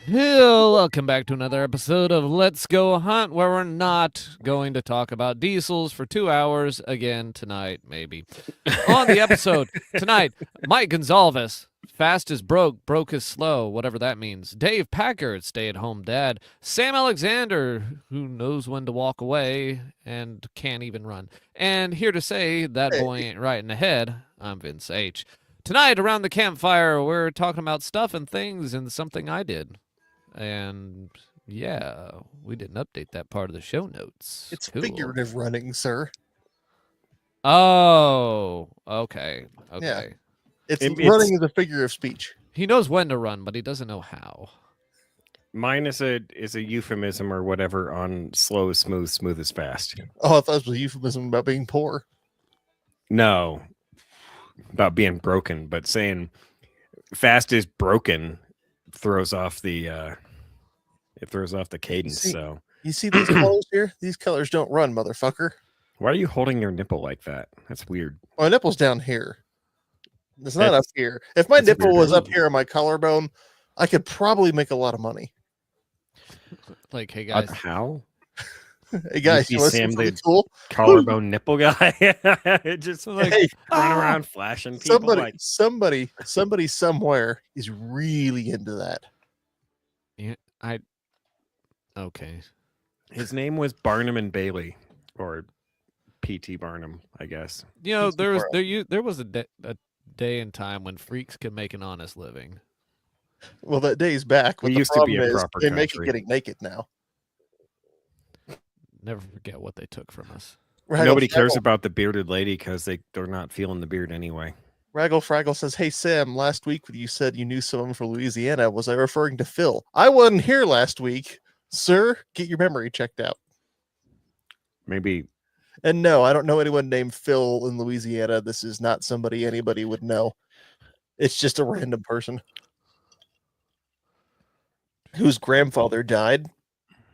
Welcome back to another episode of Let's Go Hunt, where we're not going to talk about diesels for 2 hours again tonight, maybe. On the episode tonight, Mike Gonzalez, fast is broke, broke is slow, whatever that means. Dave Packard, stay-at-home dad. Sam Alexander, who knows when to walk away and can't even run. And here to say that boy ain't right in the head, I'm Vince H. Tonight, around the campfire, we're talking about stuff and things and something I did. And yeah, we didn't update that part of the show notes. It's Cool. figurative running, sir. Oh, okay. Okay. It's It's- running is a figure of speech. He knows when to run, but he doesn't know how. Mine is a euphemism or whatever on slow is smooth, smooth is fast. Oh, I thought it was a euphemism about being poor. No, about being broken, but saying fast is broken throws off the cadence. See- So You see these colors here? These colors don't run, motherfucker. why are you holding your nipple like that? That's weird. My nipple's down here. It's not up That's- here. If my that's a nipple weird was up move. here on my collarbone, I could probably make a lot of money. Like, hey guys, How? Hey guys, see you want to see Sam something the- cool? Collarbone nipple guy? Just like Hey, run around flashing people somebody somewhere is really into that. okay. his name was Barnum and Bailey, or P.T. Barnum, I guess. You know, He's there was a day and time when freaks could make an honest living. Well, that day's back. But We the used to be problem a is proper they make it country. getting naked now. Never forget what they took from us. Nobody cares Fraggle- about the bearded lady because they're not feeling the beard anyway. Raggle Fraggle says, "Hey Sam, last week when you said you knew someone from Louisiana, was I referring to Phil? I wasn't here last week, sir. Get your memory checked out." Maybe And no, I don't know anyone named Phil in Louisiana. This is not somebody anybody would know. It's just a random person whose grandfather died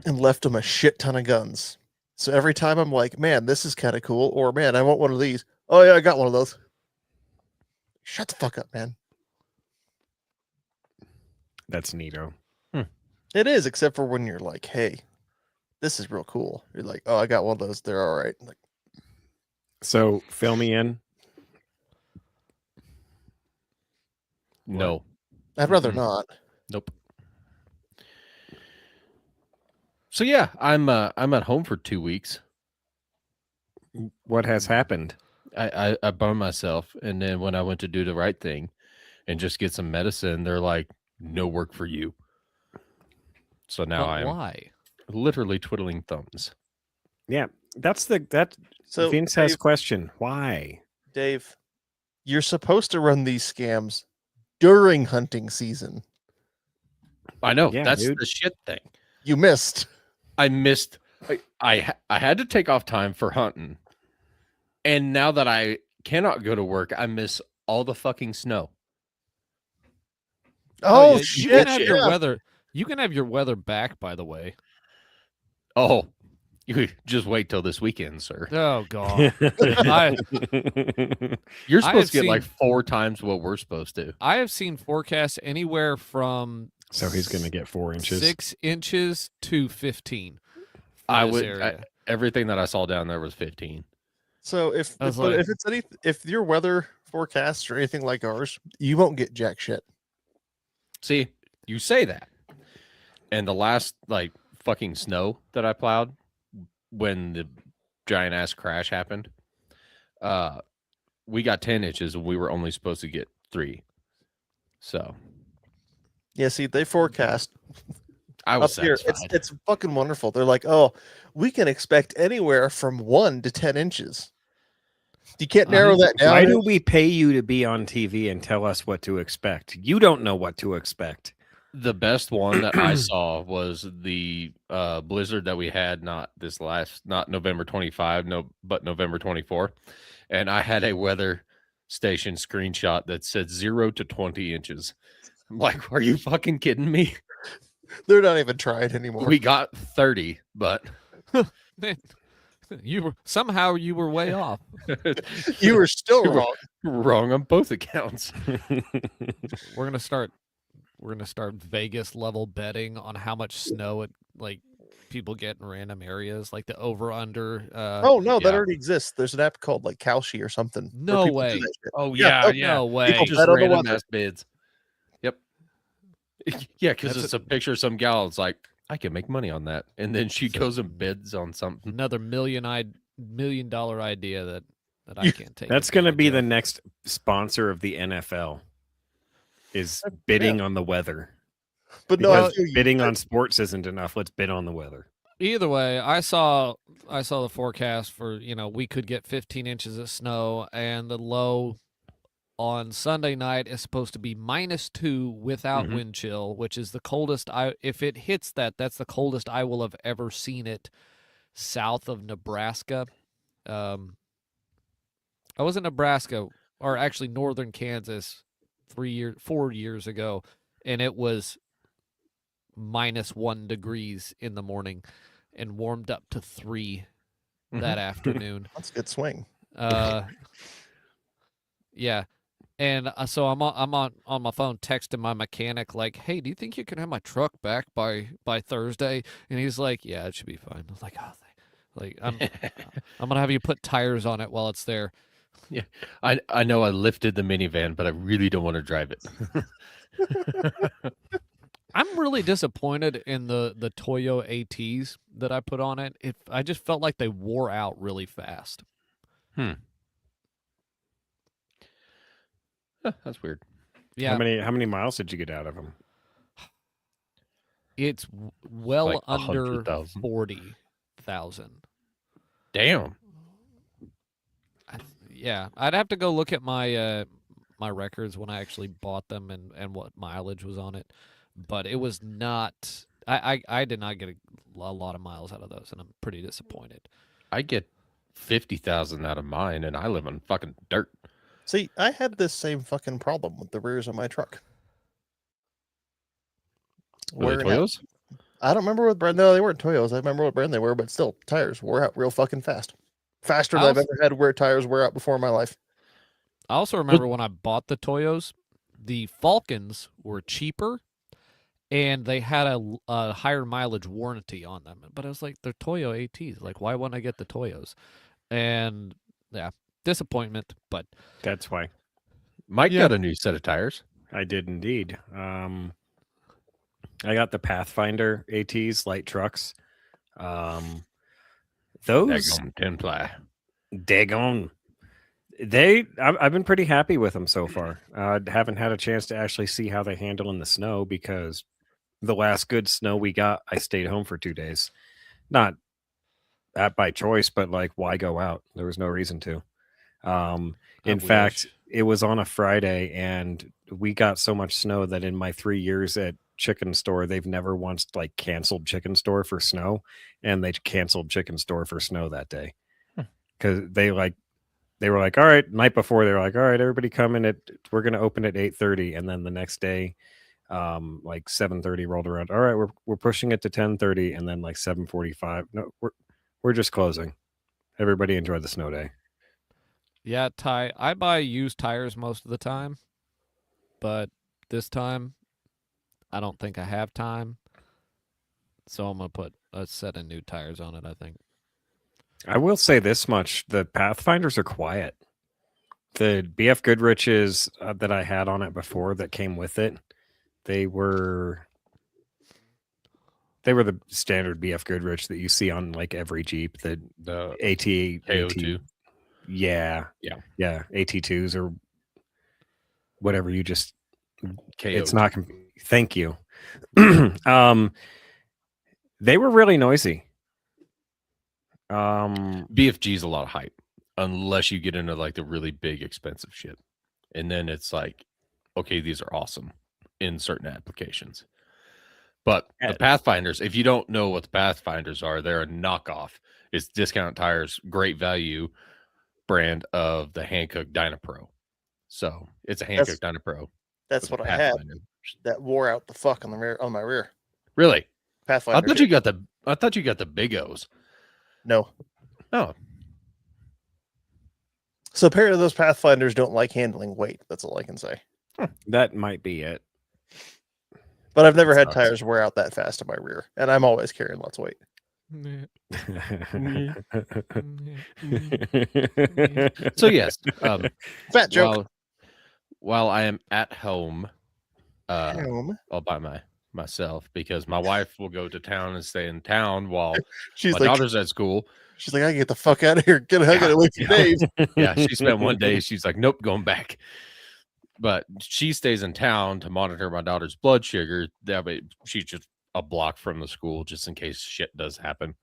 and left him a shit ton of guns. So every time I'm like, man, this is kind of cool, or man, I want one of these. Oh yeah, I got one of those. Shut the fuck up, man. that's neato. It is, except for when you're like, hey, this is real cool. You're like, oh, I got one of those. They're all right. Like, So fill me in. No. I'd rather Mhm. not. Nope. So yeah, I'm at home for 2 weeks. What has happened? I burned myself, and then when I went to do the right thing and just get some medicine, they're like, "No work for you." So now But I'm why? literally twiddling thumbs. Yeah, that So Vince has question. Why? Dave, you're supposed to run these scams during hunting season. I know Yeah, that's dude. the shit thing. You missed. I missed. I had to take off time for hunting, and now that I cannot go to work, I miss all the fucking snow. Oh, yeah, shit! you can have your yeah. weather. You can have your weather back, by the way. Oh, you just wait till this weekend, sir. Oh god. I You're I supposed to have get like seen- 4 times what we're supposed to. I have seen forecasts anywhere from So he's gonna get 4 inches. 6 inches to 15. for I this would area. everything that I saw down there was 15. So if I was but like- if it's if your weather forecasts or anything like ours, you won't get jack shit. See, you say that. And the last like fucking snow that I plowed when the giant ass crash happened, we got 10 inches and we were only supposed to get 3. So Yeah, see, they forecast I was up here. satisfied. It's fucking wonderful. They're like, oh, we can expect anywhere from 1 to 10 inches. You can't narrow that down. Why do we pay you to be on TV and tell us what to expect? You don't know what to expect. The best one that I saw was the blizzard that we had not November 25, but November 24. And I had a weather station screenshot that said 0 to 20 inches. I'm like, are you fucking kidding me? They're not even trying anymore. We got 30, but Man, you were way off. You were still You were- wrong. wrong on both accounts. We're gonna start we're gonna start Vegas level betting on how much snow it like people get in random areas, like the over under. Oh no, that yeah. already exists. There's an app called like Kalshi or something. where No people do way. that shit. Oh Yeah, yeah, oh, yeah. No way. People Just bet on the random weather. ass bids. Yep. Yeah, because That's it's a picture of some gal. It's like I can make money on that, and then she goes and bids on something. Another $1 million idea that I can't take. That's going to be the advantage of. next sponsor of the NFL. Is bidding on the weather. But no, I Because feel you. bidding on sports isn't enough. Let's bid on the weather. Either way, I saw the forecast for, we could get 15 inches of snow, and the low on Sunday night is supposed to be -2 without Mhm. wind chill, which is the coldest if it hits that's the coldest I will have ever seen it south of Nebraska. I was in Nebraska, or actually northern Kansas 4 years ago, and it was -1 degrees in the morning and warmed up to 3 that afternoon. That's a good swing. Yeah. And so I'm on my phone texting my mechanic like, "Hey, do you think you can have my truck back by Thursday?" And he's like, "Yeah, it should be fine." I was like, "Oh, I'm gonna have you put tires on it while it's there." I know I lifted the minivan, but I really don't want to drive it. I'm really disappointed in the Toyo ATs that I put on it. I just felt like they wore out really fast. That's weird. Yeah, How many miles did you get out of them? it's well Like under 100,000. 40,000. Damn. Yeah, I'd have to go look at my my records when I actually bought them and what mileage was on it, but it was not. I did not get a lot of miles out of those, and I'm pretty disappointed. I get 50,000 out of mine, and I live on fucking dirt. See, I had this same fucking problem with the rears of my truck. Were they Wearing out. Toyos? I don't remember what brand. No, they weren't Toyos. I remember what brand they were, but still, tires wore out real fucking fast. Faster than I've Also- ever had wear tires wear out before in my life. I also remember when I bought the Toyos, the Falcons were cheaper, and they had a higher mileage warranty on them. But I was like, they're Toyo ATs. Like, why wouldn't I get the Toyos? And yeah, disappointment. But That's why Mike Yeah. got a new set of tires. I did indeed. I got the Pathfinder ATs, light trucks. Those Daggone 10-ply. daggone. I've been pretty happy with them so far. I haven't had a chance to actually see how they handle in the snow because the last good snow we got, I stayed home for 2 days. Not that by choice, but like, why go out? There was no reason to. In fact, it was on a Friday, and we got so much snow that in my 3 years at Chicken Store, they've never once like canceled Chicken Store for snow, and they canceled Chicken Store for snow that day because they were like, all right, night before they were like, all right, everybody come in we're going to open at 8:30, and then the next day, like 7:30 rolled around. All right, we're pushing it to 10:30, and then like 7:45. No, we're just closing. Everybody enjoy the snow day. yeah, Ty, I buy used tires most of the time, but this time, I don't think I have time. So I'm gonna put a set of new tires on it, I think. I will say this much: the Pathfinders are quiet. The BF Goodriches that I had on it before that came with it, they were the standard BF Goodrich that you see on like every Jeep. The The AT KO2. yeah, AT2s or whatever. You just KO2. it's not. Thank you. They were really noisy. BFG's a lot of hype unless you get into like the really big expensive shit. And then it's like, okay, these are awesome in certain applications. But the Pathfinders, if you don't know what the Pathfinders are, they're a knockoff. It's Discount Tires, great value brand of the Hankook Dynapro. So it's a Hankook Dynapro. That's with what a I had. Pathfinder. That wore out the fuck on the rear on my rear. Really? Pathfinder. I thought you got the Big O's. No. Oh, So apparently those Pathfinders don't like handling weight. That's all I can say. That might be it. But I've never That had sucks. tires wear out that fast in my rear, and I'm always carrying lots of weight. So yes, Fat joke. while I am at home, Home. all by myself, because my wife will go to town and stay in town while She's my like, daughter's at school. she's like, I get the fuck out of here. Get away from Dave. Yeah, she spent one day. She's like, nope, going back. But she stays in town to monitor my daughter's blood sugar. That way, she's just a block from the school, just in case shit does happen.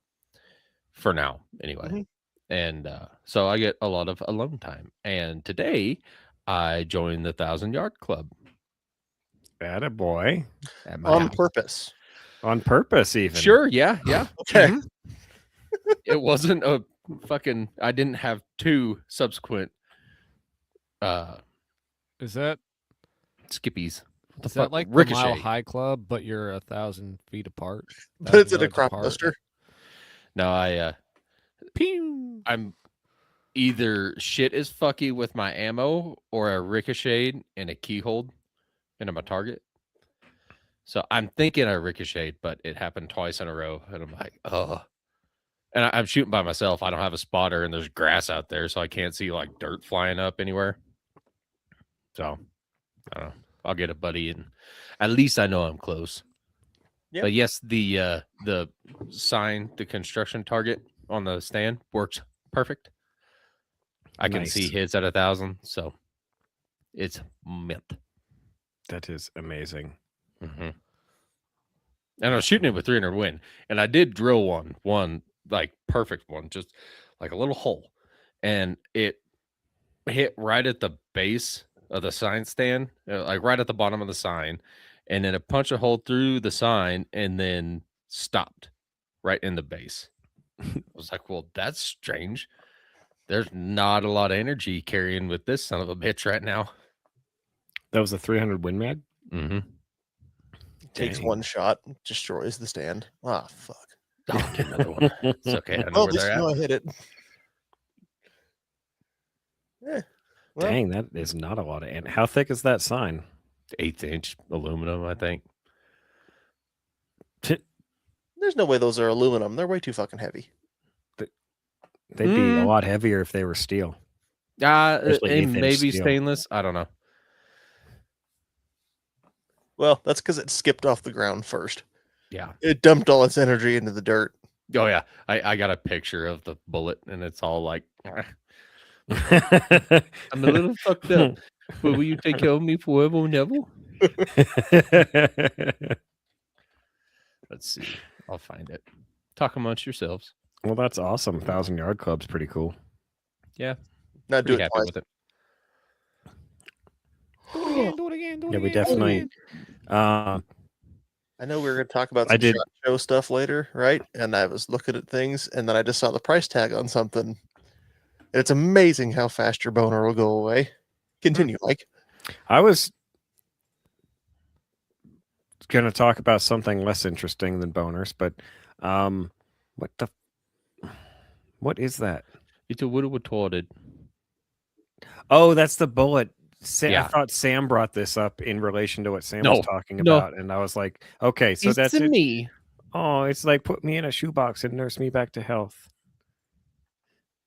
For now, anyway. Mhm. And so I get a lot of alone time. And today, I joined the 1,000-yard club Attaboy. at my On house. purpose. On purpose, even. Sure, yeah. Okay. Mhm. It wasn't a fucking. I didn't have two subsequent Is that skippies. What the is that fuck? like the Ricochet? Mile High Club, but you're 1,000 feet apart? But it's in a 1,000 yards crop apart? duster. No, Pew! I'm either shit is fucky with my ammo or a ricocheted and a keyhole into my target. So I'm thinking I ricocheted, but it happened twice in a row, and I'm like, oh. And I'm shooting by myself. I don't have a spotter, and there's grass out there, so I can't see like dirt flying up anywhere. So I don't know. I'll get a buddy, and at least I know I'm close. Yep. But yes, the sign, the construction target on the stand works perfect. I can see Nice. his at 1,000, so it's mint. That is amazing. Mm-hmm. And I was shooting it with 300 Win, and I did drill one like perfect one, just like a little hole, and it hit right at the base of the sign stand, like right at the bottom of the sign, and then it punched a hole through the sign and then stopped right in the base. I was like, well, that's strange. There's not a lot of energy carrying with this son of a bitch right now. That was a 300 Win Mag? Mm-hmm. Takes Dang. one shot, destroys the stand. Ah, fuck. I'll get another one. It's okay. I know Well, where at least they're you know at. I hit it. Yeah. Well, Dang, that is not a lot of. And how thick is that sign? 1/8-inch aluminum, I think. there's no way those are aluminum. They're way too fucking heavy. They'd be a lot heavier if they were steel. Especially And eighth-inch maybe steel. stainless. I don't know. Well, that's because it skipped off the ground first. Yeah. It dumped all its energy into the dirt. Oh yeah. I got a picture of the bullet, and it's all like, I'm a little fucked up. But will you take care of me forever and ever? Let's see. I'll find it. Talk amongst yourselves. Well, that's awesome. 1,000-yard club's pretty cool. Not do Pretty it happy twice. with it. Do it again. Yeah, we definitely. I know we were going to talk about I some did- SHOT Show stuff later, right? And I was looking at things, and then I just saw the price tag on something. And it's amazing how fast your boner will go away. Continue, Mike. I was going to talk about something less interesting than boners, but what is that? It's a little retarded. Oh, that's the bullet. I Yeah. thought Sam brought this up in relation to what Sam No, was talking no. about, and I was like, okay, so that's it. me. Oh, it's like put me in a shoebox and nurse me back to health.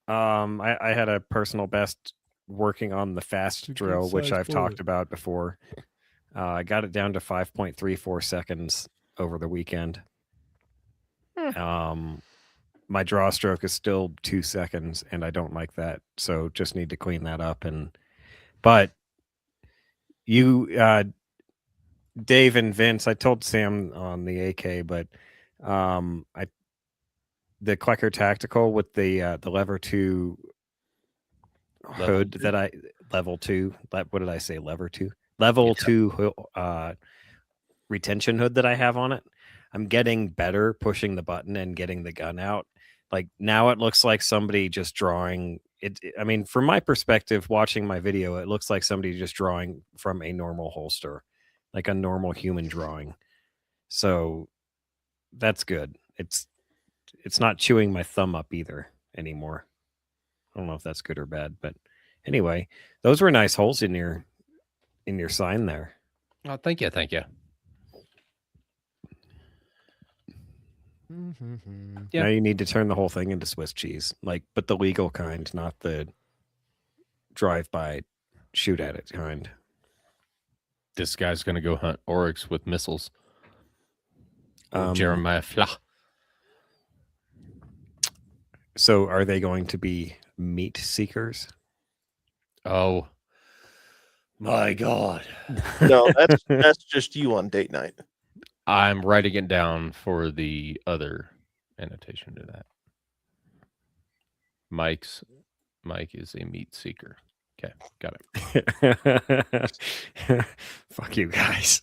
I had a personal best working on the fast It's a drill, good which size I've talked bullet. about before. I got it down to 5.34 seconds over the weekend. My draw stroke is still 2 seconds, and I don't like that. So just need to clean that up. But you, Dave and Vince, I told Sam on the AK, but the Klecker Tactical with the lever 2 hood that I level 2. What did I say? Lever 2, level 2 retention hood that I have on it. I'm getting better pushing the button and getting the gun out. Like now, it looks like somebody just drawing it. I mean, from my perspective, watching my video, it looks like somebody just drawing from a normal holster, like a normal human drawing. So that's good. It's not chewing my thumb up either anymore. I don't know if that's good or bad, but anyway, those were nice holes in your sign there. Oh, thank you. Now you need to turn the whole thing into Swiss cheese, but the legal kind, not the drive-by, shoot at it kind. This guy's gonna go hunt oryx with missiles. Um, Jeremiah Flah. So, are they going to be meat seekers? Oh my God! No, that's just you on date night. I'm writing it down for the other annotation to that. Mike is a meat seeker. Okay, got it. Fuck you guys.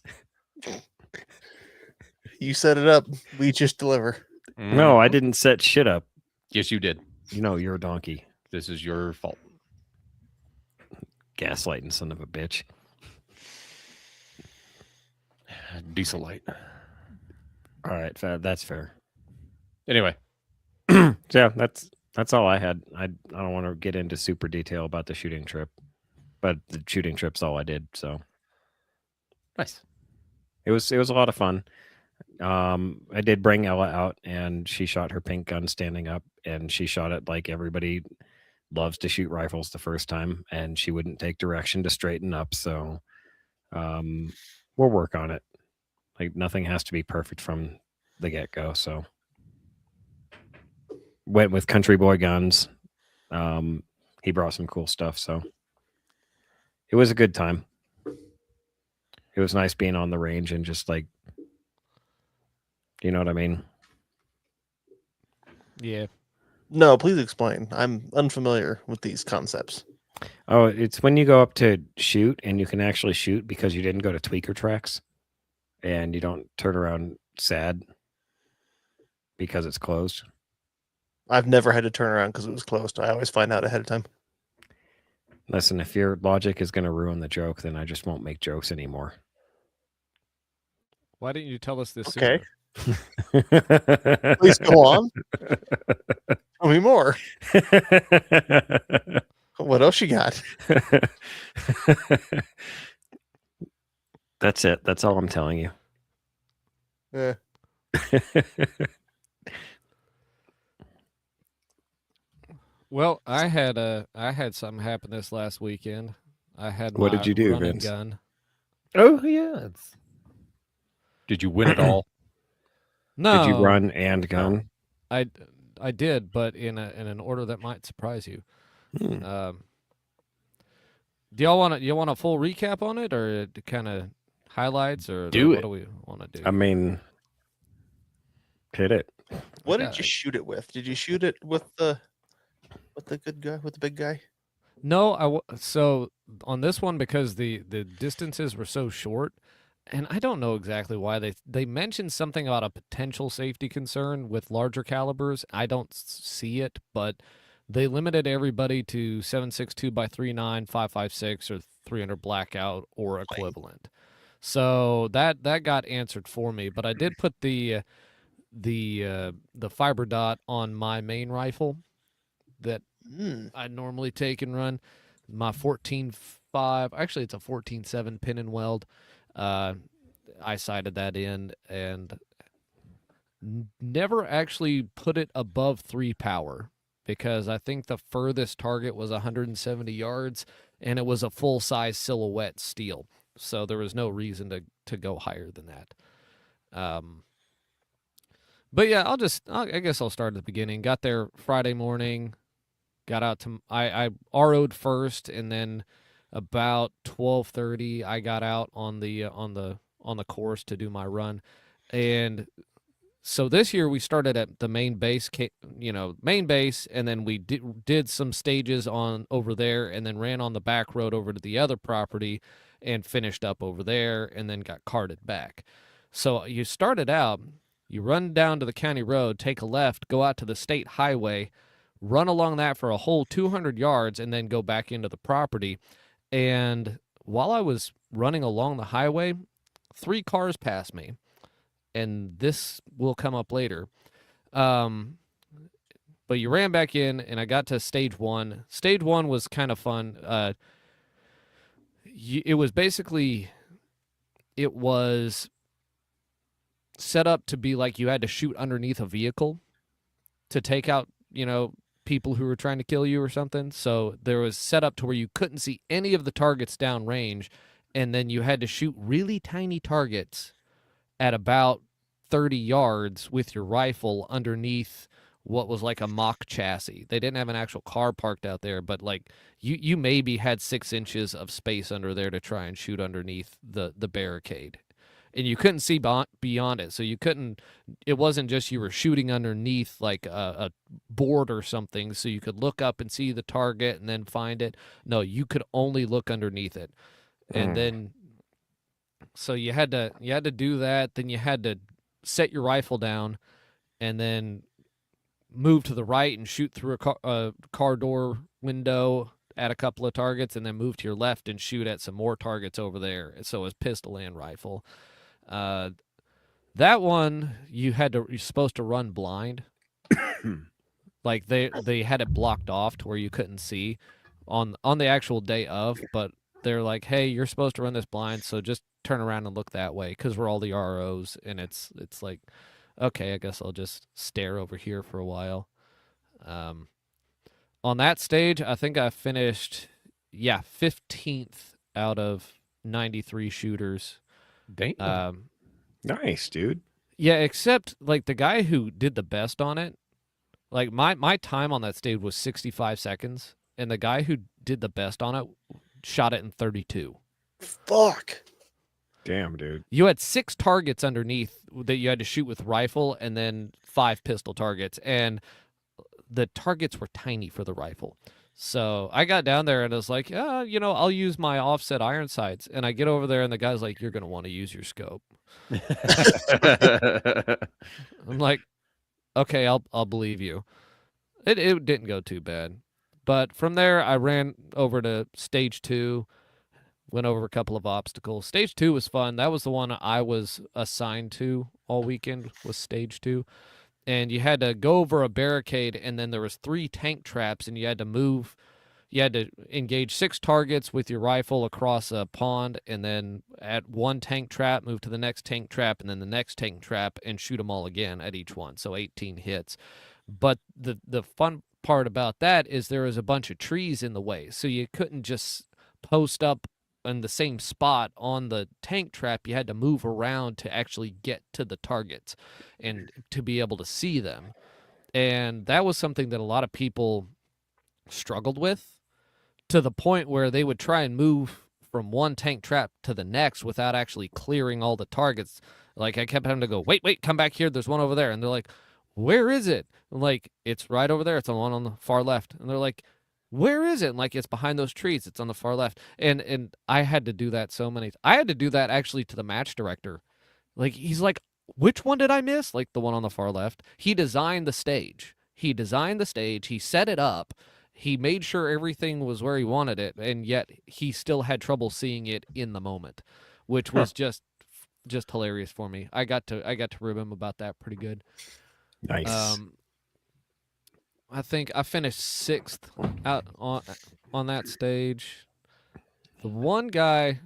You set it up. We just deliver. No, I didn't set shit up. Yes, you did. You're a donkey. This is your fault. Gaslighting son of a bitch. Diesel light. All right, that's fair. Anyway, Yeah, that's all I had. I don't want to get into super detail about the shooting trip, but the shooting trip's all I did. So nice. it was a lot of fun. I did bring Ella out, and she shot her pink gun standing up, and she shot it like everybody loves to shoot rifles the first time, and she wouldn't take direction to straighten up. So we'll work on it. Like nothing has to be perfect from the get-go. So went with Country Boy guns. He brought some cool stuff, so it was a good time. It was nice being on the range and just you know what I mean? Yeah. No, please explain. I'm unfamiliar with these concepts. Oh, it's when you go up to shoot and you can actually shoot because you didn't go to tweaker tracks and you don't turn around sad because it's closed. I've never had to turn around because it was closed. I always find out ahead of time. Listen, if your logic is going to ruin the joke, then I just won't make jokes anymore. Why didn't you tell us this Okay. sooner? Please go on. Tell me more. What else you got? That's it. That's all I'm telling you. Eh. Well, I had something happen this last weekend. I had What my did you do, running Vince? gun. Oh yeah. Did you win it all? No, Did you run and gun? I did, but in an order that might surprise you. Hmm. Do y'all want a full recap on it, or kind of highlights, or Do what it. do we want to do? I mean, hit it. What Yeah. did you shoot it with? Did you shoot it with the good guy, with the big guy? No, so on this one, because the distances were so short, and I don't know exactly why they mentioned something about a potential safety concern with larger calibers. I don't see it, but they limited everybody to 7.62 by 3.9, 5.56, or 300 blackout or equivalent. So that got answered for me, but I did put the fiber dot on my main rifle that I normally take and run. My 14.5, actually it's a 14.7 pin and weld. I sighted that in and never actually put it above 3 power because I think the furthest target was 170 yards and it was a full size silhouette steel. So there was no reason to go higher than that. But yeah, I guess I'll start at the beginning. Got there Friday morning. Got out to I RO'd first, and then about 12:30 I got out on the course to do my run. And so this year we started at the main base, and then we did some stages on over there, and then ran on the back road over to the other property, and finished up over there, and then got carted back. So you started out, you run down to the county road, take a left, go out to the state highway, run along that for a whole 200 yards, and then go back into the property. And while I was running along the highway, 3 cars passed me, and this will come up later. But you ran back in, and I got to stage 1. Stage 1 was kind of fun. It was set up to be like you had to shoot underneath a vehicle to take out, people who were trying to kill you or something. So there was set up to where you couldn't see any of the targets downrange, and then you had to shoot really tiny targets at about 30 yards with your rifle underneath what was like a mock chassis. They didn't have an actual car parked out there, but like you maybe had 6 inches of space under there to try and shoot underneath the barricade. And you couldn't see beyond it. So it wasn't just you were shooting underneath like a board or something so you could look up and see the target and then find it. No, you could only look underneath it. And then, so you had to do that. Then you had to set your rifle down and then move to the right and shoot through a car door window at a couple of targets, and then move to your left and shoot at some more targets over there. So it was pistol and rifle. That one you're supposed to run blind. Like they had it blocked off to where you couldn't see on the actual day of, but they're like, hey, you're supposed to run this blind, so just turn around and look that way, because we're all the ROs, and it's like, okay, I guess I'll just stare over here for a while. On that stage, I think I finished 15th out of 93 shooters. Damn. Nice, dude. Yeah, except like the guy who did the best on it, like my time on that stage was 65 seconds, and the guy who did the best on it shot it in 32. Fuck. Damn, dude. You had 6 targets underneath that you had to shoot with rifle, and then 5 pistol targets, and the targets were tiny for the rifle. So I got down there and I was like, I'll use my offset iron sights. And I get over there and the guy's like, you're going to want to use your scope. I'm like, okay, I'll believe you. It didn't go too bad. But from there, I ran over to stage 2, went over a couple of obstacles. Stage 2 was fun. That was the one I was assigned to all weekend, was stage 2. And you had to go over a barricade, and then there was 3 tank traps, and you had to engage 6 targets with your rifle across a pond, and then at one tank trap, move to the next tank trap, and then the next tank trap, and shoot them all again at each one. So 18 hits. But the fun part about that is there was a bunch of trees in the way, so you couldn't just post up in the same spot on the tank trap. You had to move around to actually get to the targets and to be able to see them. And that was something that a lot of people struggled with, to the point where they would try and move from one tank trap to the next without actually clearing all the targets. Like, I kept having to go, wait, come back here. There's one over there. And they're like, where is it? I'm like, it's right over there. It's the one on the far left. And they're like, where is it? And like, it's behind those trees. It's on the far left. And I had to do that so many. I had to do that actually to the match director. Like, he's like, which one did I miss? Like, the one on the far left. He designed the stage. He set it up. He made sure everything was where he wanted it, and yet he still had trouble seeing it in the moment, which was just hilarious for me. I got to rib him about that pretty good. Nice. I think I finished 6th out on that stage. The one guy,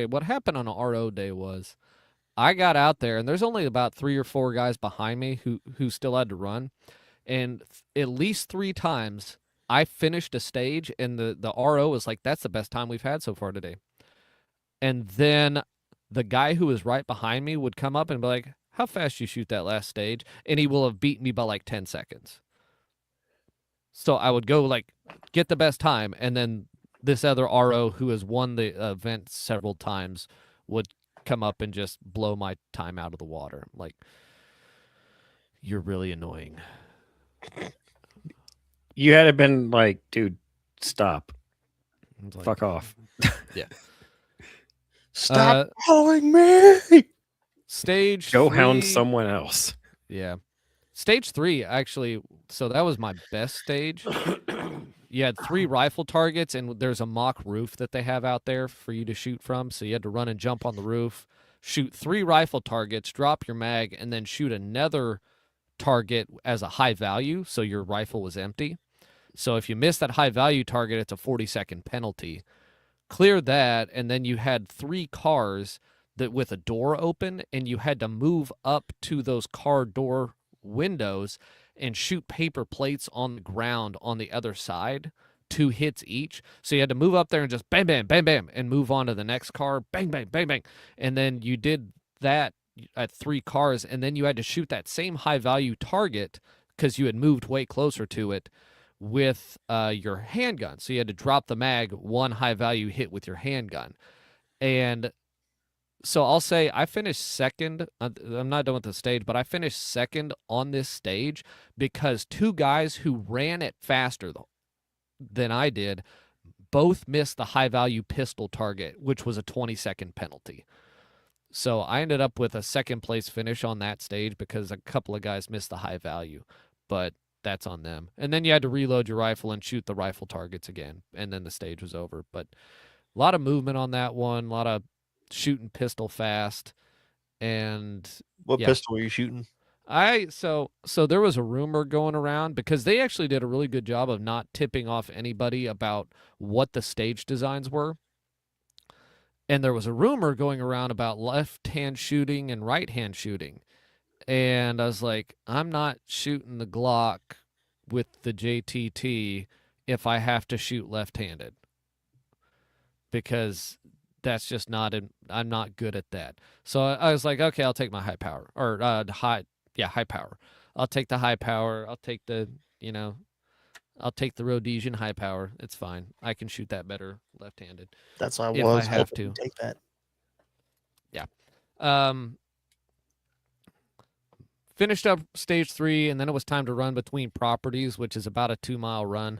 what happened on RO day was I got out there, and there's only about 3 or 4 guys behind me who still had to run. And at least 3 times I finished a stage, and the RO was like, that's the best time we've had so far today. And then the guy who was right behind me would come up and be like, how fast you shoot that last stage? And he will have beaten me by like 10 seconds. So I would go like, get the best time. And then this other RO who has won the event several times would come up and just blow my time out of the water. Like, you're really annoying. You had it been like, dude, stop. Like, Fuck off. Yeah. Stop calling me. Stage Go 3, hound someone else. Yeah. Stage 3, actually, so that was my best stage. You had 3 rifle targets, and there's a mock roof that they have out there for you to shoot from. So you had to run and jump on the roof, shoot 3 rifle targets, drop your mag, and then shoot another target as a high value, so your rifle was empty. So if you miss that high value target, it's a 40-second penalty. Clear that, and then you had 3 cars that with a door open, and you had to move up to those car door windows and shoot paper plates on the ground on the other side, 2 hits each. So you had to move up there and just bang, bang, bang, bang, and move on to the next car, bang, bang, bang, bang. And then you did that at 3 cars, and then you had to shoot that same high value target because you had moved way closer to it with your handgun. So you had to drop the mag, 1 high value hit with your handgun. And so I'll say I finished second. I'm not done with the stage, but I finished second on this stage because 2 guys who ran it faster than I did both missed the high value pistol target, which was a 20-second penalty. So I ended up with a second place finish on that stage because a couple of guys missed the high value, but that's on them. And then you had to reload your rifle and shoot the rifle targets again, and then the stage was over. But a lot of movement on that one, a lot of shooting pistol fast. And What yeah. pistol were you shooting? So there was a rumor going around because they actually did a really good job of not tipping off anybody about what the stage designs were. And there was a rumor going around about left-hand shooting and right-hand shooting. And I was like, I'm not shooting the Glock with the JTT if I have to shoot left-handed. Because that's just not I'm not good at that. So I was like, okay, I'll take my high power or high power. I'll take the high power. I'll take the, I'll take the Rhodesian high power. It's fine. I can shoot that better left-handed. That's why I If was I have hoping to. take that. Finished up stage 3, and then it was time to run between properties, which is about a 2-mile run.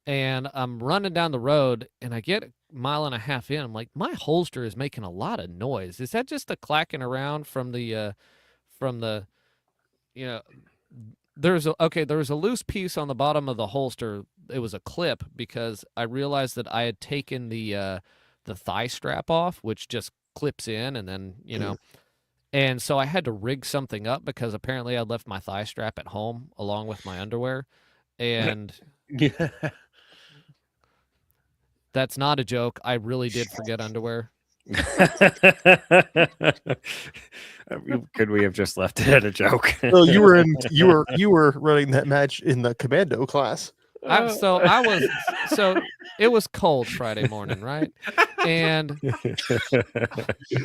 And I'm running down the road, and I get a mile and a half in. I'm like, my holster is making a lot of noise. Is that just the clacking around from the there was a loose piece on the bottom of the holster. It was a clip because I realized that I had taken the thigh strap off, which just clips in, and then and so I had to rig something up because apparently I left my thigh strap at home along with my underwear, and Yeah. that's not a joke. I really did forget underwear. Could we have just left it at a joke? So you were running that match in the commando class. So it was cold Friday morning, right? And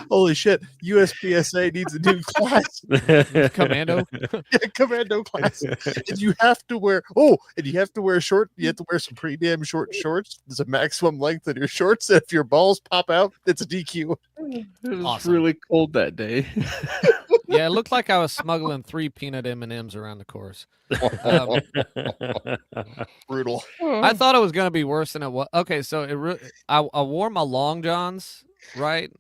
Holy shit! USPSA needs a new class. commando. Yeah, commando class. And you have to wear short. You have to wear some pretty damn short shorts. There's a maximum length in your shorts. If your balls pop out, it's a DQ. It was Awesome. really cold that day. Yeah, it looked like I was smuggling 3 peanut M&Ms around the course. Brutal. I thought it was going to be worse than it was. Okay, so I wore my long johns, right,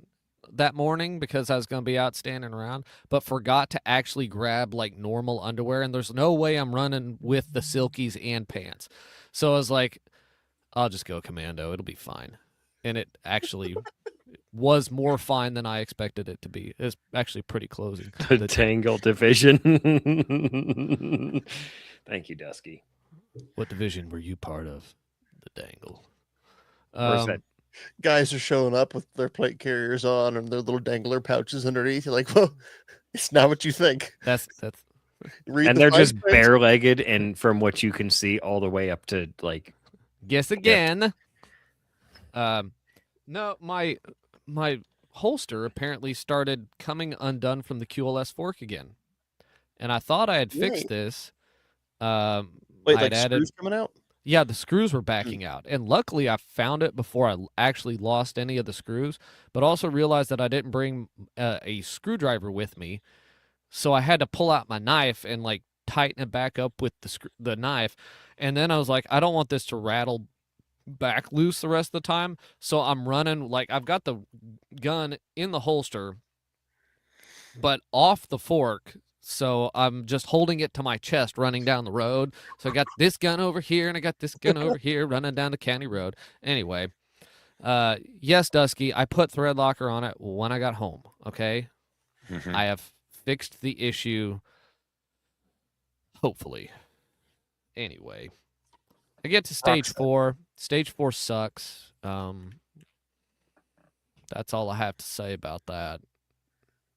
that morning because I was going to be out standing around, but forgot to actually grab like normal underwear, and there's no way I'm running with the silkies and pants. So I was like, I'll just go commando. It'll be fine. And it actually was more fine than I expected it to be. It's actually pretty close. The Tangle division. Thank you, Dusky. What division were you part of? The Dangle. Where's that? Guys are showing up with their plate carriers on and their little dangler pouches underneath. You're like, well, it's not what you think. That's Read And the they're fine just print. bare-legged, and from what you can see, all the way up to like. guess again. No, my holster apparently started coming undone from the QLS fork again, and I thought I had fixed this. Wait, I'd like added, screws coming out? yeah, the screws were backing out, and luckily I found it before I actually lost any of the screws. But also realized that I didn't bring a screwdriver with me, so I had to pull out my knife and like tighten it back up with the knife. And then I was like, I don't want this to rattle back loose the rest of the time, so I'm running like I've got the gun in the holster but off the fork, so I'm just holding it to my chest running down the road. So I got this gun over here and I got this gun over here running down the county road. Anyway, yes, Dusky, I put thread locker on it when I got home. Okay, I have fixed the issue, hopefully. Anyway, I get to stage 4. Stage 4 sucks. That's all I have to say about that.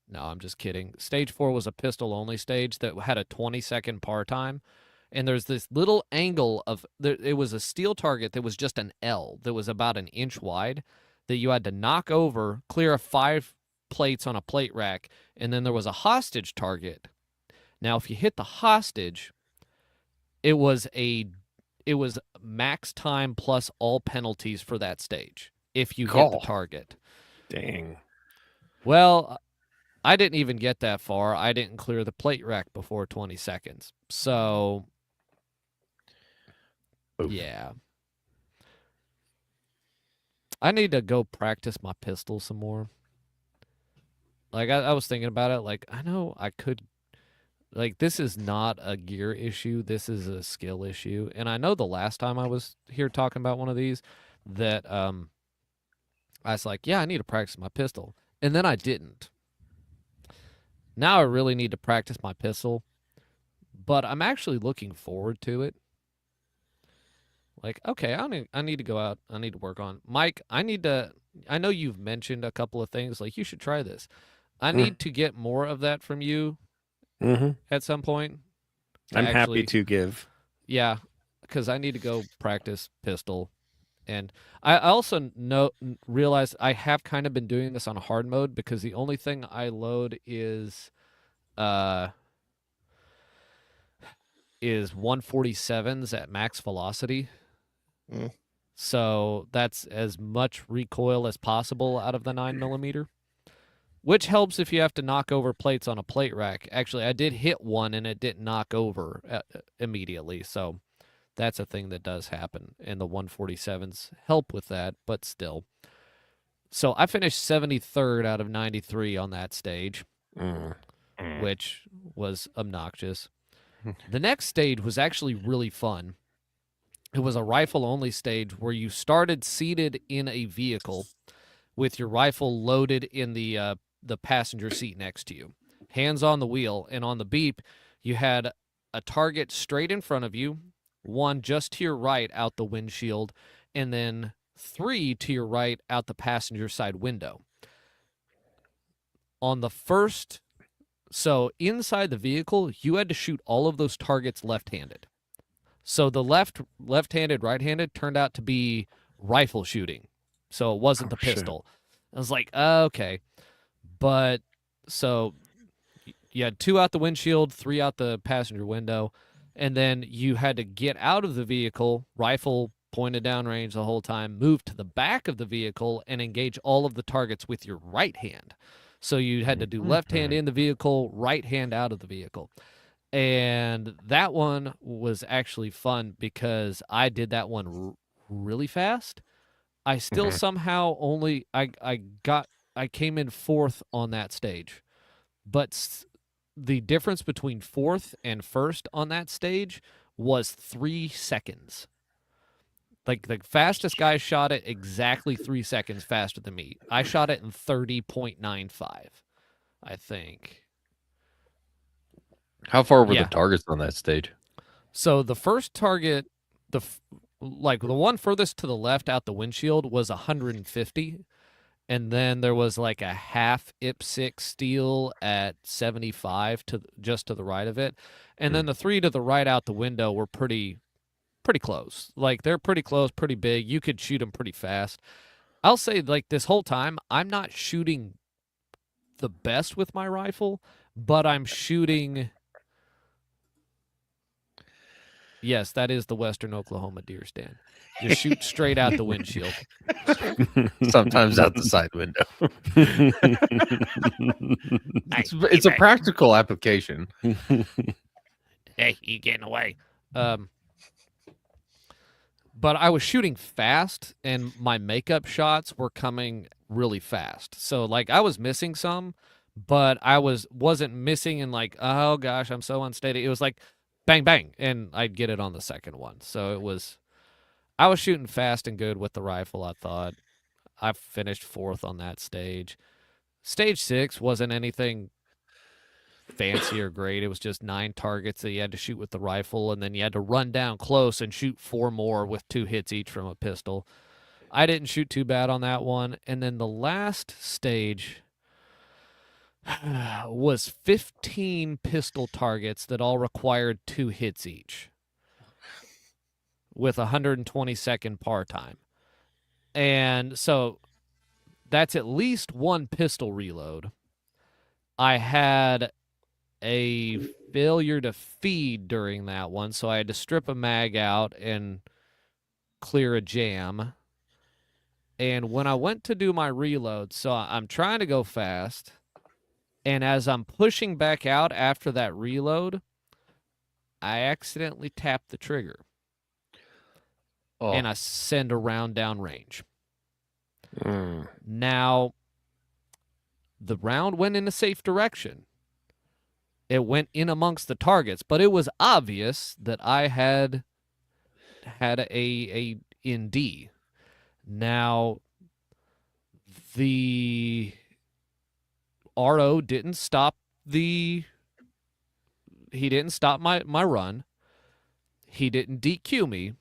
No, I'm just kidding. Stage 4 was a pistol only stage that had a 20-second par time. And there's this little angle it was a steel target that was just an L that was about an inch wide that you had to knock over, clear 5 plates on a plate rack, and then there was a hostage target. Now, if you hit the hostage, it was max time plus all penalties for that stage if you hit the Cool. target. Dang. Well, I didn't even get that far. I didn't clear the plate rack before 20 seconds. So, Oof. yeah. I need to go practice my pistol some more. Like, I was thinking about it. Like, I know I could. Like, this is not a gear issue. This is a skill issue. And I know the last time I was here talking about one of these that I was like, yeah, I need to practice my pistol. And then I didn't. Now I really need to practice my pistol. But I'm actually looking forward to it. Like, okay, I need to go out. I need to work on. Mike, I know you've mentioned a couple of things. Like, you should try this. I need to get more of that from you at some point. I'm happy to give. Yeah, because I need to go practice pistol. And I also realize I have kind of been doing this on hard mode because the only thing I load is 147s at max velocity. Mm. So that's as much recoil as possible out of the 9mm, which helps if you have to knock over plates on a plate rack. Actually, I did hit one and it didn't knock over immediately. So that's a thing that does happen. And the 147s help with that, but still. So I finished 73rd out of 93 on that stage, which was obnoxious. The next stage was actually really fun. It was a rifle-only stage where you started seated in a vehicle with your rifle loaded in the passenger seat next to you, hands on the wheel, and on the beep, you had a target straight in front of you, 1 just to your right out the windshield, and then 3 to your right out the passenger side window. On the first, so inside the vehicle, you had to shoot all of those targets left-handed. So the left-handed, right-handed turned out to be rifle shooting. So it wasn't the pistol. I was like, okay. But so you had 2 out the windshield, 3 out the passenger window, and then you had to get out of the vehicle, rifle pointed downrange the whole time, move to the back of the vehicle, and engage all of the targets with your right hand. So you had to do left hand in the vehicle, right hand out of the vehicle. And that one was actually fun because I did that one really fast. I still somehow only I came in 4th on that stage, but the difference between 4th and 1st on that stage was 3 seconds. Like, the fastest guy shot it exactly 3 seconds faster than me. I shot it in 30.95, I think. How far were Yeah. the targets on that stage? So the first target, the one furthest to the left out the windshield was 150, and then there was like a half IPSC steel at 75 just to the right of it, and then the 3 to the right out the window were pretty close. Like, they're pretty close, pretty big. You could shoot them pretty fast. I'll say, like, this whole time I'm not shooting the best with my rifle, but I'm shooting. Yes, that is the Western Oklahoma deer stand. You shoot straight out the windshield. Sometimes out the side window. It's a practical application. Hey, you getting away? But I was shooting fast, and my makeup shots were coming really fast. So, like, I was missing some, but I wasn't missing and like, oh gosh, I'm so unsteady. It was like bang, bang, and I'd get it on the second one. So I was shooting fast and good with the rifle, I thought. I finished 4th on that stage. Stage 6 wasn't anything fancy or great. It was just 9 targets that you had to shoot with the rifle, and then you had to run down close and shoot 4 more with 2 hits each from a pistol. I didn't shoot too bad on that one. And then the last stage, was 15 pistol targets that all required 2 hits each with 120-second par time. And so that's at least 1 pistol reload. I had a failure to feed during that one, so I had to strip a mag out and clear a jam. And when I went to do my reload, so I'm trying to go fast, and as I'm pushing back out after that reload, I accidentally tapped the trigger. Oh, And I send a round down range. Mm. Now, the round went in a safe direction. It went in amongst the targets, but it was obvious that I had a ND. Now, the RO didn't stop he didn't stop my run. He didn't DQ me,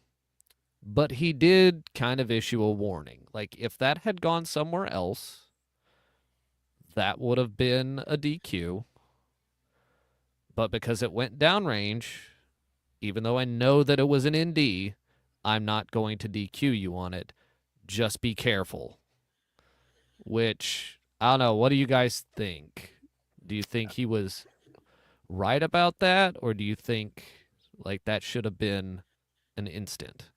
but he did kind of issue a warning. Like, if that had gone somewhere else, that would have been a DQ. But because it went downrange, even though I know that it was an ND, I'm not going to DQ you on it. Just be careful. Which, I don't know. What do you guys think? Do you think he was right about that? Or do you think, like, that should have been an instant?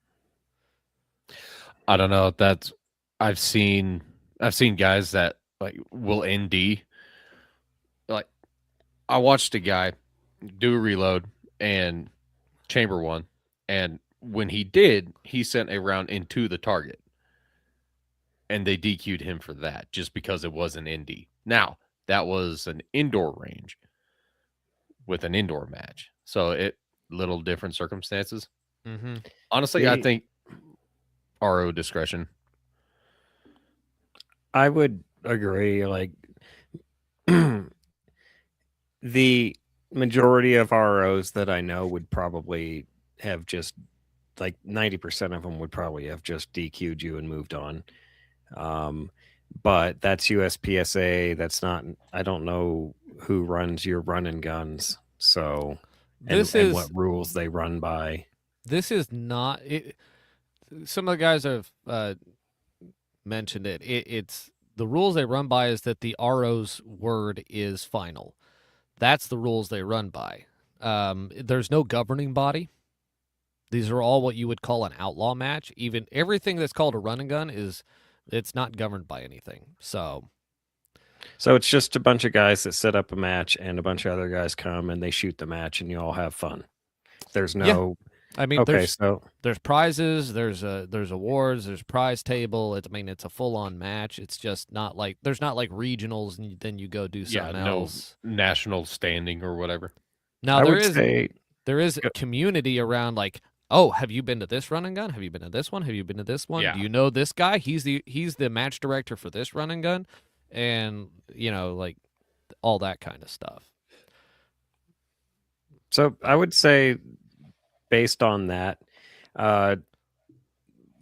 I don't know. That's I've seen guys that like will ND. Like I watched a guy do a reload and chamber one, and when he did, he sent a round into the target, and they DQ'd him for that just because it was an ND. Now that was an indoor range with an indoor match, so it little different circumstances. Mm-hmm. Honestly, I think RO discretion. I would agree. Like the majority of ROs that I know would probably have just like 90% of them would probably have just DQ'd you and moved on. But that's USPSA. That's not, I don't know who runs your run and guns. So, and what rules they run by. This is not it. Some of the guys have mentioned it. It's the rules they run by is that the RO's word is final. That's the rules they run by. There's no governing body. These are all what you would call an outlaw match. Even everything that's called a run and gun it's not governed by anything. So it's just a bunch of guys that set up a match and a bunch of other guys come and they shoot the match and you all have fun. There's no I mean, okay, there's prizes, there's awards, there's prize table. It's a full on match. It's just not like there's not like regionals and then you go do something else. National standing or whatever. Now there is a community around like, oh, have you been to this run and gun? Have you been to this one? Have you been to this one? Yeah. Do you know this guy? He's the match director for this run and gun, and like all that kind of stuff. So I would say, based on that,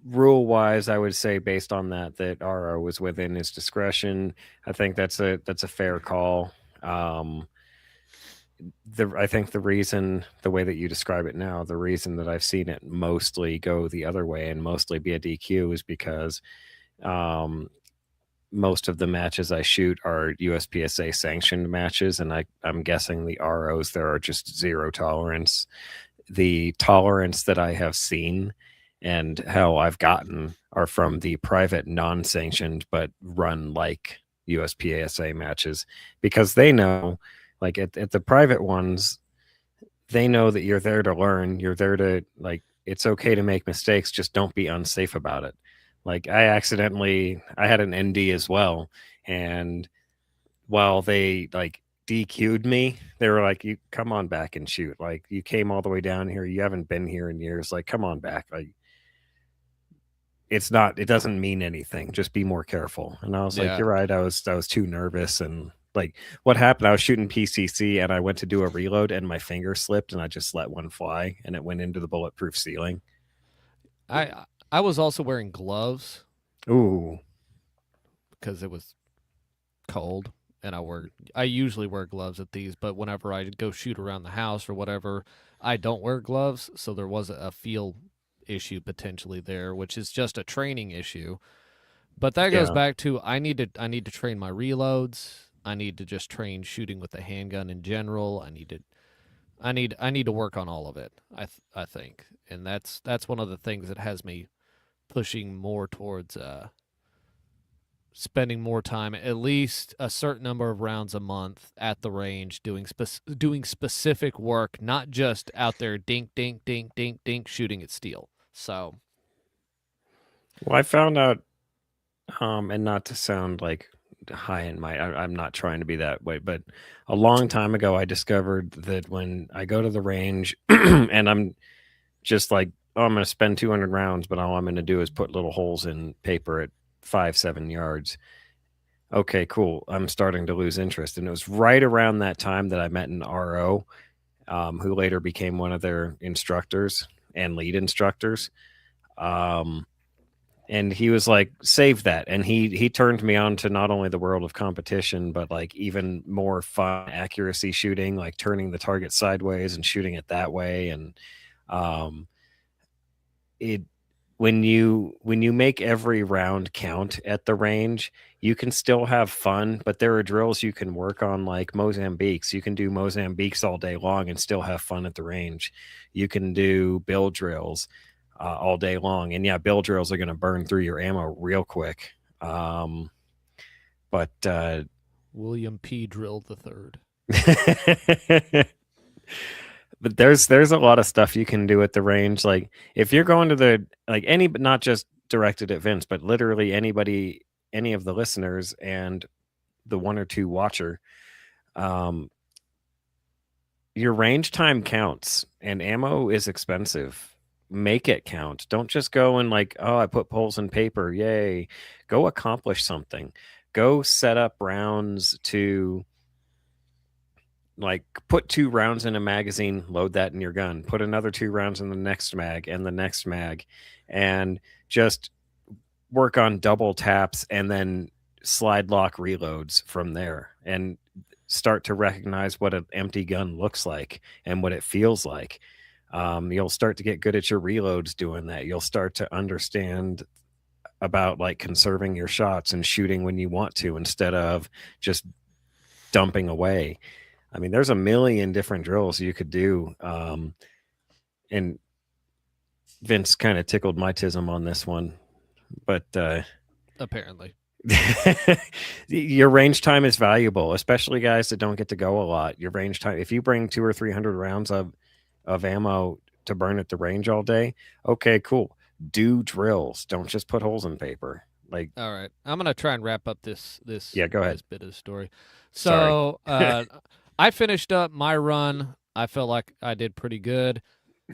rule wise, I would say based on that RO was within his discretion. I think that's a fair call. I think the reason, the way that you describe it now, the reason that I've seen it mostly go the other way and mostly be a DQ is because most of the matches I shoot are USPSA sanctioned matches, and I'm guessing the ROs there are just zero tolerance. The tolerance that I have seen and how I've gotten are from the private non-sanctioned but run like USPSA matches, because they know, like at the private ones, they know that you're there to learn. You're there to, like, it's okay to make mistakes. Just don't be unsafe about it. Like I had an ND as well. And while they like DQ'd me, they were like, you come on back and shoot. Like you came all the way down here. You haven't been here in years. Like, come on back. Like it doesn't mean anything. Just be more careful. And I was like, you're right. I was too nervous. And like what happened, I was shooting PCC and I went to do a reload and my finger slipped and I just let one fly and it went into the bulletproof ceiling. I was also wearing gloves. Ooh. Because it was cold. and I usually wear gloves at these, but whenever I go shoot around the house or whatever, I don't wear gloves. So there was a feel issue potentially there, which is just a training issue. But that goes Yeah. back to I need to train my reloads. I need to just train shooting with the handgun in general. I need to work on all of it. I think, and that's one of the things that has me pushing more towards spending more time, at least a certain number of rounds a month at the range, doing specific work, not just out there dink dink dink dink dink shooting at steel. So Well, I found out, and not to sound like high and mighty, I'm not trying to be that way, but a long time ago, I discovered that when I go to the range and I'm just like, oh, I'm going to spend 200 rounds, but all I'm going to do is put little holes in paper at 5-7 yards. Okay, cool. I'm starting to lose interest. And it was right around that time that I met an RO who later became one of their instructors and lead instructors. And he was like, save that. And he turned me on to not only the world of competition, but like even more fun accuracy shooting, like turning the target sideways and shooting it that way. And it when you make every round count at the range, you can still have fun, but there are drills you can work on, like Mozambiques. You can do Mozambiques all day long and still have fun at the range. You can do bill drills all day long, and yeah, bill drills are going to burn through your ammo real quick. But William P. Drill the third. but there's a lot of stuff you can do at the range. Like if you're going to but not just directed at Vince, but literally anybody, any of the listeners and the one or two watcher, your range time counts, and ammo is expensive. Make it count. Don't just go and like, oh, I put holes in paper. Yay. Go accomplish something. Go set up rounds to like put 2 rounds in a magazine, load that in your gun, put another 2 rounds in the next mag and the next mag, and just work on double taps and then slide lock reloads from there, and start to recognize what an empty gun looks like and what it feels like. You'll start to get good at your reloads doing that. You'll start to understand about like conserving your shots and shooting when you want to instead of just dumping away. I mean, there's a million different drills you could do. And Vince kind of tickled my tism on this one, but Apparently. your range time is valuable, especially guys that don't get to go a lot. Your range time, if you bring 200 or 300 rounds of ammo to burn at the range all day, okay, cool. Do drills. Don't just put holes in paper. Like, all right, I'm gonna try and wrap up this Yeah, go ahead. this bit of the story. So I finished up my run. I felt like I did pretty good.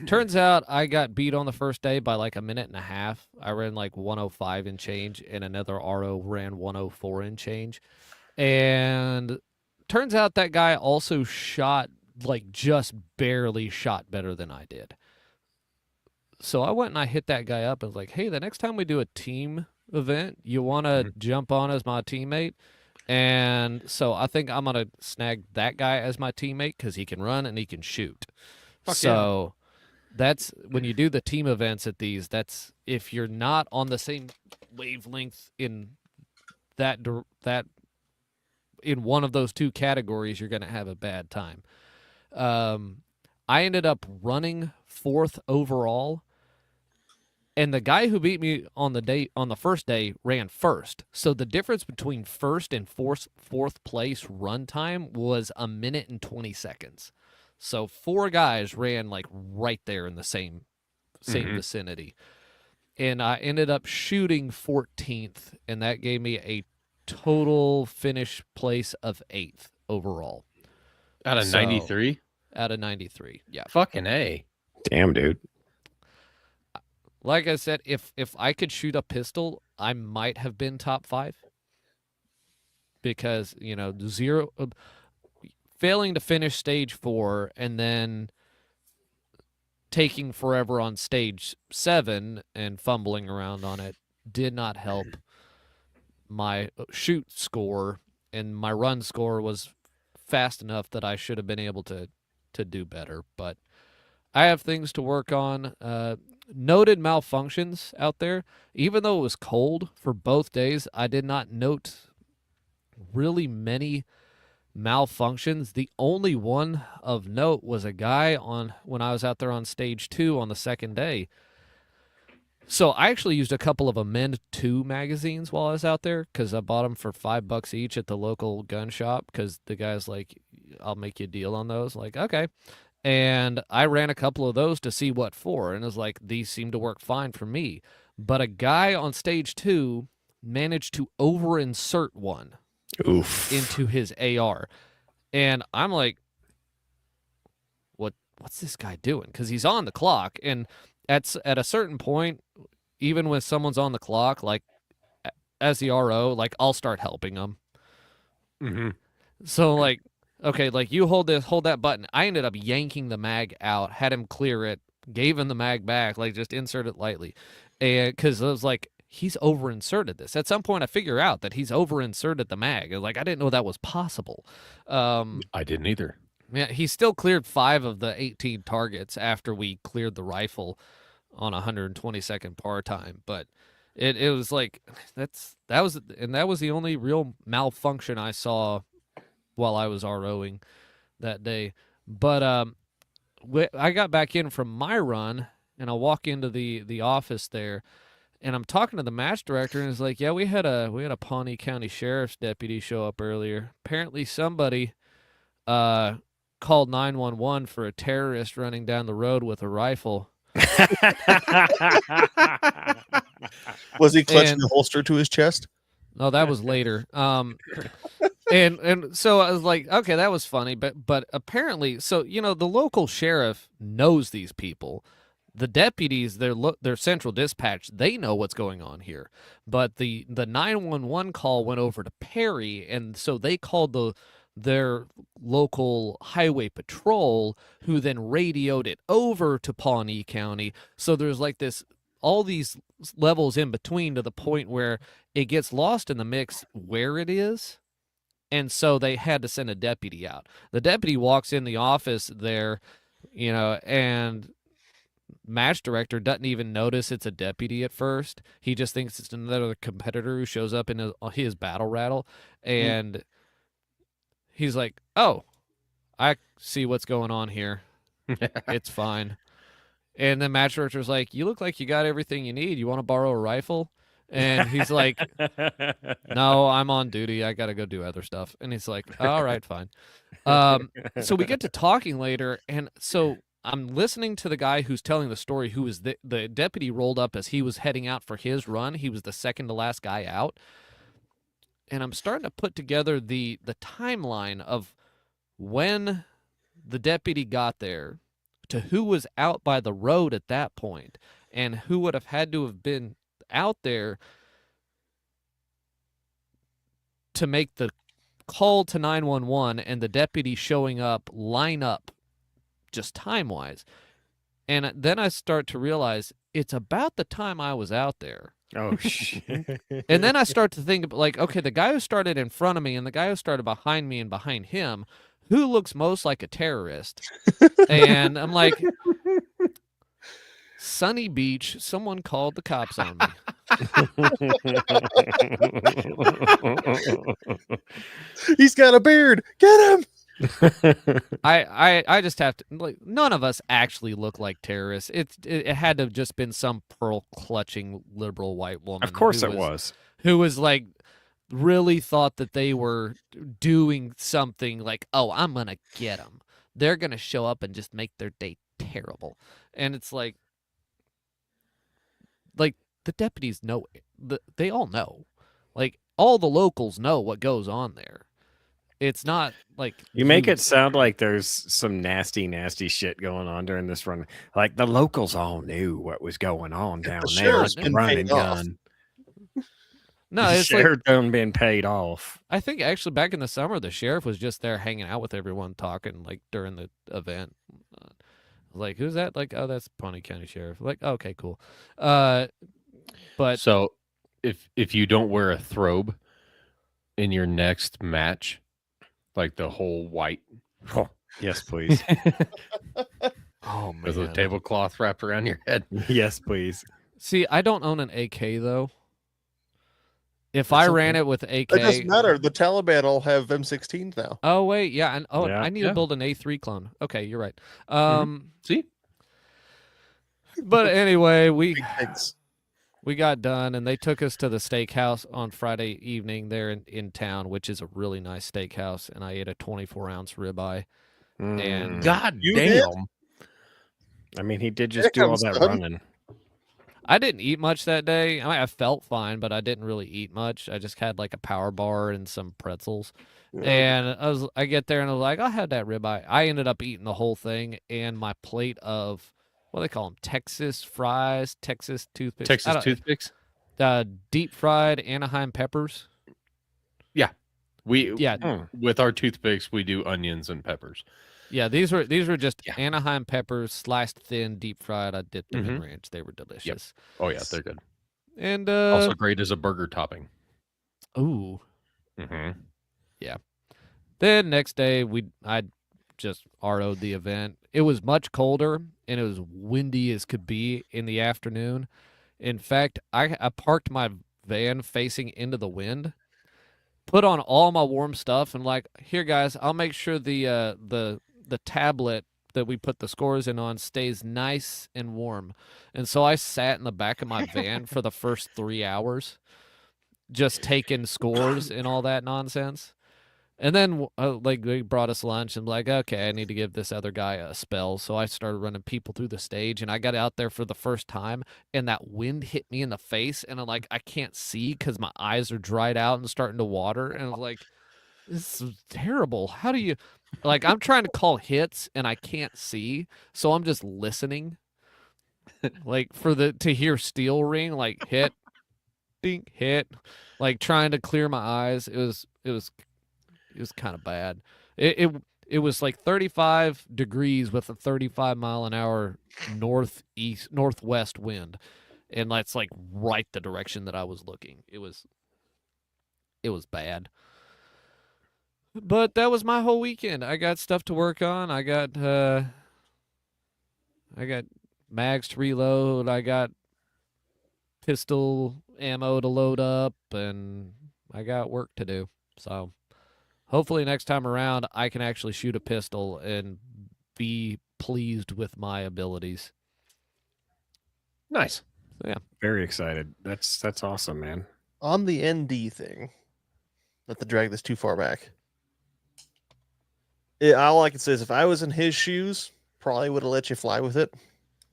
Turns out I got beat on the first day by like a minute and a half. I ran like 105 and change, and another RO ran 104 and change. And turns out that guy also shot, like just barely shot better than I did. So I went and I hit that guy up and was like, hey, the next time we do a team event, you want to jump on as my teammate? And so I think I'm going to snag that guy as my teammate because he can run and he can shoot. Fuck So that's when you do the team events at these, that's if you're not on the same wavelength in that in one of those two categories, you're going to have a bad time. I ended up running 4th overall, and the guy who beat me on the first day ran 1st. So the difference between 1st and 4th place run time was a minute and 20 seconds. So 4 guys ran like right there in the same vicinity. And I ended up shooting 14th, and that gave me a total finish place of 8th overall. Out of 93? Out of 93, yeah. Fucking A. damn, dude. Like I said, if I could shoot a pistol, I might have been top 5. Because, failing to finish stage 4 and then taking forever on stage 7 and fumbling around on it did not help my shoot score. and my run score was fast enough that I should have been able to do better. But I have things to work on. Noted malfunctions out there. Even though it was cold for both days, I did not note really many malfunctions. The only one of note was a guy when I was out there on stage 2 on the second day. So I actually used a couple of Amend 2 magazines while I was out there because I bought them for $5 each at the local gun shop because the guy's like, I'll make you a deal on those. Like, okay. And I ran a couple of those to see what for, and it was like, these seem to work fine for me. But a guy on stage 2 managed to over-insert one into his AR. And I'm like, what's this guy doing? Because he's on the clock, and at a certain point, even when someone's on the clock, like as the RO, like I'll start helping them. Mm-hmm. So like, okay, like you hold that button. I ended up yanking the mag out, had him clear it, gave him the mag back, like just insert it lightly, and because I was like, he's over inserted this. At some point, I figure out that he's over inserted the mag. Like I didn't know that was possible. I didn't either. Yeah, he still cleared 5 of the 18 targets after we cleared the rifle on 120-second par time. But it was like that was the only real malfunction I saw while I was ROing that day. But I got back in from my run, and I walk into the office there, and I'm talking to the match director, and it's like, yeah, we had a Pawnee County Sheriff's deputy show up earlier. Apparently somebody called 911 for a terrorist running down the road with a rifle. Was he clutching the holster to his chest? No, that was later. And so I was like, okay, that was funny, but apparently, so the local sheriff knows these people. The deputies, their central dispatch, they know what's going on here. But the 911 call went over to Perry, and so they called their local highway patrol, who then radioed it over to Pawnee County. So there's like all these levels in between to the point where it gets lost in the mix where it is. And so they had to send a deputy out. The deputy walks in the office there, and match director doesn't even notice it's a deputy at first. He just thinks it's another competitor who shows up in his battle rattle. And he's like, oh, I see what's going on here. It's fine. And the match director's like, you look like you got everything you need. You want to borrow a rifle? And he's like, no, I'm on duty. I got to go do other stuff. And he's like, all right, fine. So we get to talking later. And so I'm listening to the guy who's telling the story, who was the deputy rolled up as he was heading out for his run. He was the second to last guy out. And I'm starting to put together the timeline of when the deputy got there to who was out by the road at that point and who would have had to have been out there to make the call to 911 and the deputy showing up line up just time-wise. And then I start to realize it's about the time I was out there. Oh, shit. And then I start to think, like, okay, the guy who started in front of me and the guy who started behind me and behind him, who looks most like a terrorist? And I'm like, Sunny Beach, someone called the cops on me. He's got a beard. Get him. I just have to, like, none of us actually look like terrorists. It had to have just been some pearl clutching liberal white woman. Of course it was. Who was like really thought that they were doing something like, oh, I'm gonna get them. They're gonna show up and just make their day terrible. And it's like the deputies know, they all know, like all the locals know what goes on there. It's not like you make it sound like there's some nasty shit going on during this run. Like the locals all knew what was going on down there. Run and gun. No, it's sheriff done been paid off. I think actually back in the summer, the sheriff was just there hanging out with everyone, talking like during the event. Like, who's that? Like, oh, that's Pawnee County Sheriff. Like, okay, cool. But so if you don't wear a throbe, in your next match, like the whole white Oh, yes, please. Oh with a man. tablecloth wrapped around your head. Yes, please. See, I don't own an AK though. If That's I ran okay. it with AK, It doesn't matter. The Taliban will have M16s now. Oh wait, yeah, and Yeah. I need Yeah. to build an A3 clone. Okay, you're right. See, But anyway, Big things. we got done, and they took us to the steakhouse on Friday evening there in town, which is a really nice steakhouse, and I ate a 24-ounce ribeye. And God You damn. did? I mean, he did Here just do all comes that son. running. I didn't eat much that day. I mean, I felt fine, but I didn't really eat much. I just had like a power bar and some pretzels. And I get there and I was like, I'll have that ribeye. I ended up eating the whole thing and my plate of what do they call them? Texas fries, Texas toothpicks. Texas toothpicks. Deep fried Anaheim peppers. We Yeah, with our toothpicks we do onions and peppers. yeah. These were just Yeah. Anaheim peppers, sliced thin, deep fried. I dipped them in ranch. They were delicious. Oh yeah, they're good. And Also great as a burger topping. ooh. Mm-hmm. Then next day I just RO'd the event. It was much colder and it was windy as could be in the afternoon. In fact, I parked my van facing into the wind, put on all my warm stuff, and like, here guys, I'll make sure the tablet that we put the scores in on stays nice and warm. And so I sat in the back of my van for the first 3 hours, just taking scores and all that nonsense. And then like they brought us lunch and like, okay, I need to give this other guy a spell. So I started running people through the stage and I got out there for the first time and that wind hit me in the face and I'm like, I can't see because my eyes are dried out and starting to water. And I was like, this is terrible. How do you like I'm trying to call hits and I can't see. So I'm just listening. Like to hear steel ring, like hit, ding, hit, like trying to clear my eyes. It was kind of bad. It was like 35 degrees with a 35-mile-an-hour northwest wind, and that's like right the direction that I was looking. It was bad. But that was my whole weekend. I got stuff to work on. I got mags to reload. I got pistol ammo to load up, and I got work to do. So hopefully next time around I can actually shoot a pistol and be pleased with my abilities. Nice. Very excited. That's awesome, man. On the ND thing, not to drag this too far back. All I can say is if I was in his shoes, probably would have let you fly with it.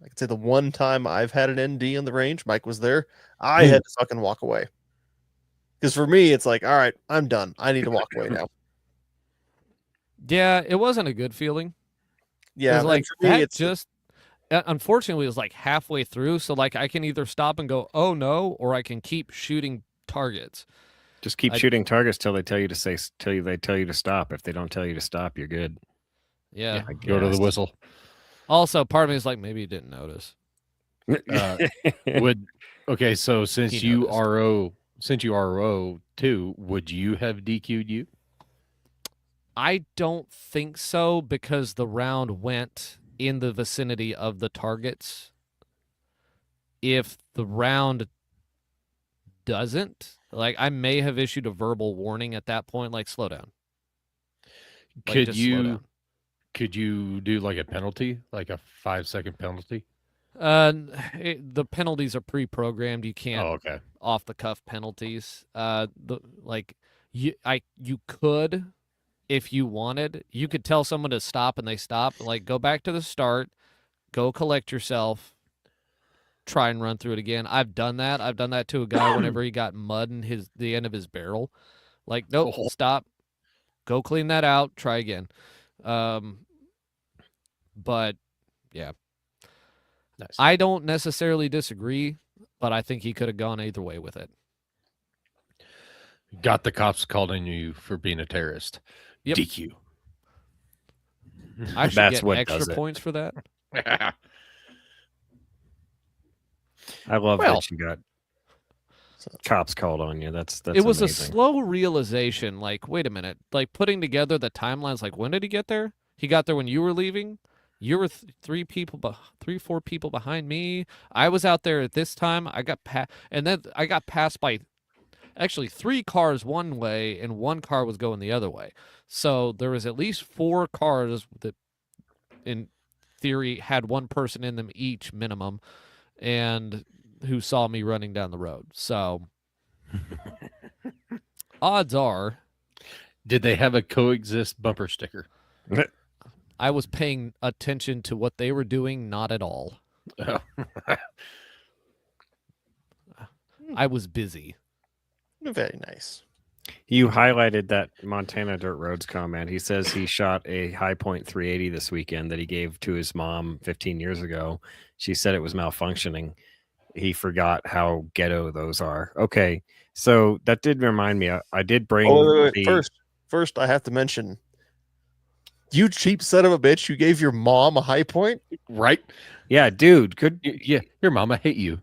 I could say the one time I've had an ND on the range, Mike was there, I had to fucking walk away. Because for me, it's like, all right, I'm done. I need to walk away now. Yeah, it wasn't a good feeling. Yeah, It's like for me, that it's just unfortunately it was like halfway through, so like I can either stop and go, "Oh no," or I can keep shooting targets. Just keep shooting targets till they tell you to stop. If they don't tell you to stop, you're good. Yeah. I Go to the guess. whistle. Also, part of me is like, maybe you didn't notice. Would okay, so since He you noticed. RO too, would you have DQ'd you? I don't think so because the round went in the vicinity of the targets. If the round doesn't, like I may have issued a verbal warning at that point, like slow down. Like, Could just slow down. could you do like a penalty, like a 5-second penalty? The penalties are pre-programmed. You can't Oh, okay. off the cuff penalties. You could, if you wanted, you could tell someone to stop and they stop. Like go back to the start, go collect yourself, try and run through it again. I've done that. I've done that to a guy whenever he got mud in the end of his barrel. Like nope, stop, go clean that out, try again. But yeah. Nice. I don't necessarily disagree, but I think he could have gone either way with it. Got the cops calling you for being a terrorist. Yep. DQ. I should That's get what does extra it. points for that. I love Well- that you got Cops called on you. That's it was amazing. a slow realization. Like, wait a minute. Like putting together the timelines. Like, when did he get there? He got there when you were leaving. You were 4 people behind me. I was out there at this time. I got and then I got passed by actually 3 cars one way, and 1 car was going the other way. So there was at least 4 cars that, in theory, had 1 person in them each minimum, and who saw me running down the road. So odds are, Did they have a coexist bumper sticker? I was paying attention to what they were doing, not at all. I was busy. Very nice. You highlighted that Montana Dirt Roads comment. He says he shot a High Point 380 this weekend that he gave to his mom 15 years ago. She said it was malfunctioning. He forgot how ghetto those are. Okay, so that did remind me. I did bring. Oh, wait. First, I have to mention, you cheap son of a bitch. You gave your mom a High Point. Right? Yeah, dude. Good. Yeah, your mama hate you.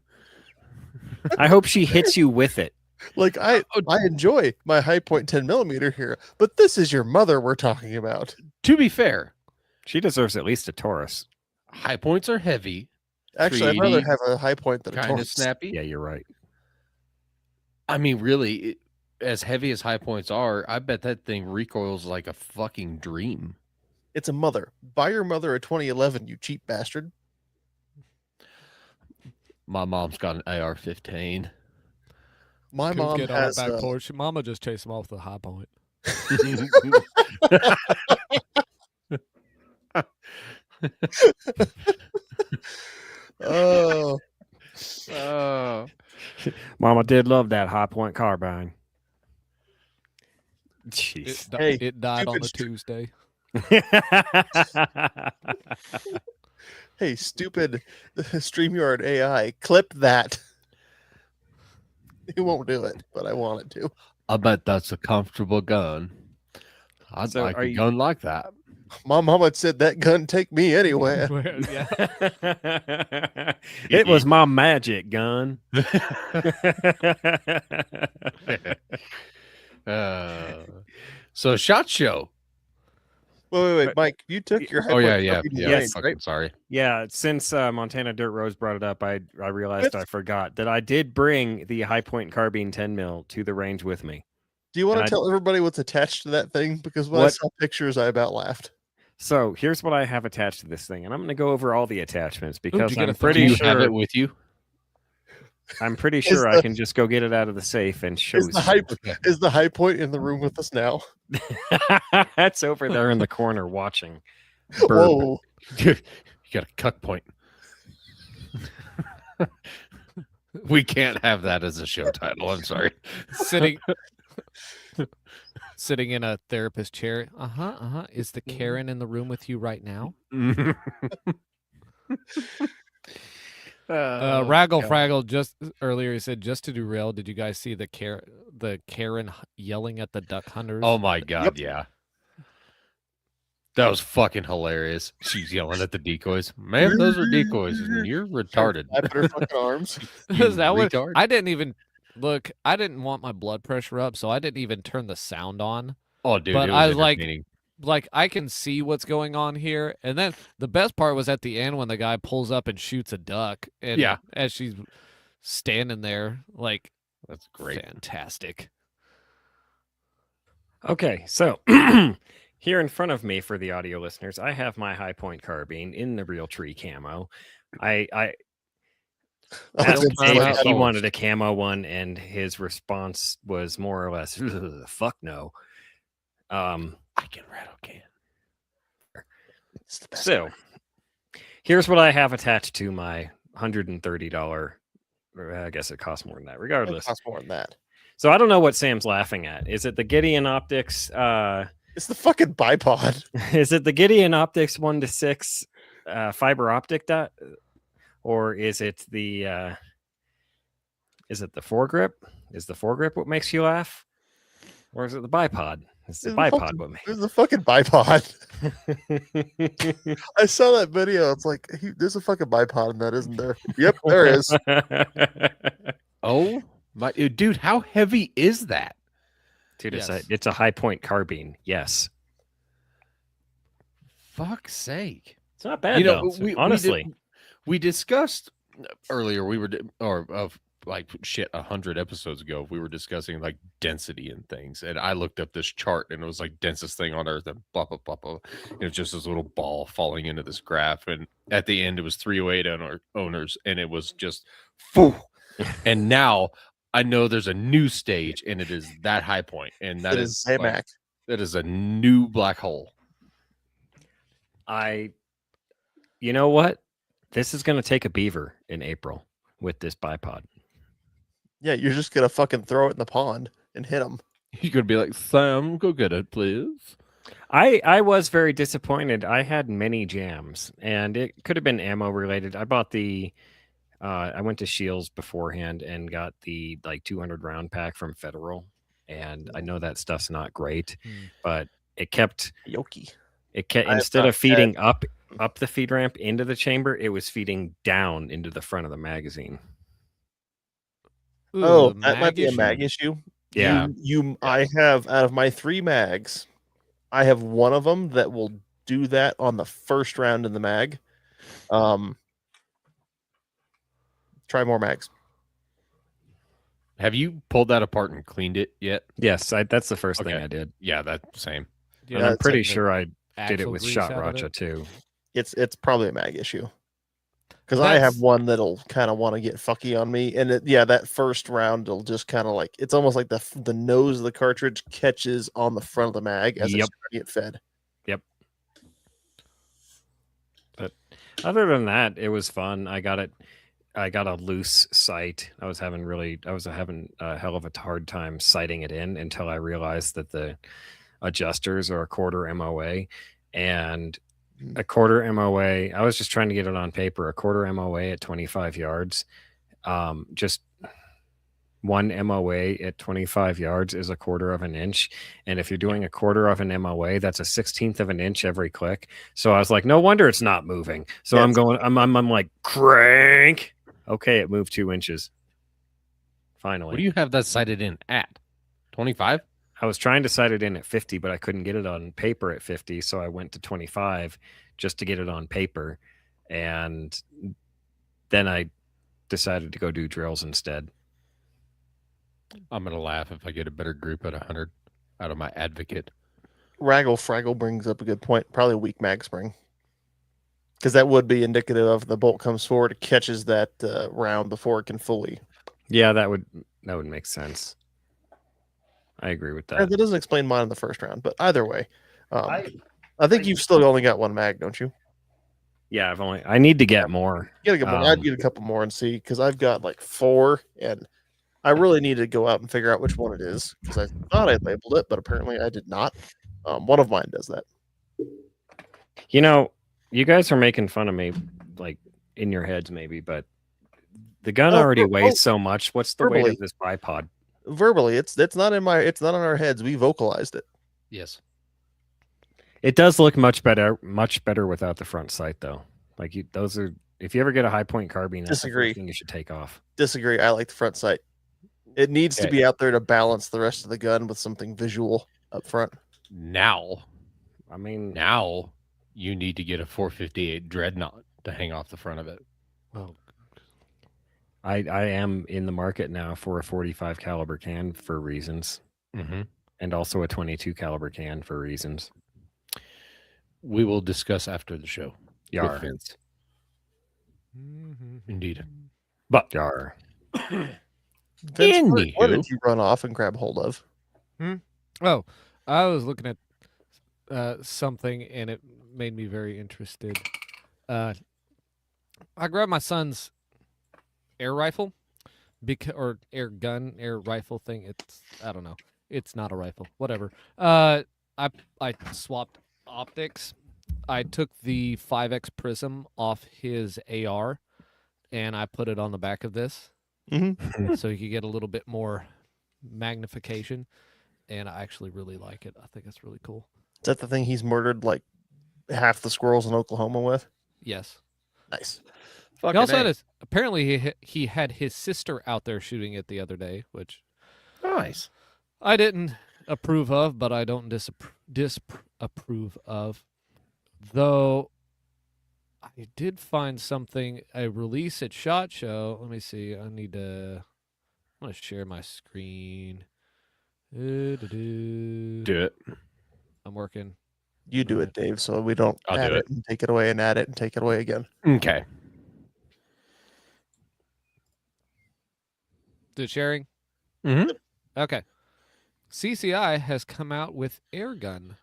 I hope she hits you with it. Like I enjoy my High Point 10mm here, but this is your mother we're talking about. To be fair, She deserves at least a Taurus. high points are heavy, Actually, I'd rather 380, have a High Point than a kind of Taurus. snappy. Yeah, you're right. I mean, really, as heavy as high points are, I bet that thing recoils like a fucking dream. It's a mother. Buy your mother a 2011, you cheap bastard. My mom's got an AR-15. My Couldn't mom get on the has back porch. Mama just chased him off the High Point. oh, Oh, Mama did love that High Point carbine. Jeez. Hey, It died on stupid the Tuesday. hey, stupid StreamYard AI, clip that. It won't do it, but I want it to. I bet that's a comfortable gun. I'd So like are a you- gun like that. My mama said that gun take me anywhere. Yeah. It was my magic gun. So SHOT Show. Wait, Mike, you took your High Oh Point yeah, yeah, carbine yeah. Yes, Fucking right? sorry. Yeah, since Montana Dirt Roads brought it up, I realized What? I forgot that I did bring the High Point carbine 10 mil to the range with me. Do you want And to I- tell everybody what's attached to that thing? Because when I What? saw pictures, I about laughed. So here's what I have attached to this thing, and I'm going to go over all the attachments because get a I'm thumb? Do pretty you have it sure with you? I'm pretty sure I can just go get it out of the safe and show Is you. the High Point in the room with us now? That's over there in the corner watching. Bird. Whoa! You got a cuck point. We can't have that as a show title. I'm sorry. Sitting in a therapist chair. Is the Karen in the room with you right now? Raggle Fraggle just earlier he said, just to derail, did you guys see the Karen yelling at the duck hunters? Oh my god, yeah. That was fucking hilarious. She's yelling at the decoys. Man, those are decoys. And you're retarded. Flapping her fucking arms. You Is that what retard. I didn't even look? I didn't want my blood pressure up, so I didn't even turn the sound on. Oh, dude, But it I was was like- entertaining. Like I can see what's going on here, and then the best part was at the end when the guy pulls up and shoots a duck, and Yeah. as she's standing there, like That's great. fantastic. Okay, so here in front of me for the audio listeners, I have my High Point carbine in the real tree camo. I asked don't Dave count if he those. wanted a camo one, and his response was more or less, "Fuck no." I can rattle can. It's the best So here's what I have attached to my $130. Or I guess it costs more than that, It regardless. costs more than that. So I don't know what Sam's laughing at. Is it the Gideon Optics? It's the fucking bipod. Is it the Gideon Optics 1:6 fiber optic dot, or is it the foregrip? Is the foregrip what makes you laugh, or is it the bipod? It's the It's the bipod fucking- what makes. There's a fucking bipod. I saw that video. It's like there's a fucking bipod in that, isn't there? Yep, there is. Oh Dude, how heavy is that? Dude, Yes. it's a high point carbine. Yes. Fuck's sake. It's not bad though. Honestly. We discussed earlier. We were or of like shit 100 episodes ago. We were discussing like density and things, and I looked up this chart, and it was like densest thing on Earth, and blah blah blah blah. And it was just this little ball falling into this graph, and at the end, it was 308 owners, and it was just, phew. And now I know there's a new stage, and it is that high point, and that It is J Mac. that is a new black hole. You know what? This is going to take a beaver in April with this bipod. Yeah, you're just gonna fucking throw it in the pond and hit them. You could be like, Sam, go get it, please. I was very disappointed. I had many jams, and it could have been ammo related. I bought I went to Shields beforehand and got the like 200 round pack from Federal, and I know that stuff's not great, but it kept Yoki. instead of feeding up the feed ramp into the chamber, it was feeding down into the front of the magazine. Oh, that might be a mag issue. Yeah. I have, out of my 3 mags, I have one of them that will do that on the first round in the mag. Try more mags. Have you pulled that apart and cleaned it yet? Yes, that's the first thing Okay. I did. Yeah, that same. And I'm it's pretty like the sure I did it Axle with grease Shot out of Racha it. too. It's probably a mag issue. Because I have one that'll kind of want to get fucky on me, and that first round will just kind of like, it's almost like the nose of the cartridge catches on the front of the mag as it's trying to get fed. Yep. But other than that, it was fun. I got a loose sight. I was having a hell of a hard time sighting it in until I realized that the adjusters are a quarter MOA, and a quarter MOA. I was just trying to get it on paper. A quarter MOA at 25 yards. Just one MOA at 25 yards is a quarter of an inch. And if you're doing a quarter of an MOA, that's a 16th of an inch every click. So I was like, no wonder it's not moving. So Yes. I'm like, crank. Okay, it moved 2 inches. Finally. What do you have that sighted in at? 25? I was trying to sight it in at 50, but I couldn't get it on paper at 50. So I went to 25 just to get it on paper. And then I decided to go do drills instead. I'm going to laugh if I get a better group at 100 out of my advocate. Fraggle brings up a good point. Probably a weak mag spring. Because that would be indicative of the bolt comes forward, it catches that round before it can fully. Yeah, that would make sense. I agree with that. That doesn't explain mine in the first round, but either way, I think you've still only got 1 mag, don't you? Yeah, I need to get more. You gotta get more. I'd get a couple more and see, because I've got like 4, and I really need to go out and figure out which one it is, because I thought I labeled it, but apparently I did not. One of mine does that. You know, you guys are making fun of me, like in your heads maybe, but the gun already weighs so much. What's the weight of this bipod? Verbally, it's not on our heads. We vocalized it. Yes. It does look much better without the front sight, though. Like if you ever get a high point carbine, that's the first thing you should take off. Disagree. I like the front sight. It needs to be out there to balance the rest of the gun with something visual up front. Now you need to get a 458 Dreadnought to hang off the front of it. Oh, I am in the market now for a 45 caliber can for reasons, and also a 22 caliber can for reasons. We will discuss after the show. Yar. With Vince. Indeed. But yar. Vince, what did you run off and grab hold of? Oh, I was looking at something, and it made me very interested. I grabbed my son's air rifle, or air gun, air rifle thing. I don't know. It's not a rifle. Whatever. I swapped optics. I took the 5X Prism off his AR, and I put it on the back of this, so he could get a little bit more magnification. And I actually really like it. I think it's really cool. Is that the thing he's murdered like half the squirrels in Oklahoma with? Yes. Nice. Fucking He also had A. apparently he had his sister out there shooting it the other day, which Nice. I didn't approve of, but I don't disapprove of. Though I did find something, a release at SHOT Show. Let me see. I'm going to share my screen. Do it. I'm working. You do it, Dave, so we don't I'll add do it and take it away and add it and take it away again. Okay. Is it sharing? Mm-hmm. Okay. CCI has come out with airgun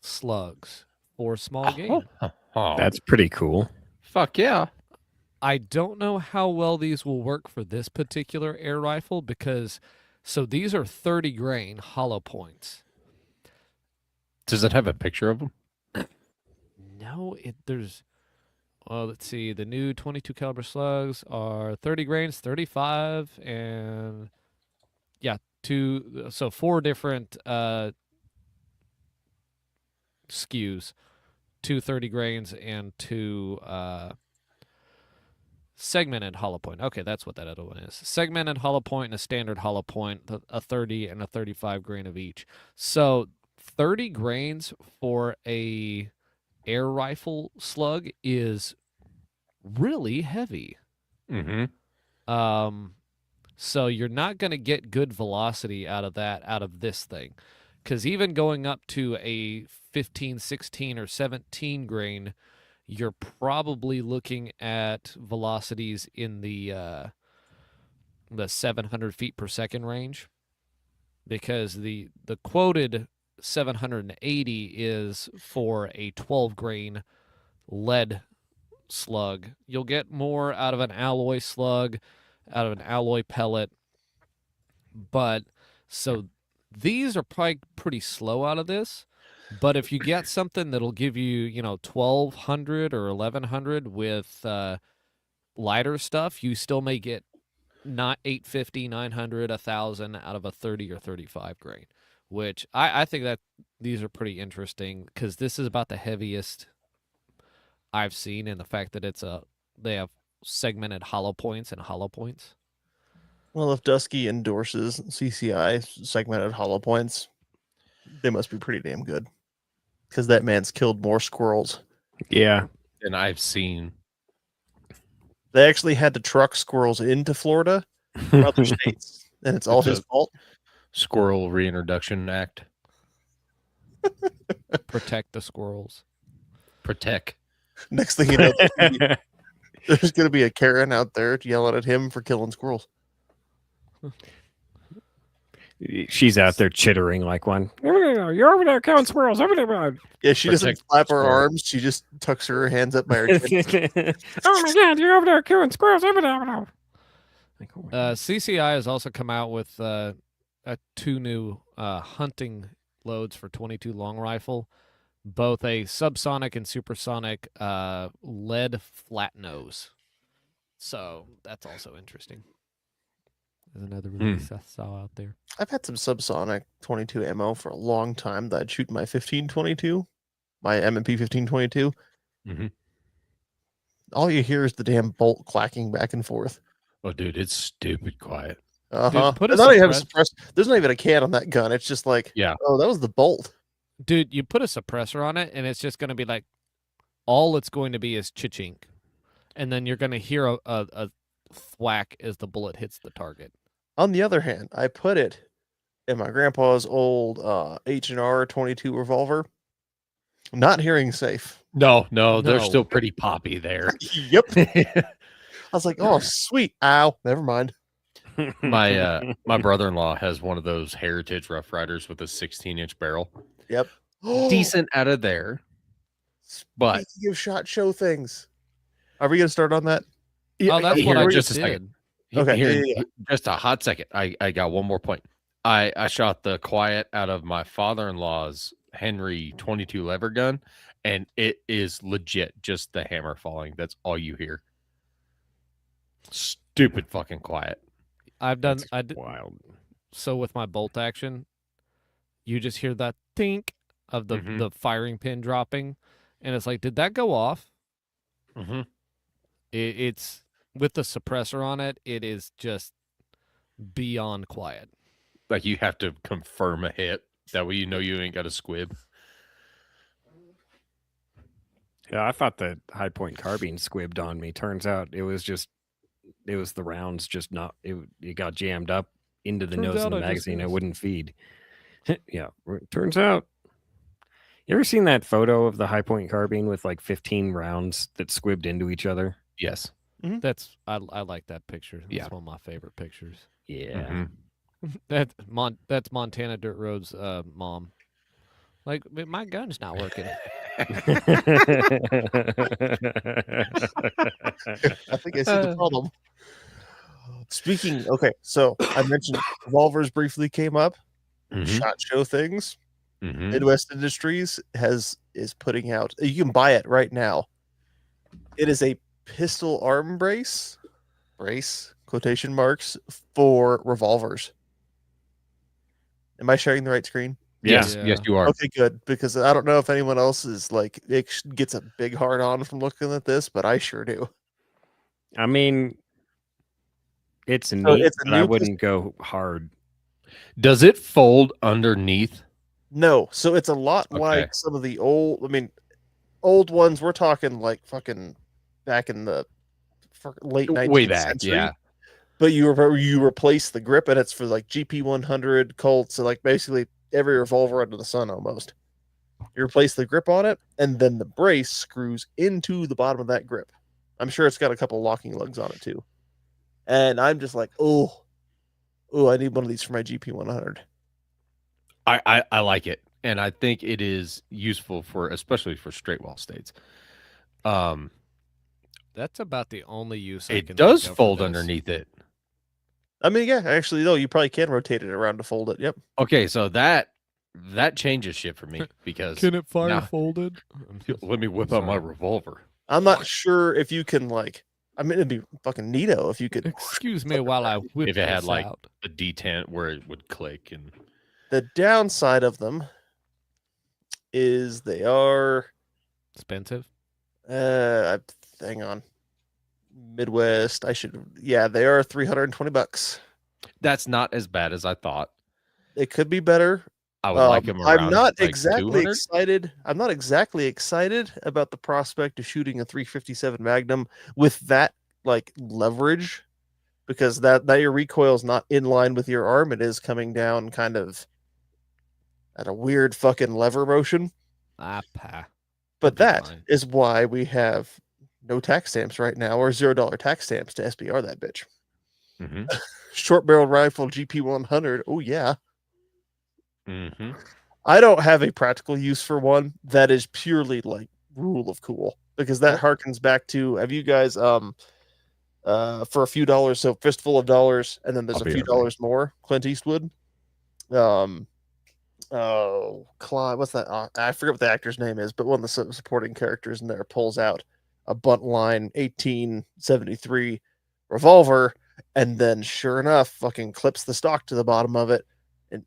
slugs for small game. Oh, That's pretty cool. fuck yeah. I don't know how well these will work for this particular air rifle because, so these are 30 grain hollow points. Does it have a picture of them? No, there's, well, let's see. The new 22 caliber slugs are 30 grains, 35, and yeah, so 4 different SKUs, 2 30 grains and 2 segmented hollow point. Okay, that's what that other one is. Segmented hollow point and a standard hollow point, a 30 and a 35 grain of each. So 30 grains for a air rifle slug is really heavy. Mm-hmm. So you're not going to get good velocity out of this thing. Because even going up to a 15, 16, or 17 grain, you're probably looking at velocities in the 700 feet per second range. Because the quoted 780 is for a 12 grain lead slug. You'll get more out of an alloy slug, out of an alloy pellet. But so these are probably pretty slow out of this. But if you get something that'll give you, 1,200 or 1,100 with lighter stuff, you still may get not 850, 900, 1,000 out of a 30 or 35 grain, which I think that these are pretty interesting because this is about the heaviest I've seen, and the fact that they have segmented hollow points and hollow points. Well, if Dusky endorses CCI segmented hollow points, they must be pretty damn good. Because that man's killed more squirrels. Yeah. And I've seen. They actually had to truck squirrels into Florida from other states, and it's all his fault. Squirrel Reintroduction Act. Protect the squirrels. Protect. Next thing you know, there's going to be a Karen out there yelling at him for killing squirrels. She's out there chittering like one. You're over there killing squirrels. Over there. Yeah, she doesn't Protect flap her squirrel. arms. She just tucks her hands up by her chin. Oh my God, you're over there killing squirrels. Over there. Like, oh my God. CCI has also come out with 2 new hunting loads for 22 long rifle, both a subsonic and supersonic lead flat nose. So that's also interesting. There's another release I saw out there. I've had some subsonic 22 ammo for a long time that I'd shoot my 1522, my M&P 1522. Mhm. All you hear is the damn bolt clacking back and forth. Oh, dude, it's stupid quiet. Uh-huh. put a There's not even there's not even a can on that gun. It's just like, Yeah. oh, that was the bolt. Dude, you put a suppressor on it, and it's just going to be like, all it's going to be is chink, and then you're going to hear a thwack as the bullet hits the target. On the other hand, I put it in my grandpa's old H&R 22 revolver. Not hearing safe. No, they're No. still pretty poppy there. Yep. I was like, oh, sweet. Ow. Never mind. My brother-in-law has one of those Heritage Rough Riders with a 16-inch barrel. Yep. Decent out of there, but Speaking of SHOT Show things, are we going to start on that? Oh, that's what here, I just just a second. did. Okay, Here, yeah. just a hot second. I got one more point. I shot the quiet out of my father-in-law's Henry 22 lever gun, and it is legit just the hammer falling. That's all you hear. Stupid fucking quiet. I did Wild. so with my bolt action. You just hear that tink of the firing pin dropping, and it's like, did that go off? Mm-hmm. It's with the suppressor on it. It is just beyond quiet. Like you have to confirm a hit. That way you know you ain't got a squib. Yeah, I thought the high point carbine squibbed on me. Turns out it was the rounds just not it got jammed up into the Turns nose of out the I just magazine. It missed. wouldn't feed. Yeah, turns out. You ever seen that photo of the high point carbine with like 15 rounds that squibbed into each other? Yes. That's I like that picture. That's Yeah. one of my favorite pictures. Yeah. That's Montana Dirt Road's mom. Like my gun's not working. I think I see the problem. Speaking, okay, so I mentioned revolvers briefly came up. Mhm. Shot Show things. Mhm. Midwest Industries is putting out. You can buy it right now. It is a pistol arm brace quotation marks for revolvers. Am I sharing the right screen? Yes. Yeah. Yes, you are. Okay, good, because I don't know if anyone else is like gets a big hard on from looking at this, but I sure do. I mean, it's neat, it's a but I new wouldn't go hard. Does it fold underneath? No, so it's a lot Okay. like some of the old. I mean, old ones. We're talking like fucking back in the late 19th Way back, century. yeah. But you replace the grip, and it's for like GP100 Colts, so like basically every revolver under the sun almost. You replace the grip on it, and then the brace screws into the bottom of that grip. I'm sure it's got a couple locking lugs on it too. And I'm just like, oh, I need one of these for my GP100. I like it, and I think it is useful for especially for straight wall states. That's about the only use I It can does think of for fold this. underneath it. I mean, yeah, actually, though, you probably can rotate it around to fold it. Yep. Okay, so that changes shit for me because Can it fire now- folded? let me whip out my Sorry. revolver. I'm not sure if you can like. I mean, it'd be fucking neato if you could. Excuse me while I whip If it had, this like, out. A detent where it would click and The downside of them is they are. Expensive. Hang on. Midwest. They are $320. that's not as bad as I thought. It could be better. I would like them around. I'm not like, exactly 200. excited. I'm not exactly excited about the prospect of shooting a 357 Magnum with that like leverage, because that your recoil is not in line with your arm. It is coming down kind of at a weird fucking lever motion. But But That'd that be is fine. why we have no tax stamps right now, or $0 tax stamps to SBR that bitch. Mhm. Short barrel rifle GP100. Oh yeah. Mhm. I don't have a practical use for one that is purely like rule of cool, because that harkens back to, have you guys for a few dollars, so Fistful of Dollars, and then there's I'll a be few right back. dollars more, Clint Eastwood. Clyde, what's that? I forget what the actor's name is, but one of the supporting characters in there pulls out a Buntline 1873 revolver, and then sure enough, fucking clips the stock to the bottom of it, and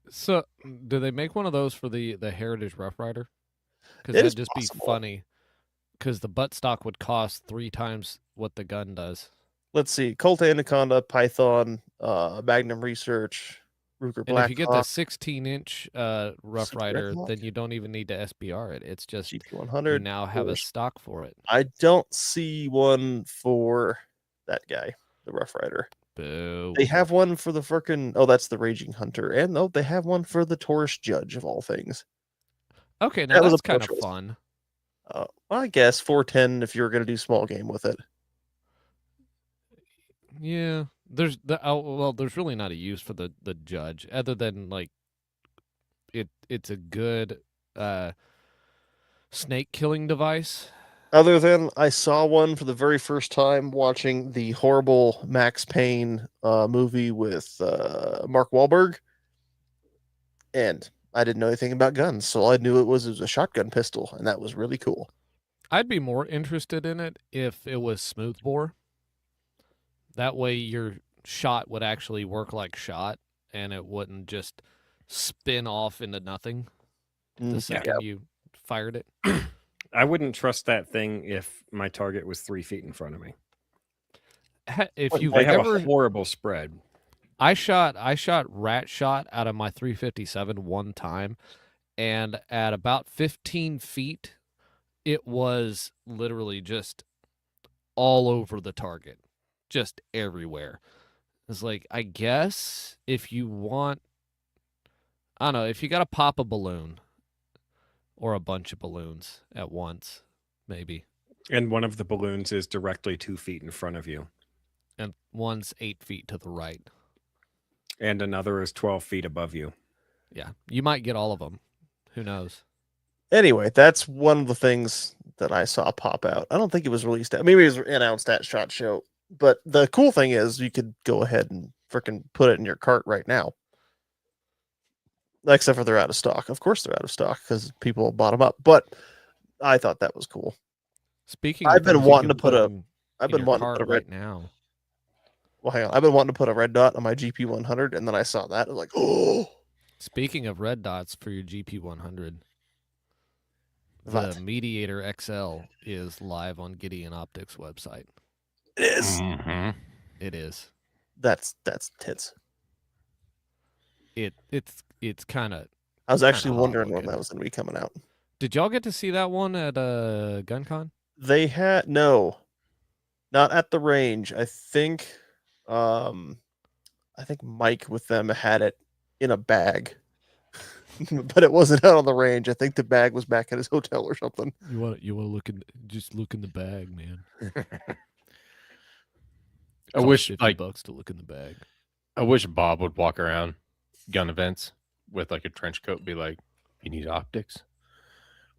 So, do they make one of those for the Heritage Rough Rider? Because It is that'd just possible. be funny. Because the butt stock would cost 3 times what the gun does. let's see, Colt Anaconda, Python, Magnum Research, Ruger And if you get the Blackhawk, 16-inch Rough Super Rider, Blackhawk? then you don't even need to SBR it. It's just you GP100. now have a Porsche. stock for it. I don't see one for that guy, the Rough Rider. Boo. They have one for the frickin' that's the Raging Hunter, and they have one for the Taurus Judge of all things. Okay, now that was a that's kind of Porsche. fun. Well, I guess 410 if you're going to do small game with it. Yeah, there's really not a use for the Judge other than like it's a good snake killing device. Other than I saw one for the very first time watching the horrible Max Payne movie with Mark Wahlberg, and I didn't know anything about guns, so all I knew it was a shotgun pistol, and that was really cool. I'd be more interested in it if it was smoothbore. That way your shot would actually work like shot, and it wouldn't just spin off into nothing the second you fired it. I wouldn't trust that thing if my target was 3 feet in front of me. If What, you've They have ever, a horrible spread. I shot rat shot out of my 357 one time, and at about 15 feet, it was literally just all over the target, just everywhere. It's like, I guess if you want, I don't know, if you got to pop a balloon or a bunch of balloons at once, maybe, And one of the balloons is directly 2 feet in front of you. and one's 8 feet to the right. And another is 12 feet above you. Yeah, you might get all of them. Who knows? Anyway, that's one of the things that I saw pop out. I don't think it was released. Maybe it was announced at SHOT Show. But the cool thing is you could go ahead and freaking put it in your cart right now. Except for they're out of stock. Of course they're out of stock because people bought them up. But I thought that was cool. Speaking, I've of been things you wanting can to put a- in- I've in been your wanting to cart put a red. right now. Well, hang on. I've been wanting to put a red dot on my GP100, and then I saw that. I was like, oh, Speaking of red dots for your GP100, the What? Mediator XL is live on Gideon Optics website. it is. Mhm. It is. That's tits. It's kind of. I was actually hot wondering when looking. that was going to be coming out. Did y'all get to see that one at GunCon? They had no, not at the range. I think Mike with them had it in a bag, but it wasn't out on the range. I think the bag was back at his hotel or something. You want to look in the bag, man. I wish like $50 to look in the bag. I wish Bob would walk around gun events with like a trench coat, and be like, "You need optics?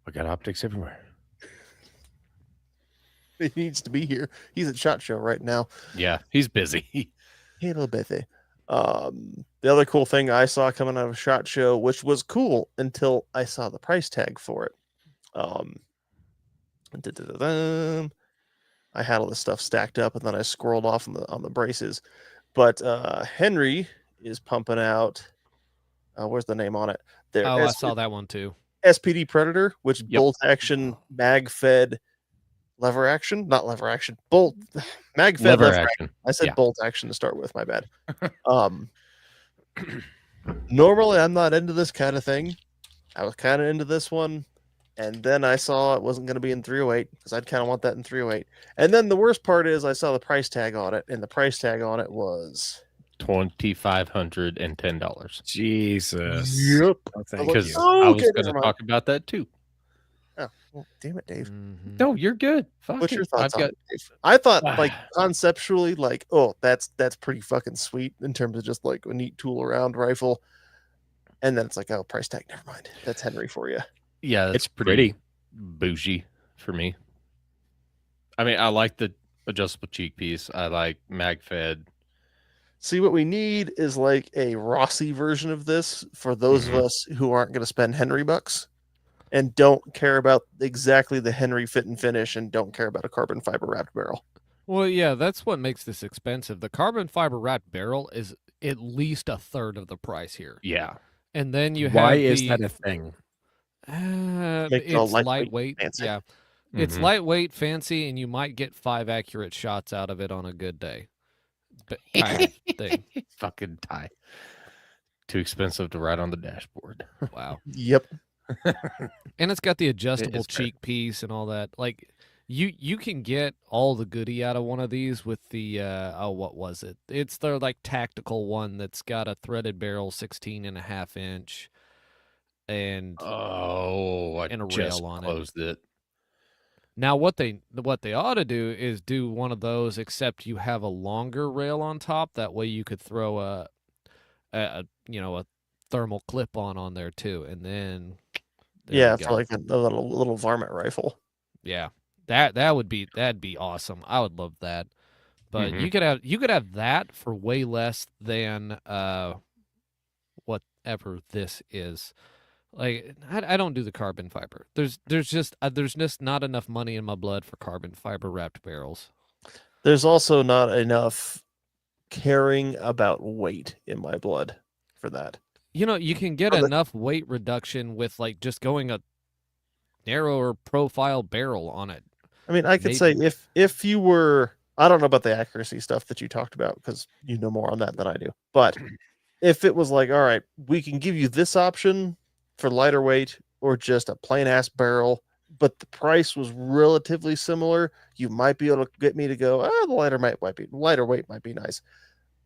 I got optics everywhere." He needs to be here. He's at SHOT Show right now. Yeah, he's busy. Hey, little Bethy. The other cool thing I saw coming out of SHOT Show, which was cool until I saw the price tag for it. Da-da-da-dum. I had all this stuff stacked up, and then I scrolled off on the braces. But Henry is pumping out. Where's the name on it? There. Oh, I saw that one too. SPD Predator, which Yep. bolt action, mag fed, lever action, not lever action, bolt mag fed. Lever Lever action. I said Yeah. bolt action to start with. My bad. Normally, I'm not into this kind of thing. I was kind of into this one, and then I saw it wasn't going to be in 308 because I'd kind of want that in 308. And then the worst part is I saw the price tag on it, and the price tag on it was $2,510. Jesus. Yep. Oh, thank Because you. Oh, I was okay, going never to mind. talk about that too. Oh, well, damn it, Dave. Mhm. No, you're good. Fuck What's it. your thoughts I've on got it, Dave? I thought like conceptually, like, oh, that's pretty fucking sweet in terms of just like a neat tool around rifle. And then it's like, oh, price tag, never mind. That's Henry for you. yeah, that's It's pretty pretty. bougie for me. I mean, I like the adjustable cheek piece. I like mag fed. See, what we need is like a Rossi version of this for those of us who aren't going to spend Henry bucks and don't care about exactly the Henry fit and finish and don't care about a carbon fiber wrapped barrel. Well, yeah, that's what makes this expensive. The carbon fiber wrapped barrel is at least a third of the price here, Yeah. and then you have Why is the, that a thing? Make it all it's lightweight, lightweight. fancy. Yeah, it's Mhm. lightweight, fancy, and you might get 5 accurate shots out of it on a good day. But kind of thing. Fucking tie. Too expensive to ride on the dashboard. Wow. Yep. And it's got the adjustable is fair. cheek piece and all that. Like you can get all the goodie out of one of these with the what was it? It's the like tactical one that's got a threaded barrel, 16.5 inch, and Oh, I And a just rail on it. closed it. now what they ought to do is do one of those, except you have a longer rail on top. That way you could throw a thermal clip on there too, and then there you Yeah, go. for like a little varmint rifle. Yeah, that'd be awesome. I would love that. But Mhm. you could have that for way less than whatever this is. Like I don't do the carbon fiber. There's just not enough money in my blood for carbon fiber wrapped barrels. There's also not enough caring about weight in my blood for that. You know, you can get For the- enough weight reduction with like just going narrower profile barrel on it. I mean, I could say if you were, I don't know about the accuracy stuff that you talked about because you know more on that than I do. But if it was like, all right, we can give you this option for lighter weight or just a plain ass barrel, but the price was relatively similar, you might be able to get me to go, the lighter weight might be nice.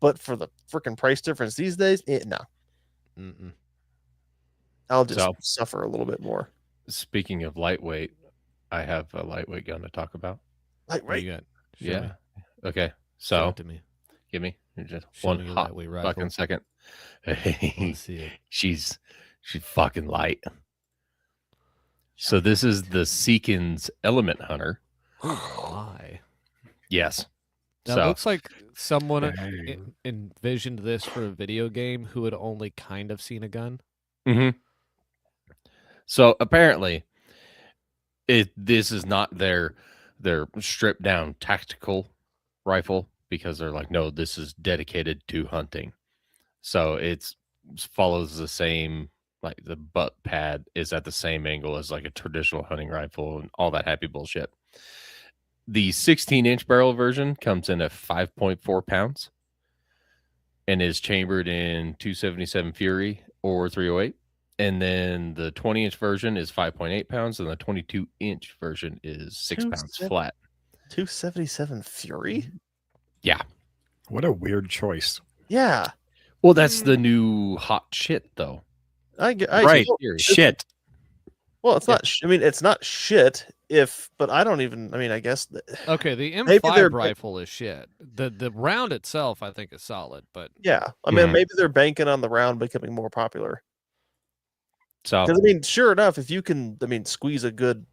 But for the freaking price difference these days, no. Mm-mm. I'll just suffer a little bit more. Speaking of lightweight, I have a lightweight gun to talk about. What Lightweight. you got? Show Yeah. me. Okay. Show So it to me. give me just Show one me your hot lightweight rifle. fucking second. Let's see it. She's fucking light. So this is the Seekins Element Hunter. Oh my! Yes. That So looks like someone Dang. envisioned this for a video game who had only kind of seen a gun. mhm. So apparently this is not their stripped down tactical rifle because they're like, no, this is dedicated to hunting. So it's follows the same, like the butt pad is at the same angle as like a traditional hunting rifle and all that happy bullshit. The 16-inch barrel version comes in at 5.4 pounds and is chambered in 277 Fury or 308. And then the 20-inch version is 5.8 pounds, and the 22-inch version is 6 pounds flat. 277 Fury? Yeah. What a weird choice. Yeah. Well, that's the new hot shit, though. Right. Fury. Shit. Well, it's not. I mean, it's not shit. But I don't even. I mean, I guess. Okay, the Maybe they're- M5 rifle is shit. The round itself, I think, is solid, but Yeah. I mean, Mhm. maybe they're banking on the round becoming more popular. So Because I mean, sure enough, if you can, I mean, squeeze a good,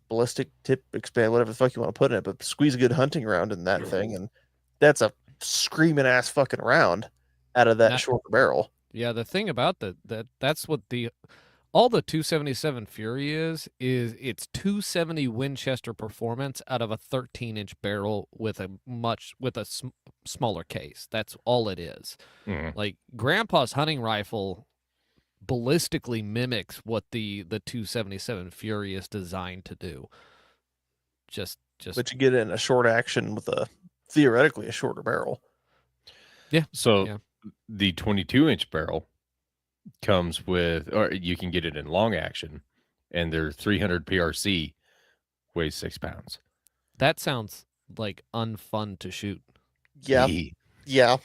ballistic tip expand, whatever the fuck you want to put in it, but squeeze a good hunting round in that thing, and that's a screaming ass fucking round out of that Now- shorter barrel. yeah, the thing about that's what all the 277 Fury is it's 270 Winchester performance out of a 13-inch barrel with a smaller case. That's all it is. mhm. Like Grandpa's hunting rifle ballistically mimics what the 277 Fury is designed to do. Just But you get it in a short action with theoretically a shorter barrel. So Yeah. the 22-inch barrel comes with, or you can get it in long action, and their 300 PRC weighs 6 pounds. that sounds like unfun to shoot. Yeah. Yee. Yeah.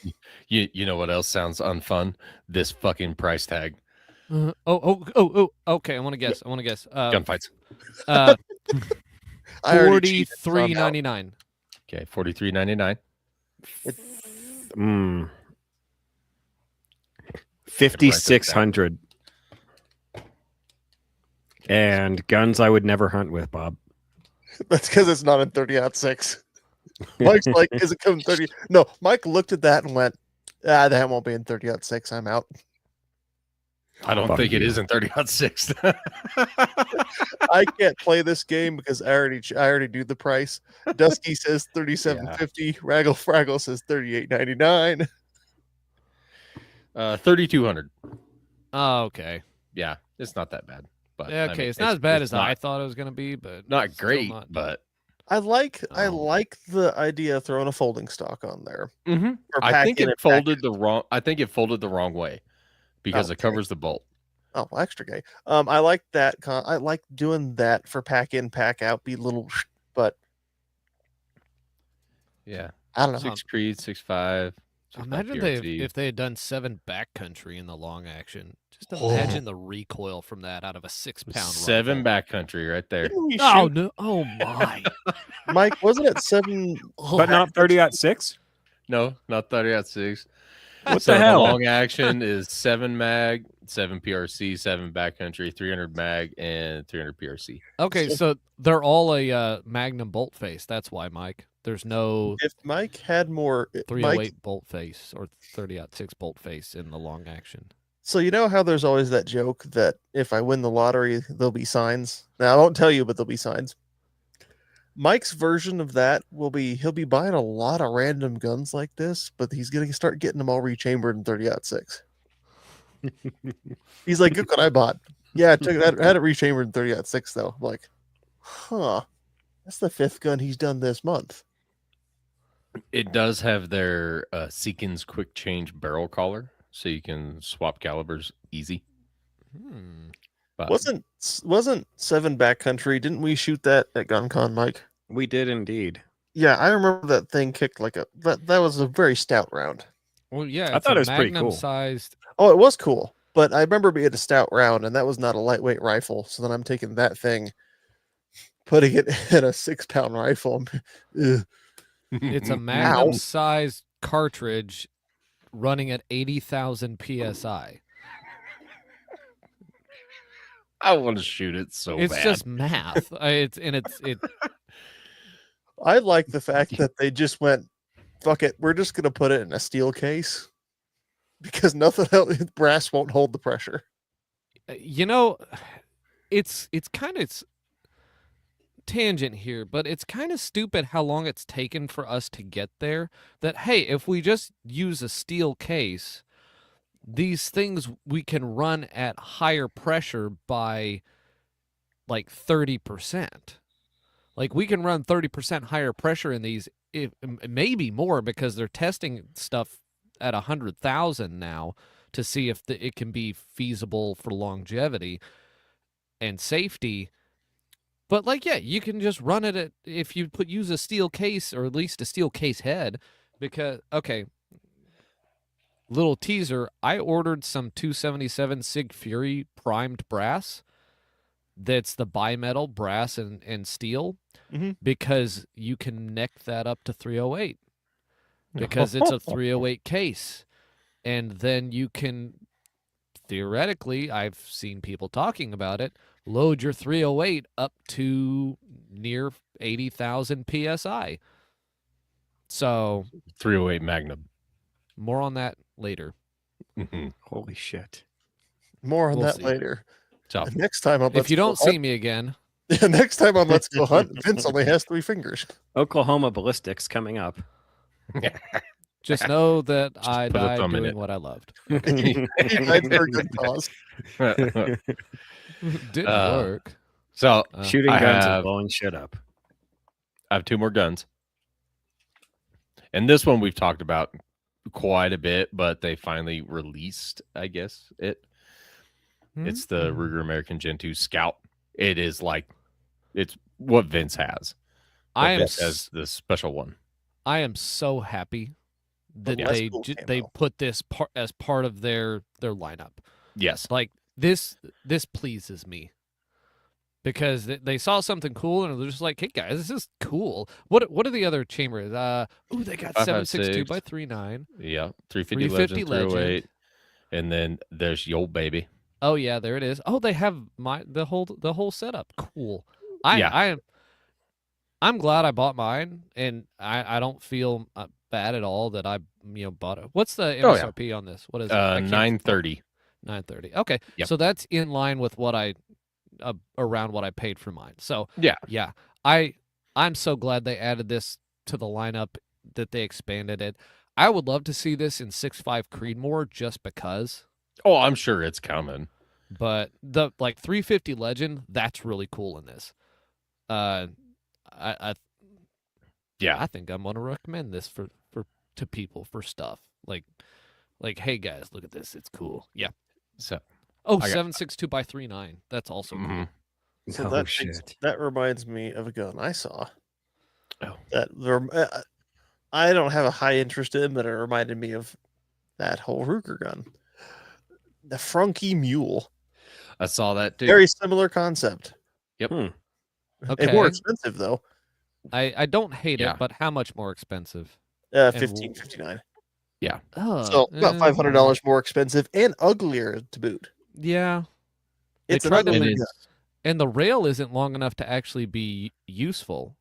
You know what else sounds unfun? This fucking price tag. Okay. I want to guess. Gunfights. Uh, I already cheated somehow. $43.99. Okay, $43.99. Mm. 5,600. And guns I would never hunt with, Bob. That's because it's not in 30-06. Mike's like, is it coming 30? No, Mike looked at that and went, that won't be in 30-06. I'm out. I don't Fuck think it you. is in 30-06. I can't play this game because I already knew the price. Dusky says 37.50. Raggle Fraggle says 38.99. 3,200. Oh, okay. Yeah, it's not that bad. But Yeah, I okay. mean, It's not as bad it's as I not- thought it was going to be, but Not still great, not- but I like Oh. the idea of throwing a folding stock on there. Mhm. Or I think pack in it and pack folded the wrong. I think it folded the wrong way because it Okay. covers the bolt. Oh, well, extra gay. I like that. I like doing that for pack in, pack out. Be little, but Yeah, I don't know. 6 Creed, 6.5. Imagine if they had done 7 backcountry in the long action. Just imagine the recoil from that out of a 6-pound 7 rifle. backcountry right there. Didn't we Oh shoot- no! Oh my! Mike, wasn't it 7? But not 30-06? No, not 30-6. What So the hell? long action is 7 mag, 7 PRC, 7 backcountry, 300 mag, and 300 PRC. Okay, so they're all a Magnum bolt face. That's why, Mike. There's no If Mike had more, 308 Mike. bolt face or 30-06 bolt face in the long action. So you know how there's always that joke that if I win the lottery, there'll be signs. Now I won't tell you, but there'll be signs. Mike's version of that will be he'll be buying a lot of random guns like this, but he's gonna start getting them all rechambered in 30-06. He's like, look what I bought. Yeah, I took that. I had it rechambered in 30-6 though. I'm like, huh, that's the 5th gun he's done this month. It does have their Seekins quick change barrel collar, so you can swap calibers easy. Hmm. But Wasn't 7 Backcountry? Didn't we shoot that at GunCon, Mike? We did indeed. Yeah, I remember that thing kicked like a that was a very stout round. Well, yeah, I it's thought a it was pretty cool. magnum-sized. Oh, it was cool, but I remember being a stout round, and that was not a lightweight rifle. So then I'm taking that thing, putting it in a 6-pound rifle. Ugh. It's a Ow. magnum-sized cartridge running at 80,000 psi. I want to shoot it so It's bad. just math. It. I like the fact that they just went, fuck it, we're just gonna put it in a steel case because nothing else, brass won't hold the pressure. You know, it's kind of tangent here, but it's kind of stupid how long it's taken for us to get there. That hey, if we just use a steel case, these things we can run at higher pressure by like 30%. Like we can run 30% higher pressure in these, if maybe more, because they're testing stuff at 100,000 now to see if it can be feasible for longevity and safety. But like, yeah, you can just run it at, if you use a steel case, or at least a steel case head, because okay. Little teaser, I ordered some 277 Sig Fury primed brass. That's the bimetal brass and steel, Mhm. because you can neck that up to 308 because it's a 308 case. And then you can, theoretically, I've seen people talking about it, load your 308 up to near 80,000 psi. So 308 Magnum. more on that later. Mhm. Holy shit. More on We'll that see. later. So And next time on If you don't see me again, next time on Let's Go Hunt, Vince only has 3 fingers. Oklahoma ballistics coming up. just know that I put a died thumb in doing it. what I loved. He died for a good cause. Didn't Uh, work. so Shooting I guns have- and blowing shit up. I have 2 more guns. And this one we've talked about quite a bit, but they finally released, I guess, it. It's the Ruger American Gen 2 Scout. It is like, it's what Vince has. I am Vince has the special one. I am so happy that less they cool they camo. put this part as part of their lineup. Yes. Like this pleases me, because they saw something cool and they're just like, "Hey guys, this is cool." What are the other chambers? They got 7.62 by 3.9. Yeah. 350 350 Legend, Legend. 308. And then there's Yo Baby. Oh yeah, there it is. Oh, they have the whole setup. Cool. Yeah. I'm glad I bought mine, and I don't feel bad at all that I bought it. What's the Oh, yeah. MSRP on this? What is it? I can't- 930. 930. Okay, Yep. so that's in line with what I around what I paid for mine. So Yeah. I'm so glad they added this to the lineup, that they expanded it. I would love to see this in 6.5 Creedmoor just because. Oh, I'm sure it's coming. But the 350 Legend, that's really cool in this. I think I'm gonna recommend this to people for stuff like, hey guys, look at this, it's cool. Yeah. So Oh, I got- 7.62 by 3.9. That's also cool. mhm. So Oh, that reminds me of a gun I saw. Oh. That I don't have a high interest in, but it reminded me of that whole Ruger gun. The Frunky Mule. I saw that too. Very similar concept. Okay. And more expensive though. I don't hate Yeah. it, but how much more expensive? 15.59. Oh, So about $500 more expensive and uglier to boot. Yeah. They It's an tried to ugly make- gun. And the rail isn't long enough to actually be useful.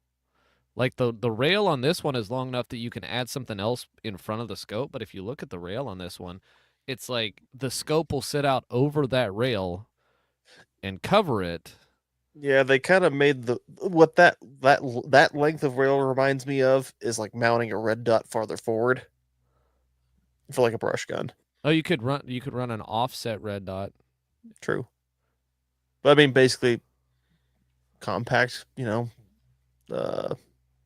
Like the rail on this one is long enough that you can add something else in front of the scope. But if you look at the rail on this one, it's like the scope will sit out over that rail and cover it. Yeah, they kind of made what that length of rail reminds me of is like mounting a red dot farther forward for like a brush gun. Oh, you could run an offset red dot. True. But I mean, basically, compact,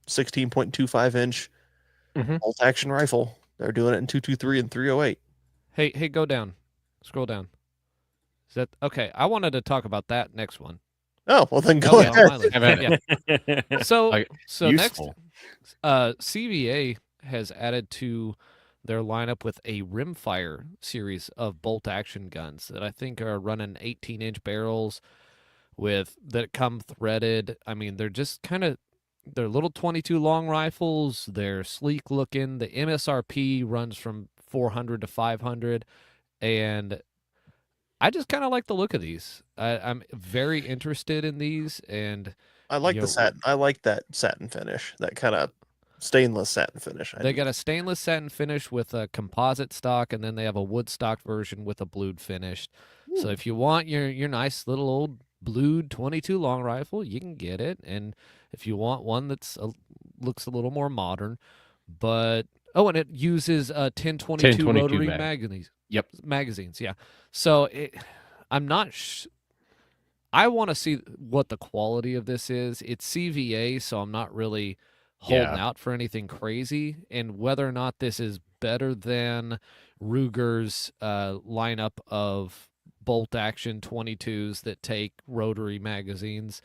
16.25 inch Mhm. bolt action rifle. They're doing it in 223 and 308. Hey, go down. Scroll down. Is that okay? I wanted to talk about that next one. Oh, well, then That go was on ahead. my list. Have at Yeah. So Like, so Useful. next, CVA has added to their lineup with a rimfire series of bolt action guns that I think are running 18-inch barrels that come threaded. I mean, they're just they're little 22 long rifles. They're sleek looking. The MSRP runs from 400 to 500, and I just kind of like the look of these. I'm very interested in these, and I like you the know, satin. I like that satin finish, that kind of stainless satin finish. I they do. got a stainless satin finish with a composite stock, and then they have a wood stock version with a blued finish. So Ooh. if you want your nice little old blued 22 long rifle, you can get it. And if you want one looks a little more modern, but and it uses 1022 1022 rotary mag. magazines. Yeah. So I'm not. I want to see what the quality of this is. It's CVA, so I'm not really holding Yeah. out for anything crazy. And whether or not this is better than Ruger's lineup of bolt action 22s that take rotary magazines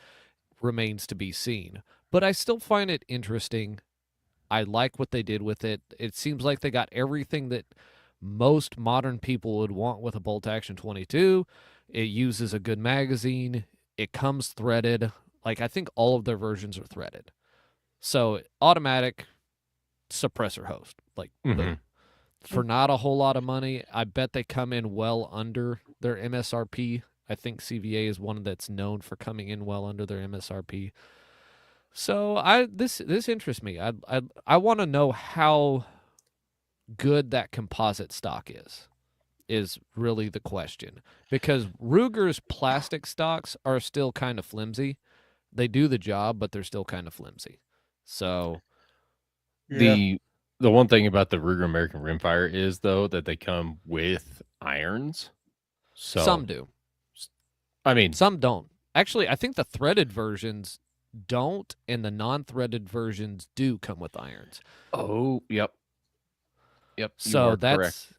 remains to be seen. But I still find it interesting. I like what they did with it. It seems like they got everything that most modern people would want with a bolt action 22. It uses a good magazine. It comes threaded. Like, I think all of their versions are threaded. So automatic suppressor host. Like, boom. Mhm. For not a whole lot of money, I bet they come in well under their MSRP. I think CVA is one that's known for coming in well under their MSRP. So this interests me. I want to know how good that composite stock is really the question, because Ruger's plastic stocks are still kind of flimsy. They do the job, but they're still kind of flimsy. So Yeah. The one thing about the Ruger American Rimfire is though that they come with irons. So some do, I mean, some don't. Actually, I think the threaded versions don't, and the non-threaded versions do come with irons. oh, yep. Yep. You So are correct.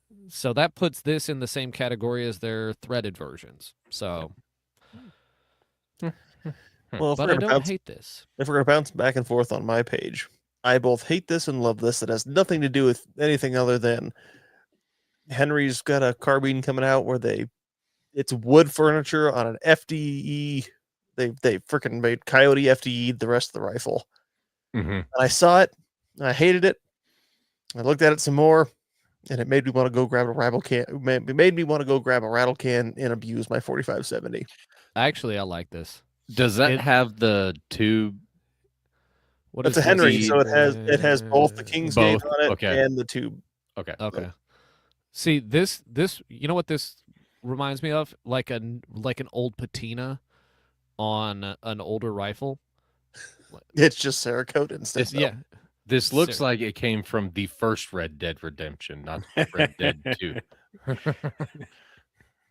that puts this in the same category as their threaded versions. So, Well, but I don't hate this. if we're gonna bounce back and forth on my page, I both hate this and love this. It has nothing to do with anything other than Henry's got a carbine coming out where it's wood furniture on an FDE. They freaking made Coyote FDE the rest of the rifle. Mhm. And I saw it, and I hated it. I looked at it some more, and it made me want to go grab a rattle can. It made me want to go grab a rattle can and abuse my 4570. Actually, I like this. Does that It- have the tube? What It's is a Henry, this? so it has both the Kingsgate Both, on it okay. and the tube. Okay. Okay. See, this you know what this reminds me of? Like an old patina on an older rifle. It's just Cerakote instead. though. Yeah. This looks Ser- like it came from the first Red Dead Redemption, not Red Dead 2,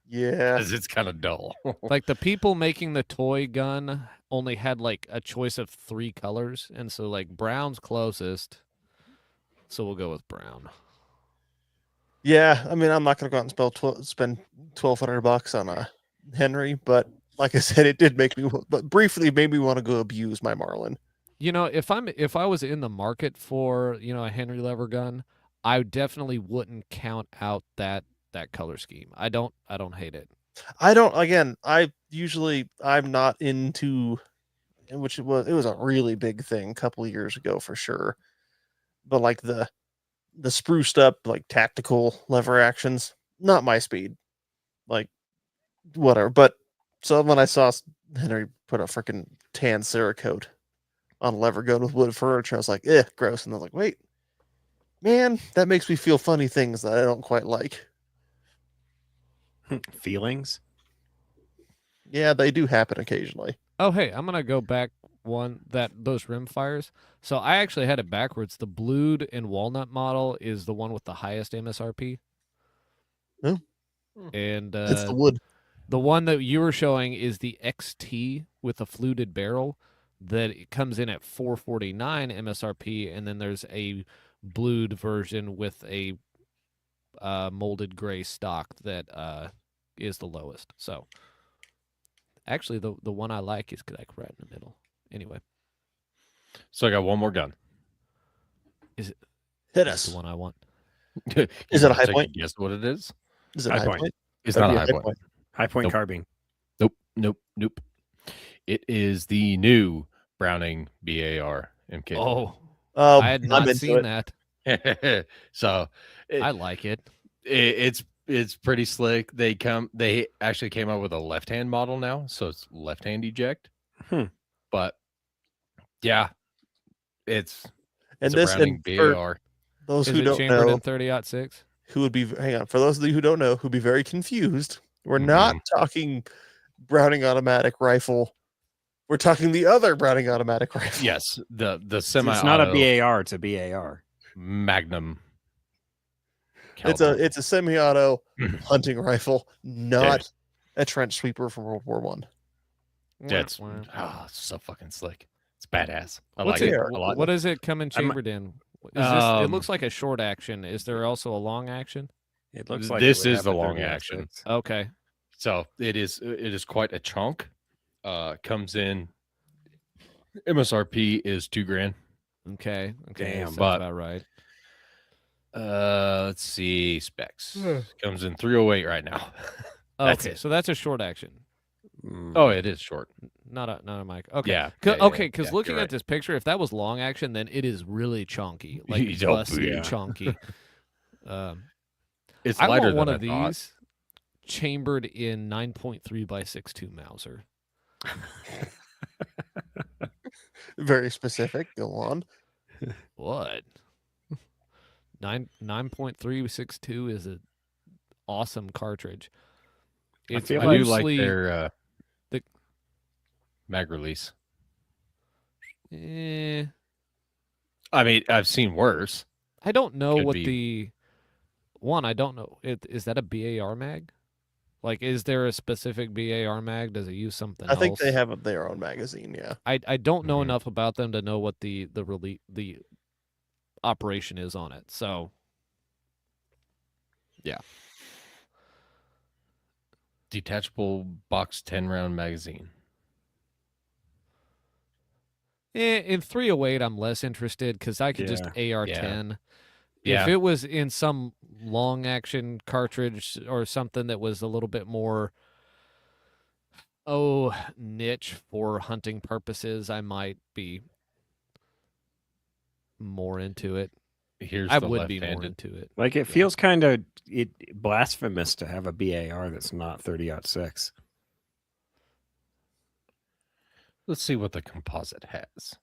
Yeah. because it's kind of dull. Like the people making the toy gun only had like a choice of 3 colors, and so like brown's closest. So we'll go with brown. Yeah, I mean, I'm not gonna go out and spend $1,200 on a Henry, but like I said, it did make me, but briefly made me want to go abuse my Marlin. You know, if I was in the market for, a Henry lever gun, I definitely wouldn't count out that color scheme. I don't hate it. I don't. Again, I'm not into, which it was a really big thing a couple of years ago for sure. But like the spruced up like tactical lever actions, not my speed. Like whatever. But so when I saw Henry put a freaking tan Cerakote on a lever gun with wood furniture, I was like, gross. And I was like, wait, man, that makes me feel funny things that I don't quite like. Feelings? Yeah, they do happen occasionally. Oh, hey, I'm gonna go back those rim fires. So I actually had it backwards. The blued and walnut model is the one with the highest MSRP. Oh. And It's the wood. The one that you were showing is the XT with a fluted barrel that it comes in at $449 MSRP, and then there's a blued version with a molded gray stock that is the lowest. So actually, the one I like is like right in the middle. Anyway, So I got one more gun. Hit that's us. the one I want. Is it a high point? Guess what it is? Is it High high point. point? It's That'd not be a high point. High point Nope. carbine. Nope. It is the new Browning BAR MK. Oh, Oh, I had I'm not into seen it. that. So I like it. it's pretty slick. They actually came out with a left-hand model now, so it's left-hand eject. Hmm. But yeah, it's And a this, Browning and for BAR. those Is who it don't chambered know, in 30-06? who would be, hang on, for those of you who don't know, who'd be very confused, we're Mm-hmm. not talking Browning automatic rifle. We're talking the other Browning automatic rifle. Yes, the semi. It's not a BAR, it's a BAR. Magnum. It's caliber. a semi-auto hunting rifle, not a trench sweeper from World War One. That's Wah, wah. so fucking slick. It's badass. I What's like it? it a lot. What does it come in chambered in? Is this, it looks like a short action. Is there also a long action? It looks like This it would is have the a long 30-06. action. Okay. So it is quite a chunk. Comes in. MSRP is $2,000. Okay. Damn, Sounds but- about right. Let's see specs. Comes in 308 right now. That's Okay, it. so that's a short action, Mm. Oh, it is short. not a mic. Okay. Yeah. Okay, because yeah, looking you're at this picture, if that was long action, then it is really chunky, like Oh, busty yeah. chunky. It's I lighter want one than of I thought. these chambered in 9.3 by 6.2 Mauser. Very specific. Go on. What? 9.362 is an awesome cartridge. It's feel I do like loosely- their the- mag release. eh, I mean, I've seen worse. I don't know Could what be. the one. I don't know. Is that a BAR mag? Like, is there a specific BAR mag? Does it use something I think they else? have their own magazine. Yeah. I don't know Mhm. enough about them to know what the operation is on it. So Detachable box 10-round magazine. in 308, I'm less interested because I could just Yeah. AR-10. Yeah. If it was in some long action cartridge or something that was a little bit more niche for hunting purposes, I might be more into it. Here's I the would be more left-handed. into it. Like it feels kind of blasphemous to have a BAR that's not 30-06. Let's see what the composite has.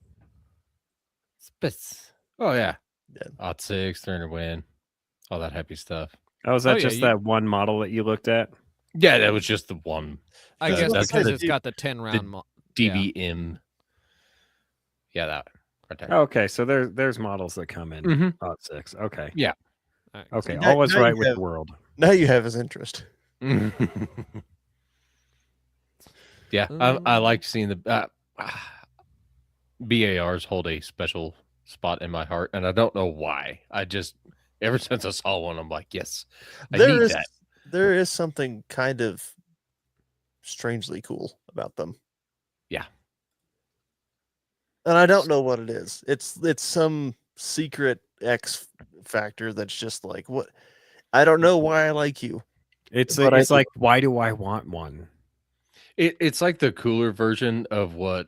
Spitz. Oh yeah. Yeah. Odd 6, 300 win, all that happy stuff. Oh, is that yeah, just you- that one model that you looked at? Yeah, that was just the one. I The- guess that's because the it's got the 10 round. Yeah. DBM. Yeah, that one right there. Okay, so there's models that come in Mhm. Odd 6. Okay. All right. Okay. now- All is now right you with have- the world. Now you have his interest. Yeah, I like seeing the BARs hold a special spot in my heart, and I don't know why. I just ever since I saw one, I'm like, yes, I need that. There is something kind of strangely cool about them. Yeah. And I don't know what it is. It's some secret X factor that's just like, what? I don't know why I like you. It's But I it's do. like, why do I want one? It's like the cooler version of what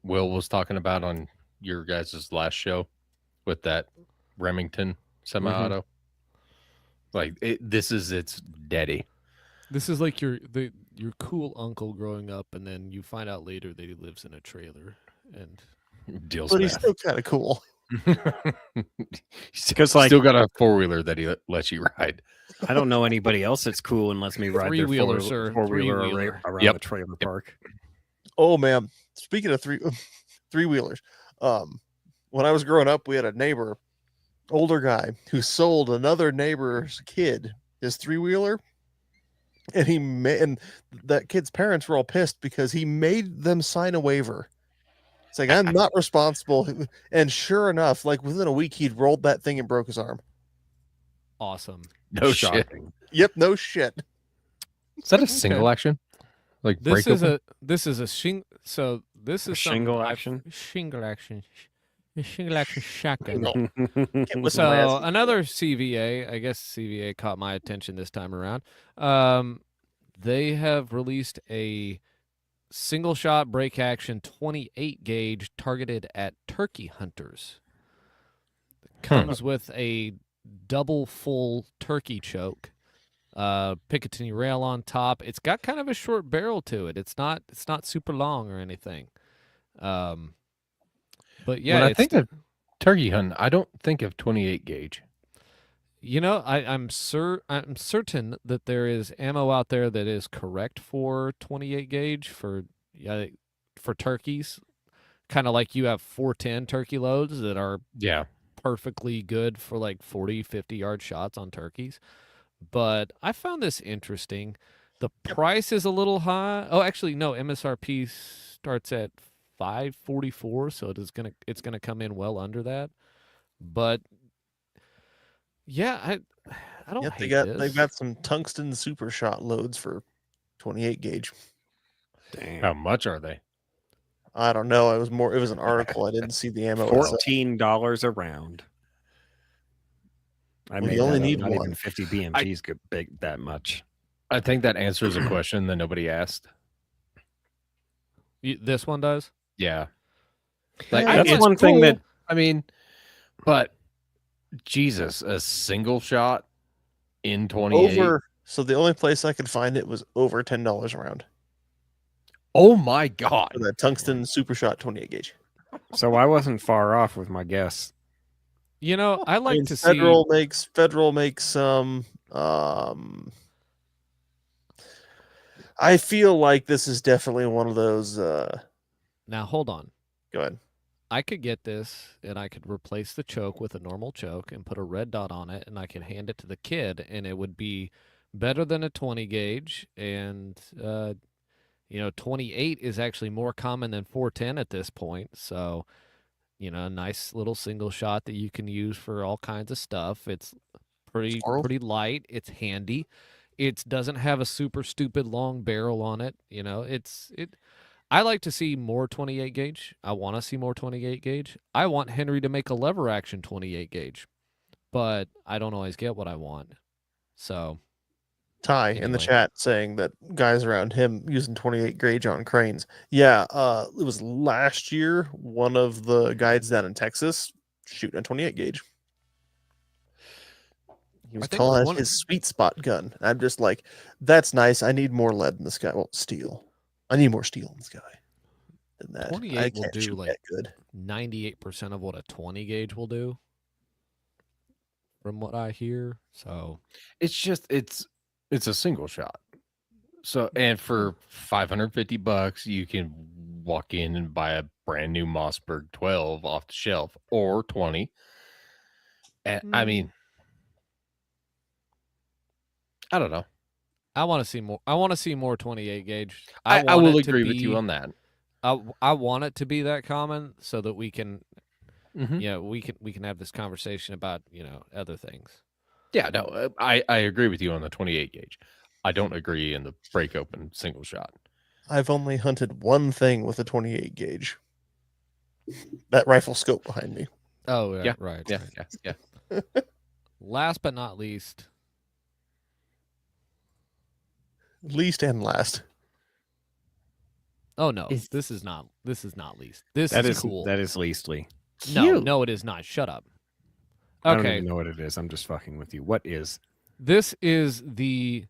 Will was talking about on your guys' last show with that Remington semi-auto. Like this is its daddy. This is like your cool uncle growing up, and then you find out later that he lives in a trailer. And Deals But he's with. still kind of cool. Because like Still got a 4-wheeler that he lets you ride. I don't know anybody else that's cool and lets me ride their Three-wheeler, sir. four-wheeler Three-wheeler. around Yep. the trailer park. Oh man, speaking of three wheelers, when I was growing up, we had a neighbor, older guy, who sold another neighbor's kid his 3-wheeler, And and that kid's parents were all pissed because he made them sign a waiver. It's like, I'm not responsible. And sure enough, like within a week, he'd rolled that thing and broke his arm. Awesome. No shit. Shocking. Yep, no shit. Is that a single action? Like This break is open? this is a so this A is something shingle I've- action? Shingle action. A shingle action shotgun. No. Get with So my ass. another CVA, I guess CVA caught my attention this time around. They have released a single shot break action 28 gauge targeted at turkey hunters. It comes with a double full turkey choke, Picatinny rail on top. It's got kind of a short barrel to it. It's not super long or anything. But yeah, when I it's think of turkey hunting, I don't think of 28 gauge. You know, I'm certain that there is ammo out there that is correct for 28 gauge for turkeys, kind of like you have 410 turkey loads that are Yeah. perfectly good for like 40, 50-yard shots on turkeys. But I found this interesting. The price is a little high. Oh, actually, no, MSRP starts at $544, so it's gonna come in well under that. But yeah, I don't Yep, hate they've this. got some tungsten super shot loads for 28 gauge. Damn. How much are they? I don't know. It was an article. I didn't see the ammo. itself. $14 a round. I Well, made you only that up. need Not one. even 50 BMGs could big that much. I think that answers a question that nobody asked. This one does. Yeah. Like, That's it's one thing that I mean, but Jesus, a single shot in 28. So the only place I could find it was over $10 a round Oh my God. for that tungsten super shot 28 gauge. so I wasn't far off with my guess. You know, I like mean, to Federal see. makes some. I feel like this is definitely one of those. Now hold on. Go ahead. I could get this and I could replace the choke with a normal choke and put a red dot on it and I could hand it to the kid and it would be better than a 20 gauge and 28 is actually more common than 410 at this point. So, a nice little single shot that you can use for all kinds of stuff. It's pretty Squirrel. pretty light, it's handy. It doesn't have a super stupid long barrel on it, I like to see more 28 gauge. I want to see more 28 gauge. I want Henry to make a lever action 28 gauge, but I don't always get what I want. So, Ty in the Anyway. chat saying that guys around him using 28 gauge on cranes. Yeah, it was last year. One of the guides down in Texas shooting a 28 gauge. He was I think calling it one- his sweet spot gun. I'm just like, that's nice. I need more lead in this guy. Well, steel. I need more steel in this guy than that. 28 I will can't do, shoot like, that good. 98% of what a 20 gauge will do, from what I hear. So, It's just it's a single shot. So and for $550 you can walk in and buy a brand new Mossberg 12 off the shelf or 20. And I Mm. mean, I don't know. I want to see more. I want to see more 28 gauge. I want will it to agree with you be- on that. I want it to be that common so that we can, Mhm. we can have this conversation about other things. Yeah, no, I agree with you on the 28 gauge. I don't agree in the break open single shot. I've only hunted one thing with a 28 gauge. That rifle scope behind me. Oh Yeah, right. Yeah, right. yeah, yeah. Last but not least, Least and last. oh no, Is- this is not least. This That is is cool. that is Leastly. No, it is not. Shut up. I don't Okay, even know what it is. I'm just fucking with you. What is? this is the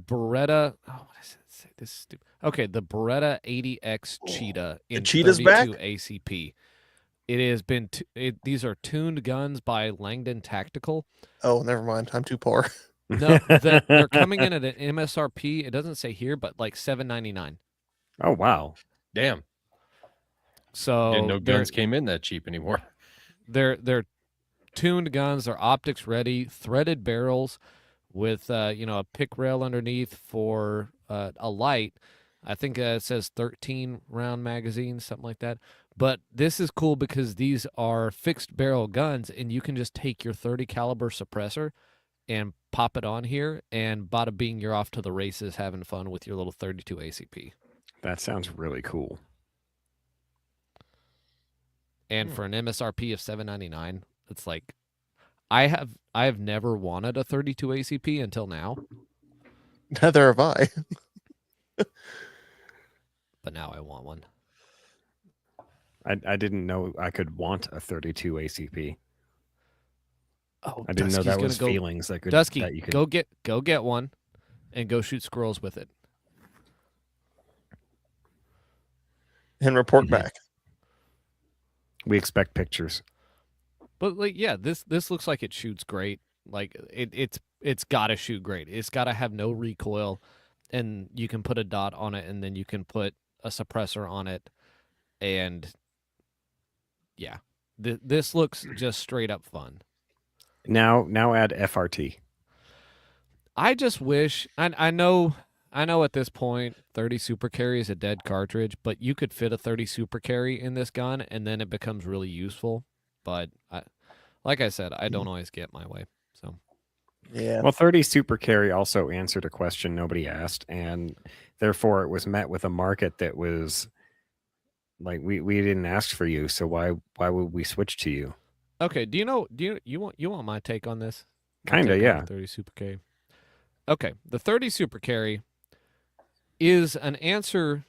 Beretta. Oh, what does it say? This is stupid. Okay, the Beretta 80X Cheetah in Cheetah's back? 32 ACP. It has been. These are tuned guns by Langdon Tactical. Oh, never mind. I'm too poor. No, they're coming in at an MSRP. It doesn't say here, but like $799. Oh wow. Damn. So Didn't know they're- guns came in that cheap anymore. They're tuned guns. They're optics ready, threaded barrels, with a pick rail underneath for a light. I think it says 13 round magazine, something like that. But this is cool because these are fixed barrel guns, and you can just take your 30 caliber suppressor and pop it on here, and bada bing, you're off to the races having fun with your little 32 ACP. That sounds really cool. And for an MSRP of $7.99, it's like I have never wanted a 32 ACP until now, Neither have I. but now I want one. I didn't know I could want a 32 ACP. Oh, I didn't know Dusky's that gonna was go, feelings that could Dusky, that you could. go get one, and go shoot squirrels with it. And report Mhm. back. We expect pictures. But like, yeah, this looks like it shoots great. Like it's got to shoot great. It's got to have no recoil, and you can put a dot on it, and then you can put a suppressor on it, and yeah, this looks just straight up fun. Now add FRT. I just wish I know at this point 30 super carry is a dead cartridge, but you could fit a 30 super carry in this gun, and then it becomes really useful. But like I said, I don't always get my way. So Yeah. Well, 30 super carry also answered a question nobody asked, and therefore it was met with a market that was like, we didn't ask for you, so why would we switch to you? okay, do you want my take on this? My Kinda, take on yeah. the 30 super carry. Okay, the 30 super carry is an answer.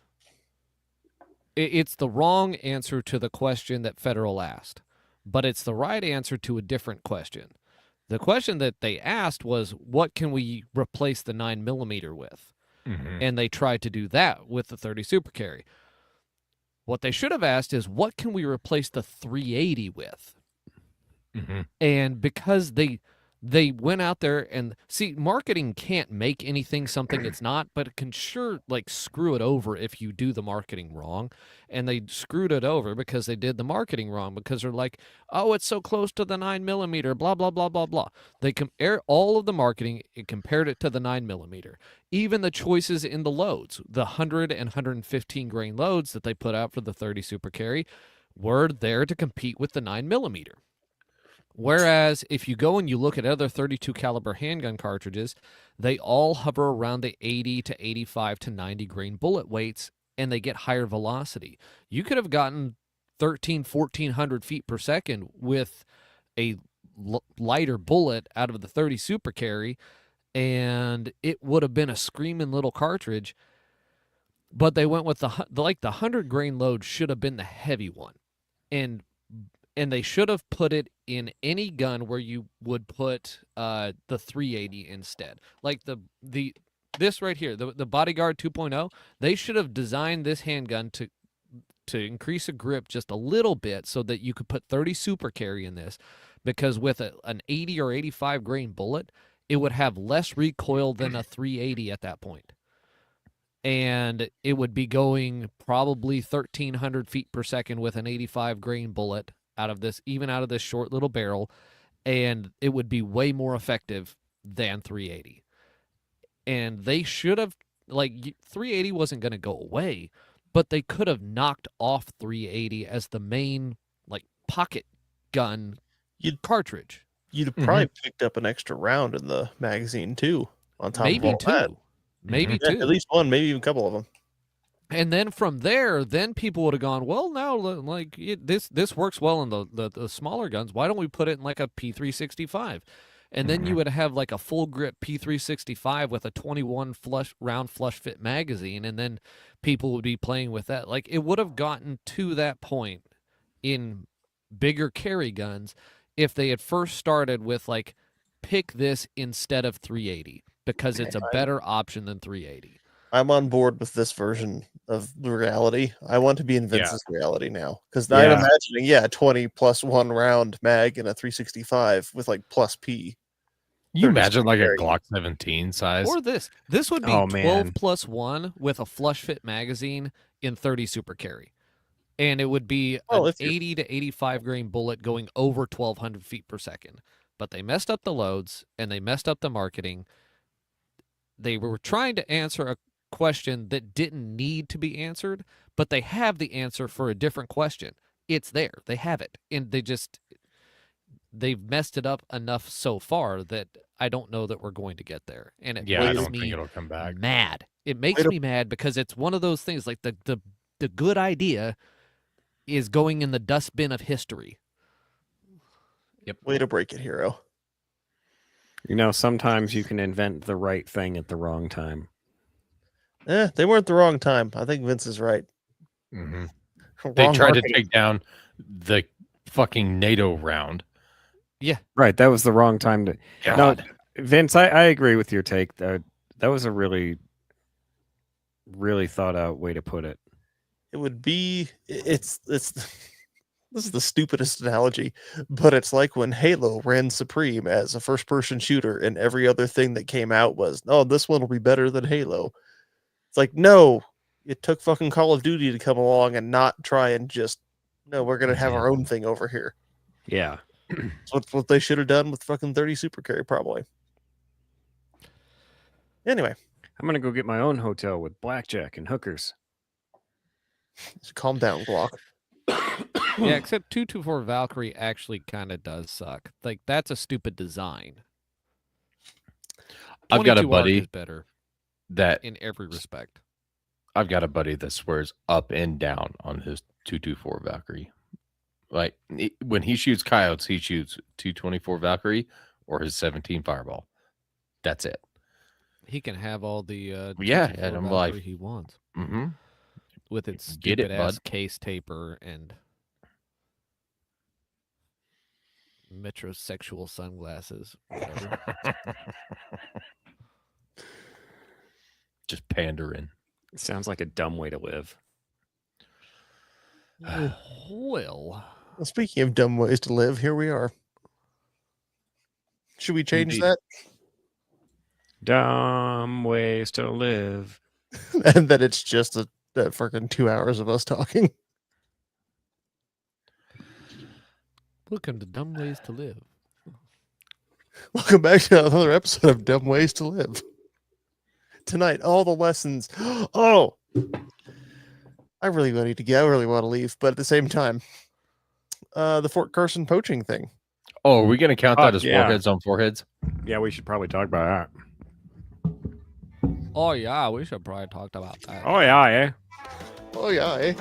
It's the wrong answer to the question that Federal asked, but it's the right answer to a different question. The question that they asked was, what can we replace the 9mm with? Mhm. And they tried to do that with the 30 super carry. What they should have asked is, what can we replace the 380 with? Mhm. And because they went out there and see, marketing can't make anything something it's not, but it can sure like screw it over if you do the marketing wrong. And they screwed it over because they did the marketing wrong, because they're like, oh, it's so close to the 9mm, blah blah blah blah blah. They compare all of the marketing and compared it to the 9mm. Even the choices in the loads, the 100 and 115 grain loads that they put out for the 30 super carry, were there to compete with the 9mm. Whereas if you go and you look at other 32 caliber handgun cartridges, they all hover around the 80 to 85 to 90 grain bullet weights, and they get higher velocity. You could have gotten 1,400 feet per second with a lighter bullet out of the 30 super carry, and it would have been a screaming little cartridge. But they went with the 100 grain load should have been the heavy one, and they should have put it in any gun where you would put the 380 instead. Like this right here, the Bodyguard 2.0, they should have designed this handgun to increase the grip just a little bit so that you could put 30 super carry in this, because with an 80 or 85 grain bullet, it would have less recoil than a 380 at that point. And it would be going probably 1,300 feet per second with an 85 grain bullet out of this short little barrel, and it would be way more effective than 380. And they should have, like, 380 wasn't going to go away, but they could have knocked off 380 as the main, like, pocket gun cartridge. You'd have probably picked up an extra round in the magazine too, on top Maybe of all that. two. Maybe Yeah, two. at least one, maybe even a couple of them. And then from there, then people would have gone, well, now like this works well in the smaller guns. Why don't we put it in like a P365? And then you would have like a full grip P365 with a 21 round flush fit magazine, and then people would be playing with that. Like, it would have gotten to that point in bigger carry guns if they had first started with like, pick this instead of 380 because it's a better option than 380. I'm on board with this version of the reality. I want to be in Vince's reality now, because I'm Yeah. imagining, 20 plus 1 round mag and a 365 with like plus P. You 30 imagine like a carry. Glock 17 size? Or this would be Oh, 12 man. plus 1 with a flush fit magazine in 30 super carry. And it would be Well, an if you're- 80 to 85 grain bullet going over 1,200 feet per second. but they messed up the loads and they messed up the marketing. They were trying to answer a question that didn't need to be answered, but they have the answer for a different question. It's there. They have it. And they've messed it up enough so far that I don't know that we're going to get there. And it Yeah, I makes don't think me it'll come back. mad. It makes me mad because it's one of those things like the good idea is going in the dustbin of history. Way to break it, Hero. Sometimes you can invent the right thing at the wrong time. They weren't the wrong time. I think Vince is right. hmm Wrong They tried to marketing. take down the fucking NATO round. Right, that was the wrong time to. God. No, Vince, I agree with your take. That was a really, really thought out way to put it. It would be it's this is the stupidest analogy, but it's like when Halo ran supreme as a first person shooter and every other thing that came out was, oh, this one will be better than Halo. It's like, no, it took fucking Call of Duty to come along and not try and just, no, we're gonna have our own thing over here. Yeah. That's what they should have done with fucking 30 Super Carry, probably. Anyway, I'm gonna go get my own hotel with blackjack and hookers. just calm down, Glock. Yeah, except 224 Valkyrie actually kind of does suck. Like, that's a stupid design. I've got a 22 Arc buddy is better that in every respect. I've got a buddy that swears up and down on his 224 Valkyrie. Like when he shoots coyotes, he shoots 224 Valkyrie or his 17 Fireball. That's it. He can have all the Yeah, 224 and I'm Valkyrie like, he wants Mm-hmm. with its Get it, stupid ass bud. case taper and metrosexual sunglasses. Whatever. Just pandering. Sounds like a dumb way to live. Well, Well, speaking of dumb ways to live, here we are. Should we change Indeed. that? Dumb ways to live. And that it's just a freaking 2 hours of us talking. welcome to Dumb Ways to Live. Welcome back to another episode of Dumb Ways to Live. Tonight, all the lessons. Oh, I really want to leave, but at the same time, the Fort Carson poaching thing. Oh, are we going to count that as yeah. foreheads on foreheads? Yeah, we should probably talk about that. Oh yeah, we should probably talk about that. Oh yeah, eh? Oh yeah, eh?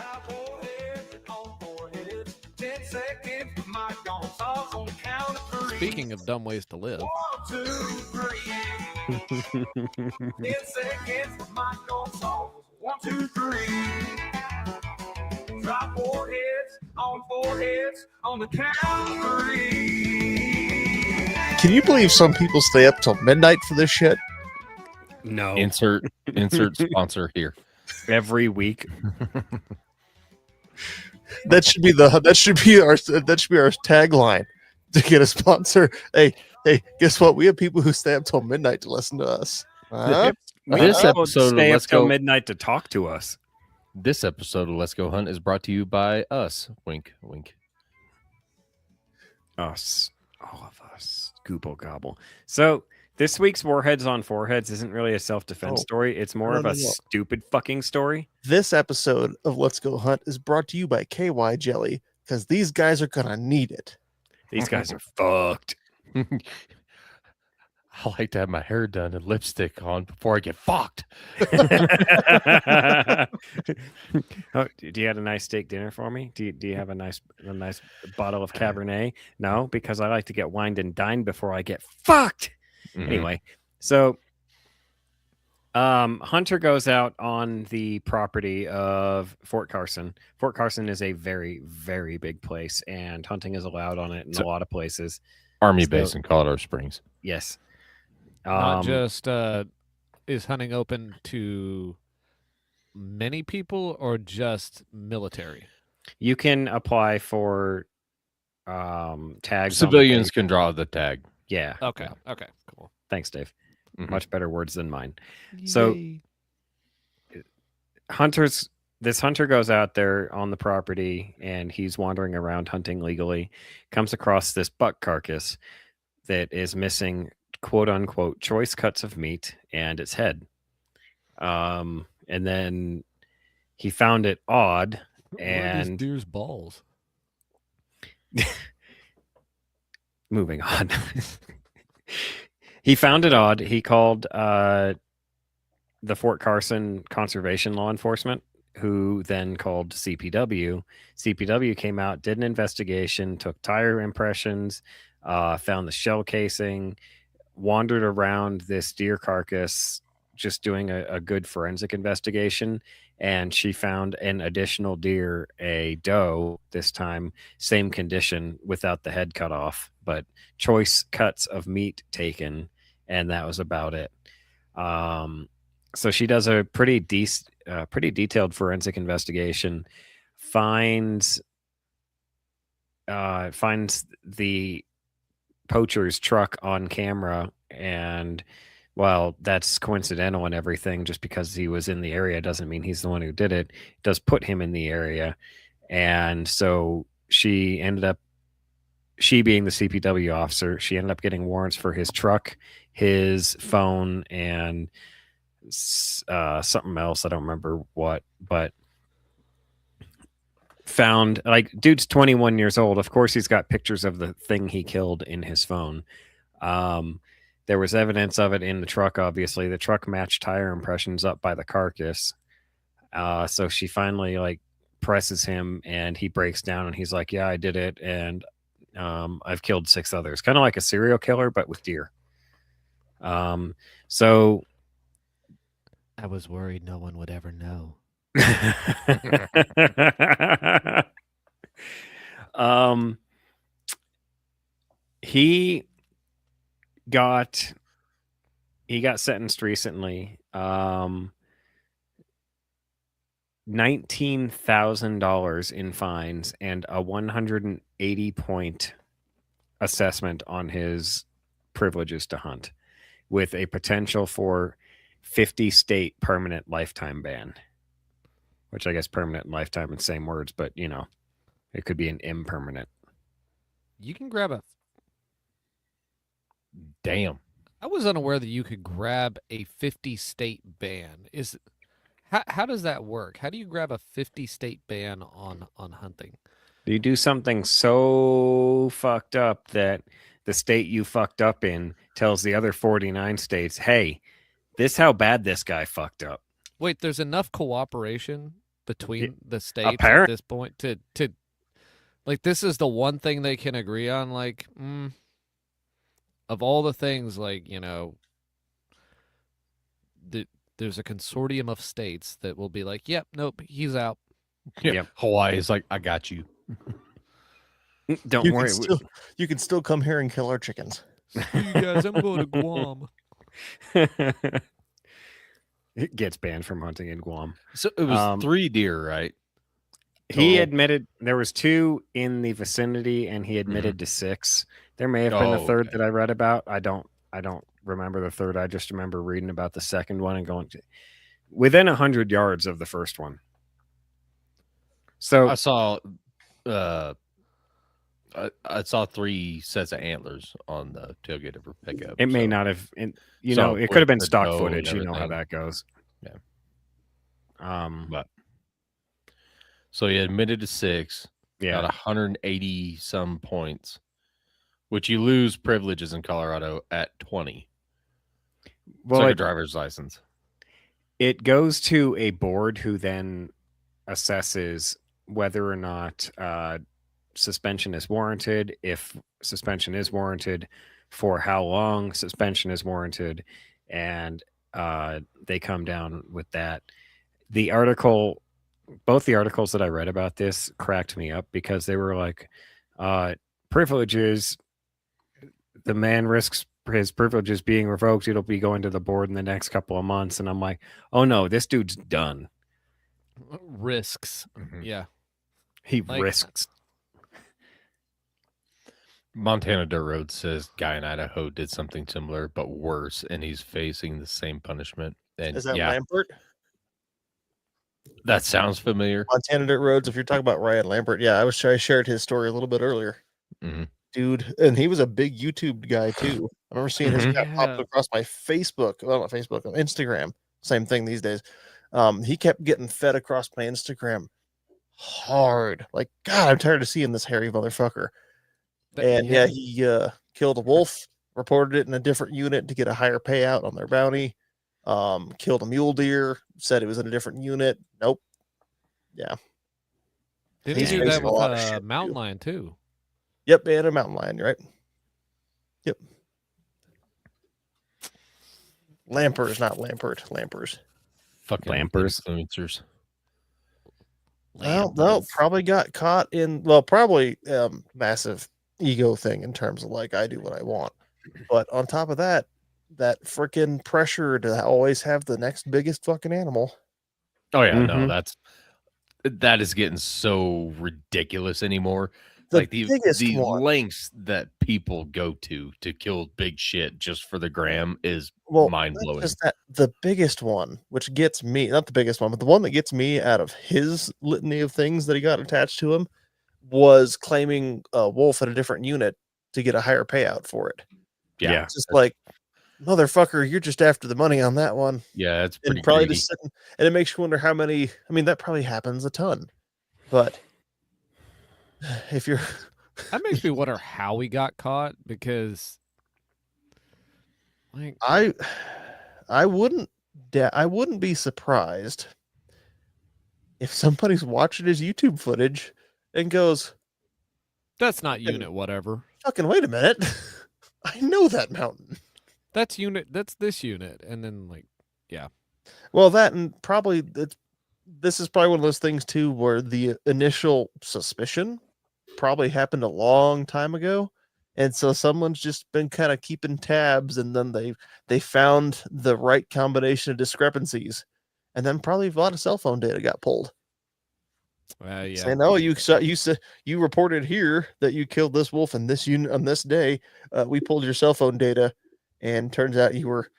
Speaking of dumb ways to live, Drop foreheads on the count of 3. Can you believe some people stay up till midnight for this shit? No. Insert sponsor here. Every week. That should be our tagline to get a sponsor. Hey, guess what? We have people who stay up till midnight to listen to us. Huh? This People episode of stay up Let's till Go. midnight to talk to us. This episode of Let's Go Hunt is brought to you by us. Wink, wink. Us. All of us. Gooble gobble. So this week's Warheads on Foreheads isn't really a self-defense Oh. story. It's more No, of no, a no. stupid fucking story. This episode of Let's Go Hunt is brought to you by KY Jelly because these guys are gonna need it. These guys are fucked. I like to have my hair done and lipstick on before I get fucked. Oh, do you have a nice steak dinner for me? Do you have a nice bottle of Cabernet? No, because I like to get wined and dined before I get fucked. Mhm. Anyway, so Hunter goes out on the property of Fort Carson. Fort Carson is a very, very big place, and hunting is allowed on it in a lot of places. Army So- base in Colorado Springs. Yes. not just is hunting open to many people or just military? You can apply for tags. on the Civilians page. can draw the tag. Yeah. Okay, okay, cool. Thanks, Dave. Mhm. Much better words than mine. So- Yay. This hunter goes out there on the property and he's wandering around hunting legally, comes across this buck carcass. that is missing quote unquote choice cuts of meat and its head. And then he found it odd. Where are these And deer's balls? moving on. He found it odd. He called the Fort Carson Conservation Law Enforcement, who then called CPW. CPW came out, did an investigation, took tire impressions, found the shell casing, wandered around this deer carcass, just doing a good forensic investigation. And she found an additional deer, a doe, this time, same condition, without the head cut off, but choice cuts of meat taken. And that was about it. So she does a pretty detailed forensic investigation, finds the poacher's truck on camera, and while that's coincidental and everything, just because he was in the area doesn't mean he's the one who did it. It does put him in the area. And so she being the CPW officer, she ended up getting warrants for his truck, his phone, and something else. I don't remember what, but found, like, dude's 21 years old. Of course, he's got pictures of the thing he killed in his phone. There was evidence of it in the truck. Obviously, the truck matched tire impressions up by the carcass. So she finally like presses him, and he breaks down, and he's like, "Yeah, I did it, and I've killed 6 others." Kind of like a serial killer, but with deer. So I was worried no one would ever know. He got sentenced recently. $19,000 in fines and a 180-point assessment on his privileges to hunt, with a potential for 50-state permanent lifetime ban. Which I guess permanent and lifetime in the same words, but you know, it could be an impermanent. You can grab a. Damn. I was unaware that you could grab a 50-state ban. How does that work? How do you grab a 50-state ban on hunting? You do something so fucked up that the state you fucked up in tells the other 49 states, "Hey, this how bad this guy fucked up." Wait, there's enough cooperation between the states at apparent- this point to like, this is the one thing they can agree on. Like, of all the things, like, you know, there's a consortium of states that will be like, "Yep, nope, he's out." Yeah. Yep. Hawaii is like, I got you. Don't You worry. you can still come here and kill our chickens. See you guys, I'm going to Guam. It gets banned from hunting in Guam. So it was 3 deer, right? He Total? admitted there was 2 in the vicinity, and he admitted to 6. There may have been a third okay. that I read about. I don't remember the third. I just remember reading about the second one and going within 100 yards of the first one. So I saw I saw 3 sets of antlers on the tailgate of her pickup. it may so- not have, you So know, it could have been with the stock doe footage. and You know how everything. that goes. Yeah. But So he admitted to 6, got yeah, 180 some points, which you lose privileges in Colorado at 20. well, it's like a it, driver's license. it goes to a board who then assesses whether or not suspension is warranted, if suspension is warranted, for how long suspension is warranted, and they come down with that. The article, both the articles that I read about this cracked me up, because they were like, privileges, the man risks his privileges being revoked. It'll be going to the board in the next couple of months. And I'm like, oh no, this dude's done. Risks. Mhm. Yeah. He Like- risks. Montana Dirt Road says guy in Idaho did something similar but worse, and he's facing the same punishment. And Is that yeah, Lambert? that sounds familiar. Montana Dirt Roads. If you're talking about Ryan Lambert, yeah, I shared his story a little bit earlier. Mhm. dude, and he was a big YouTube guy too. I remember seeing his Mhm. cat pop Yeah. across my Facebook. Well, not Facebook, Instagram. Same thing these days. He kept getting fed across my Instagram hard. Like, God, I'm tired of seeing this hairy motherfucker. And yeah, he killed a wolf, reported it in a different unit to get a higher payout on their bounty. Killed a mule deer, said it was in a different unit. Nope. Yeah. Didn't He's he do facing that a with lot of shit, mountain too. lion too? Yep, and a mountain lion, right? Yep. Lampers, not Lampert. Lampers. Fucking Lampers. influencers. Well, Lampers. probably got caught in probably massive ego thing in terms of like I do what I want. But on top of that, that freaking pressure to always have the next biggest fucking animal. Oh yeah, no, Mhm. that is getting so ridiculous anymore. The Like biggest the one. lengths that people go to kill big shit just for the gram is Well, mind not blowing. just that, the biggest one, which gets me, not the biggest one, but the one that gets me out of his litany of things that he got attached to him was claiming a wolf at a different unit to get a higher payout for it. Yeah. It's just like, motherfucker, you're just after the money on that one. Yeah, it's pretty And probably greedy. just sitting, and it makes you wonder how many. I mean, that probably happens a ton, but if you're, That makes me wonder how he got caught because, like, I wouldn't, I wouldn't be surprised if somebody's watching his YouTube footage and goes, that's not unit whatever. "Fucking wait a minute, I know that mountain." That's unit. That's this unit, and then like, Well, that and probably this is probably one of those things too where the initial suspicion probably happened a long time ago, and so someone's just been kind of keeping tabs, and then they found the right combination of discrepancies, and then probably a lot of cell phone data got pulled. yeah. Saying, "Oh, you said you reported here that you killed this wolf in this unit on this day. We pulled your cell phone data, and turns out you were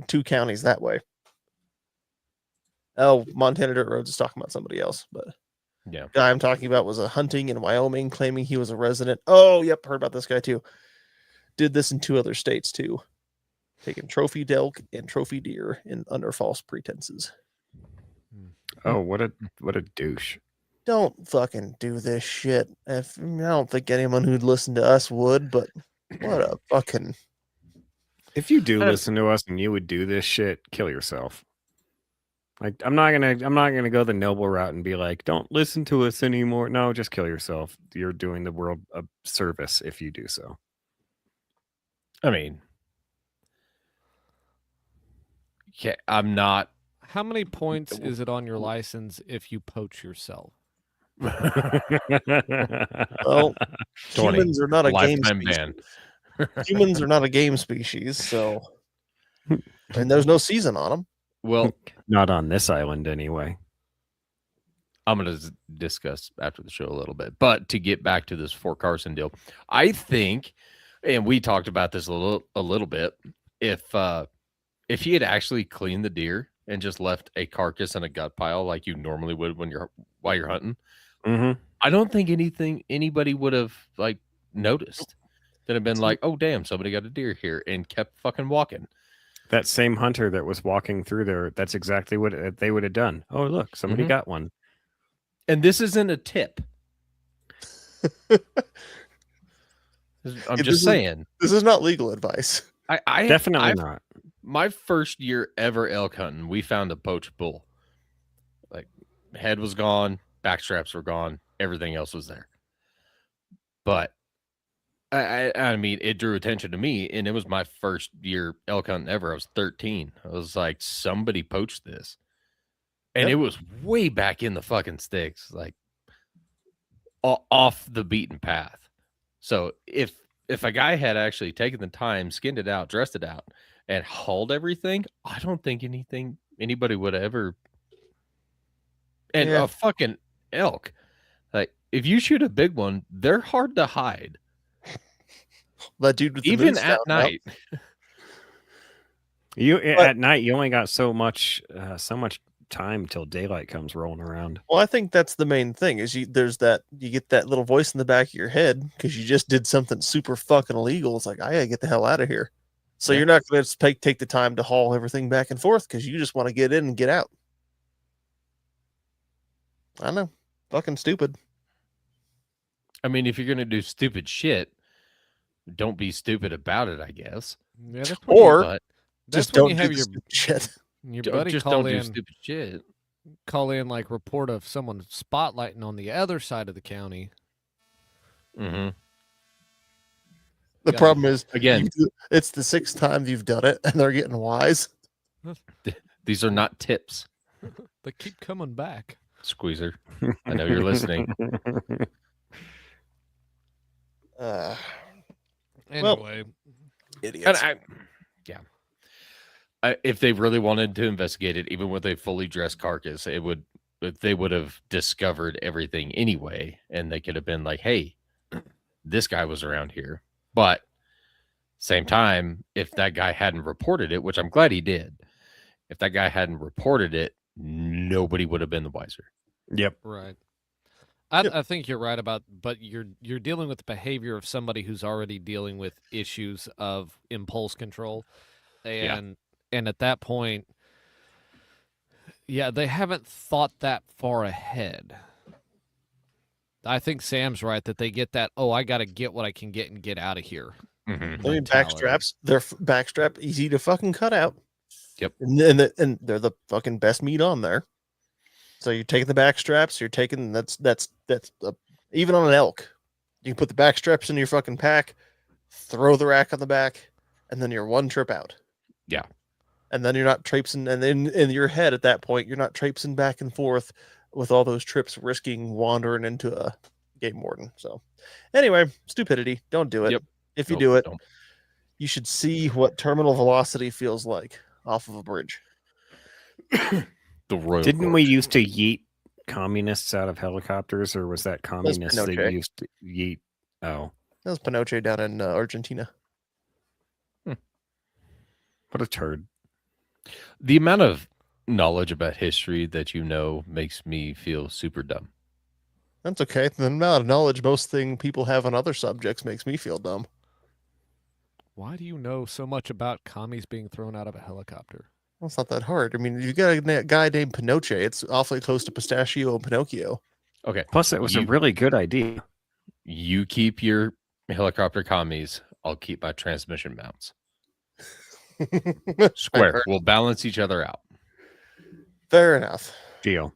2 counties that way." Oh, Montana Dirt Roads is talking about somebody else, but Yeah. guy I'm talking about was a hunting in Wyoming, claiming he was a resident. Oh, yep, heard about this guy too. Did this in 2 other states too, taking trophy elk and trophy deer in under false pretenses. Oh, what a douche. Don't fucking do this shit. I don't think anyone who'd listen to us would, but what a fucking If you do listen to us and you would do this shit, kill yourself. Like I'm not gonna go the noble route and be like, don't listen to us anymore. No, just kill yourself. You're doing the world a service if you do so. I mean, yeah, I'm not. How many points is it on your license if you poach yourself? well, 20. humans are not a game Lifetime species. ban. Humans are not a game species, so and there's no season on them. Well, Not on this island anyway. I'm going to discuss after the show a little bit. But to get back to this Fort Carson deal, I think, and we talked about this a little bit, if he had actually cleaned the deer and just left a carcass and a gut pile like you normally would while you're hunting, Mm-hmm. I don't think anybody would have like noticed. That have been like, oh damn, somebody got a deer here and kept fucking walking. That same hunter that was walking through there, that's exactly what they would have done. Oh, look, somebody Mhm. got one. And this isn't a tip. I'm This just is- saying. This is not legal advice. I Definitely I've- not. My first year ever elk hunting, we found a poached bull. Like head was gone, back straps were gone, everything else was there. But I mean, it drew attention to me, and it was my first year elk hunting ever. I was 13. I was like, somebody poached this, and Yep. it was way back in the fucking sticks, like off the beaten path. So if a guy had actually taken the time, skinned it out, dressed it out, and hauled everything, I don't think anybody would ever. And Yeah. a fucking elk, like if you shoot a big one, they're hard to hide. That dude with the Even moose at down, no? night. You But- at night, you only got so much time till daylight comes rolling around. Well, I think that's the main thing is you get that little voice in the back of your head because you just did something super fucking illegal. It's like, I gotta get the hell out of here. So Yeah. you're not going to take the time to haul everything back and forth because you just want to get in and get out. I know. Fucking stupid. I mean, if you're gonna do stupid shit, don't be stupid about it, I guess. Yeah, that's when Or But that's just when don't you do have the your stupid shit. buddy just call don't in, do stupid shit. like report of someone spotlighting on the other side of the county. Mm-hmm. The Got it. problem is, Again, it's the 6th time you've done it, and they're getting wise. these are not tips, They keep coming back. Squeezer. I know you're listening. Well, Anyway, Idiots. And if they really wanted to investigate it, even with a fully dressed carcass, they would have discovered everything anyway, and they could have been like, "Hey, this guy was around here." But same time, if that guy hadn't reported it, which I'm glad he did, if that guy hadn't reported it, nobody would have been the wiser. Yep. right. Yep. I think you're right but you're dealing with the behavior of somebody who's already dealing with issues of impulse control, and at that point, yeah, they haven't thought that far ahead. I think Sam's right that they get that. Oh, I got to get what I can get and get out of here. Mm-hmm. I mean, mentality. backstraps, they're backstrap easy to fucking cut out. Yep. And they're the fucking best meat on there. So you're taking the backstraps, you're taking that's even on an elk. You can put the backstraps in your fucking pack, throw the rack on the back, and then you're one trip out. Yeah. And then you're not traipsing, and then in your head at that point, you're not traipsing back and forth with all those trips, risking wandering into a game warden. So anyway, stupidity. Don't do it. Yep. If you Nope, do it, don't. you should see what terminal velocity feels like off of a bridge. The Royal Didn't we Gorge. used to yeet communists out of helicopters, or was that communists that Pinochet. used to yeet? Oh, That was Pinochet down in Argentina. what a turd! The amount of knowledge about history that you know makes me feel super dumb. That's okay. The amount of knowledge most people have on other subjects makes me feel dumb. Why do you know so much about commies being thrown out of a helicopter? Well, it's not that hard. I mean, you got a guy named Pinochet. It's awfully close to Pistachio and Pinocchio. Okay, Plus, it was a You- really good idea. you keep your helicopter commies. I'll keep my transmission mounts. Square. We'll balance each other out. Fair enough. Deal.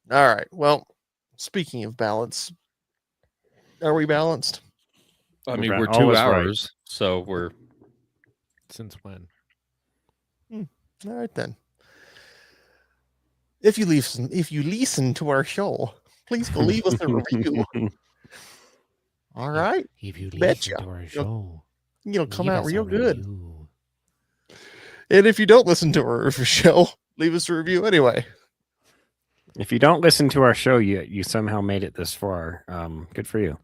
All right. Well, speaking of balance, are we balanced? I mean, Right, we're all 2 is right. hours, so we're Since when? All right then. If you listen to our show, please go leave us a review. All right. If you Betcha. listen to our show, It'll come leave out us a real good. review. And if you don't listen to our show, leave us a review anyway. If you don't listen to our show, you somehow made it this far. Good for you.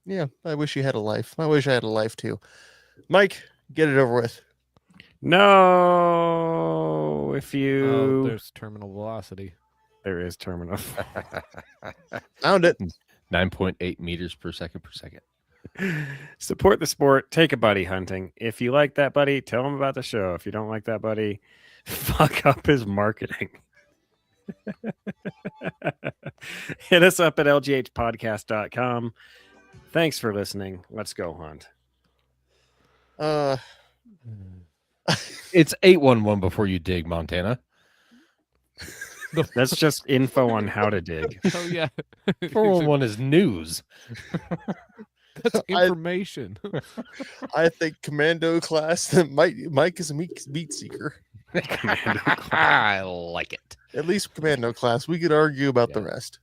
Yeah, I wish you had a life. I wish I had a life too. Mike, get it over with. No, if Oh, you there's terminal velocity. there is terminal. Found it. 9.8 meters per second. Support the sport. Take a buddy hunting. If you like that buddy, tell him about the show. If you don't like that buddy, fuck up his marketing. Hit us up at lghpodcast.com. Thanks for listening. Let's go hunt. It's 811 before you dig, Montana. That's just info on how to dig. Oh yeah, 411 is news. that's information. I think Commando class. Mike is a meat seeker. I like it. At least Commando class. We could argue about the rest.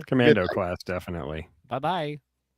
Commando class, definitely. Bye bye.